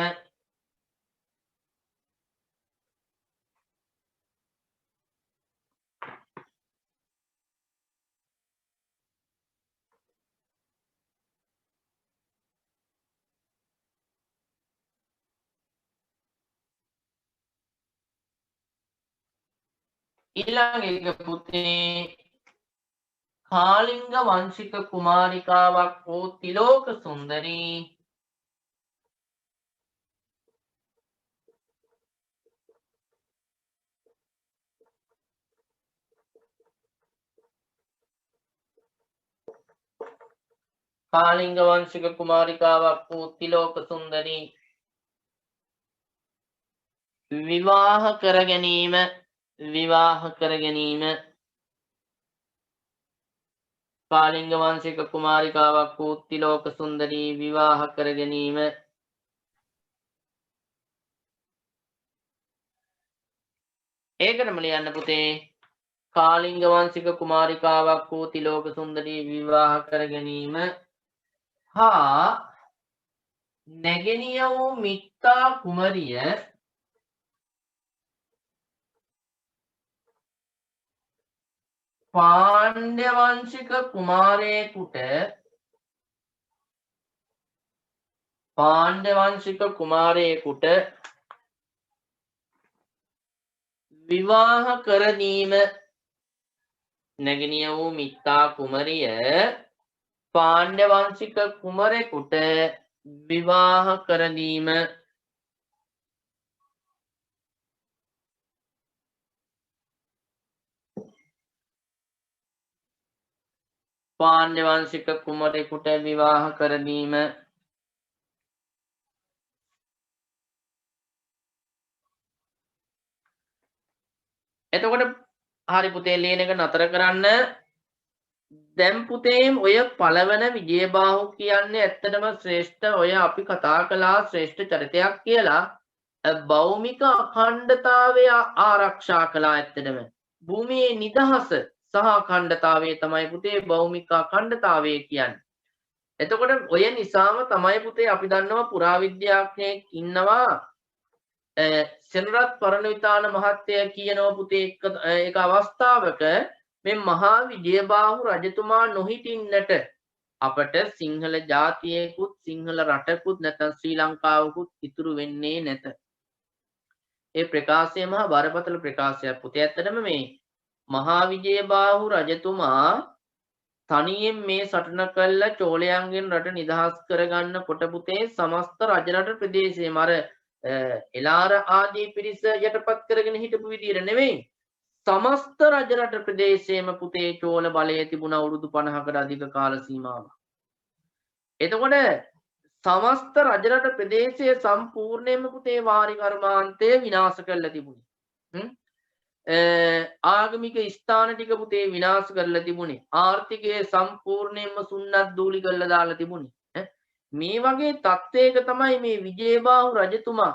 ඊළඟ එක පුතේ කාලිංග වංශික කුමාරිකාවක් වූ තිලෝක සුන්දරී විවාහ කර ගැනීම කාලිංග වංශික කුමාරිකාවක් වූ තිලෝක සුන්දරී විවාහ කර ගැනීම ඒකටම ලියන්න පුතේ කාලිංග වංශික කුමාරිකාවක් වූ තිලෝක සුන්දරී විවාහ කර ගැනීම හා නැගෙනිය වූ මිත්තා කුමරිය පාණ්ඩ්‍ය වංශික කුමාරයෙකුට විවාහ කරදීම නැගෙනිය වූ මිත්තා කුමරිය පාණ්ඩ්‍ය වංශික කුමරෙකුට විවාහ කරදීම පාණ්ඩ්‍ය වංශික කුමරෙකුට විවාහ කරදීම එතකොට හරි පුතේ ලියන එක නතර කරන්න දැන් පුතේ ඔය පළවන විජයබාහු කියන්නේ ඇත්තටම ශ්‍රේෂ්ඨ ඔය අපි කතා කළා ශ්‍රේෂ්ඨ චරිතයක් කියලා භෞමික අඛණ්ඩතාවය ආරක්ෂා කළා ඇත්තටම භූමියේ නිදහස සහ අඛණ්ඩතාවය තමයි පුතේ භෞමික අඛණ්ඩතාවය කියන්නේ. එතකොට ඔය නිසාම තමයි පුතේ අපි දන්නවා පුරාවිද්‍යාඥයෙක් ඉන්නවා සෙනරත් පරණවිතාන මහත්තයා කියනවා පුතේ එක අවස්ථාවක මේ මහා විජයබාහු රජතුමා නොහිටින්නට අපට සිංහල ජාතියකුත් සිංහල රටකුත් නැත්නම් ශ්‍රී ලංකාවකුත් ඉතුරු වෙන්නේ නැත. ඒ ප්‍රකාශය මහා බරපතල ප්‍රකාශයක් පුතේ. ඇත්තටම මේ මහා විජයබාහු රජතුමා තනියෙන් මේ සටන කළා චෝලයන්ගෙන් රට නිදහස් කරගන්න කොට පුතේ සමස්ත රජරට ප්‍රදේශයේම අර එලාර ආදී පිරිස යටපත් කරගෙන හිටපු විදියට නෙවෙයි සමස්ත රජරට ප්‍රදේශයේම පුතේ චෝල බලය තිබුණ අවුරුදු 50කට අධික කාල සීමාවක්. එතකොට සමස්ත රජරට ප්‍රදේශයේ සම්පූර්ණයෙන්ම පුතේ වාරි කර්මාන්තය විනාශ කරලා තිබුණේ. ආගමික ස්ථාන ටික පුතේ විනාශ කරලා තිබුණේ. ආර්ථිකය සම්පූර්ණයෙන්ම සුන්නත් දූලි කරලා දාලා තිබුණේ. මේ වගේ තත්ත්වයක තමයි මේ විජයබාහු රජතුමා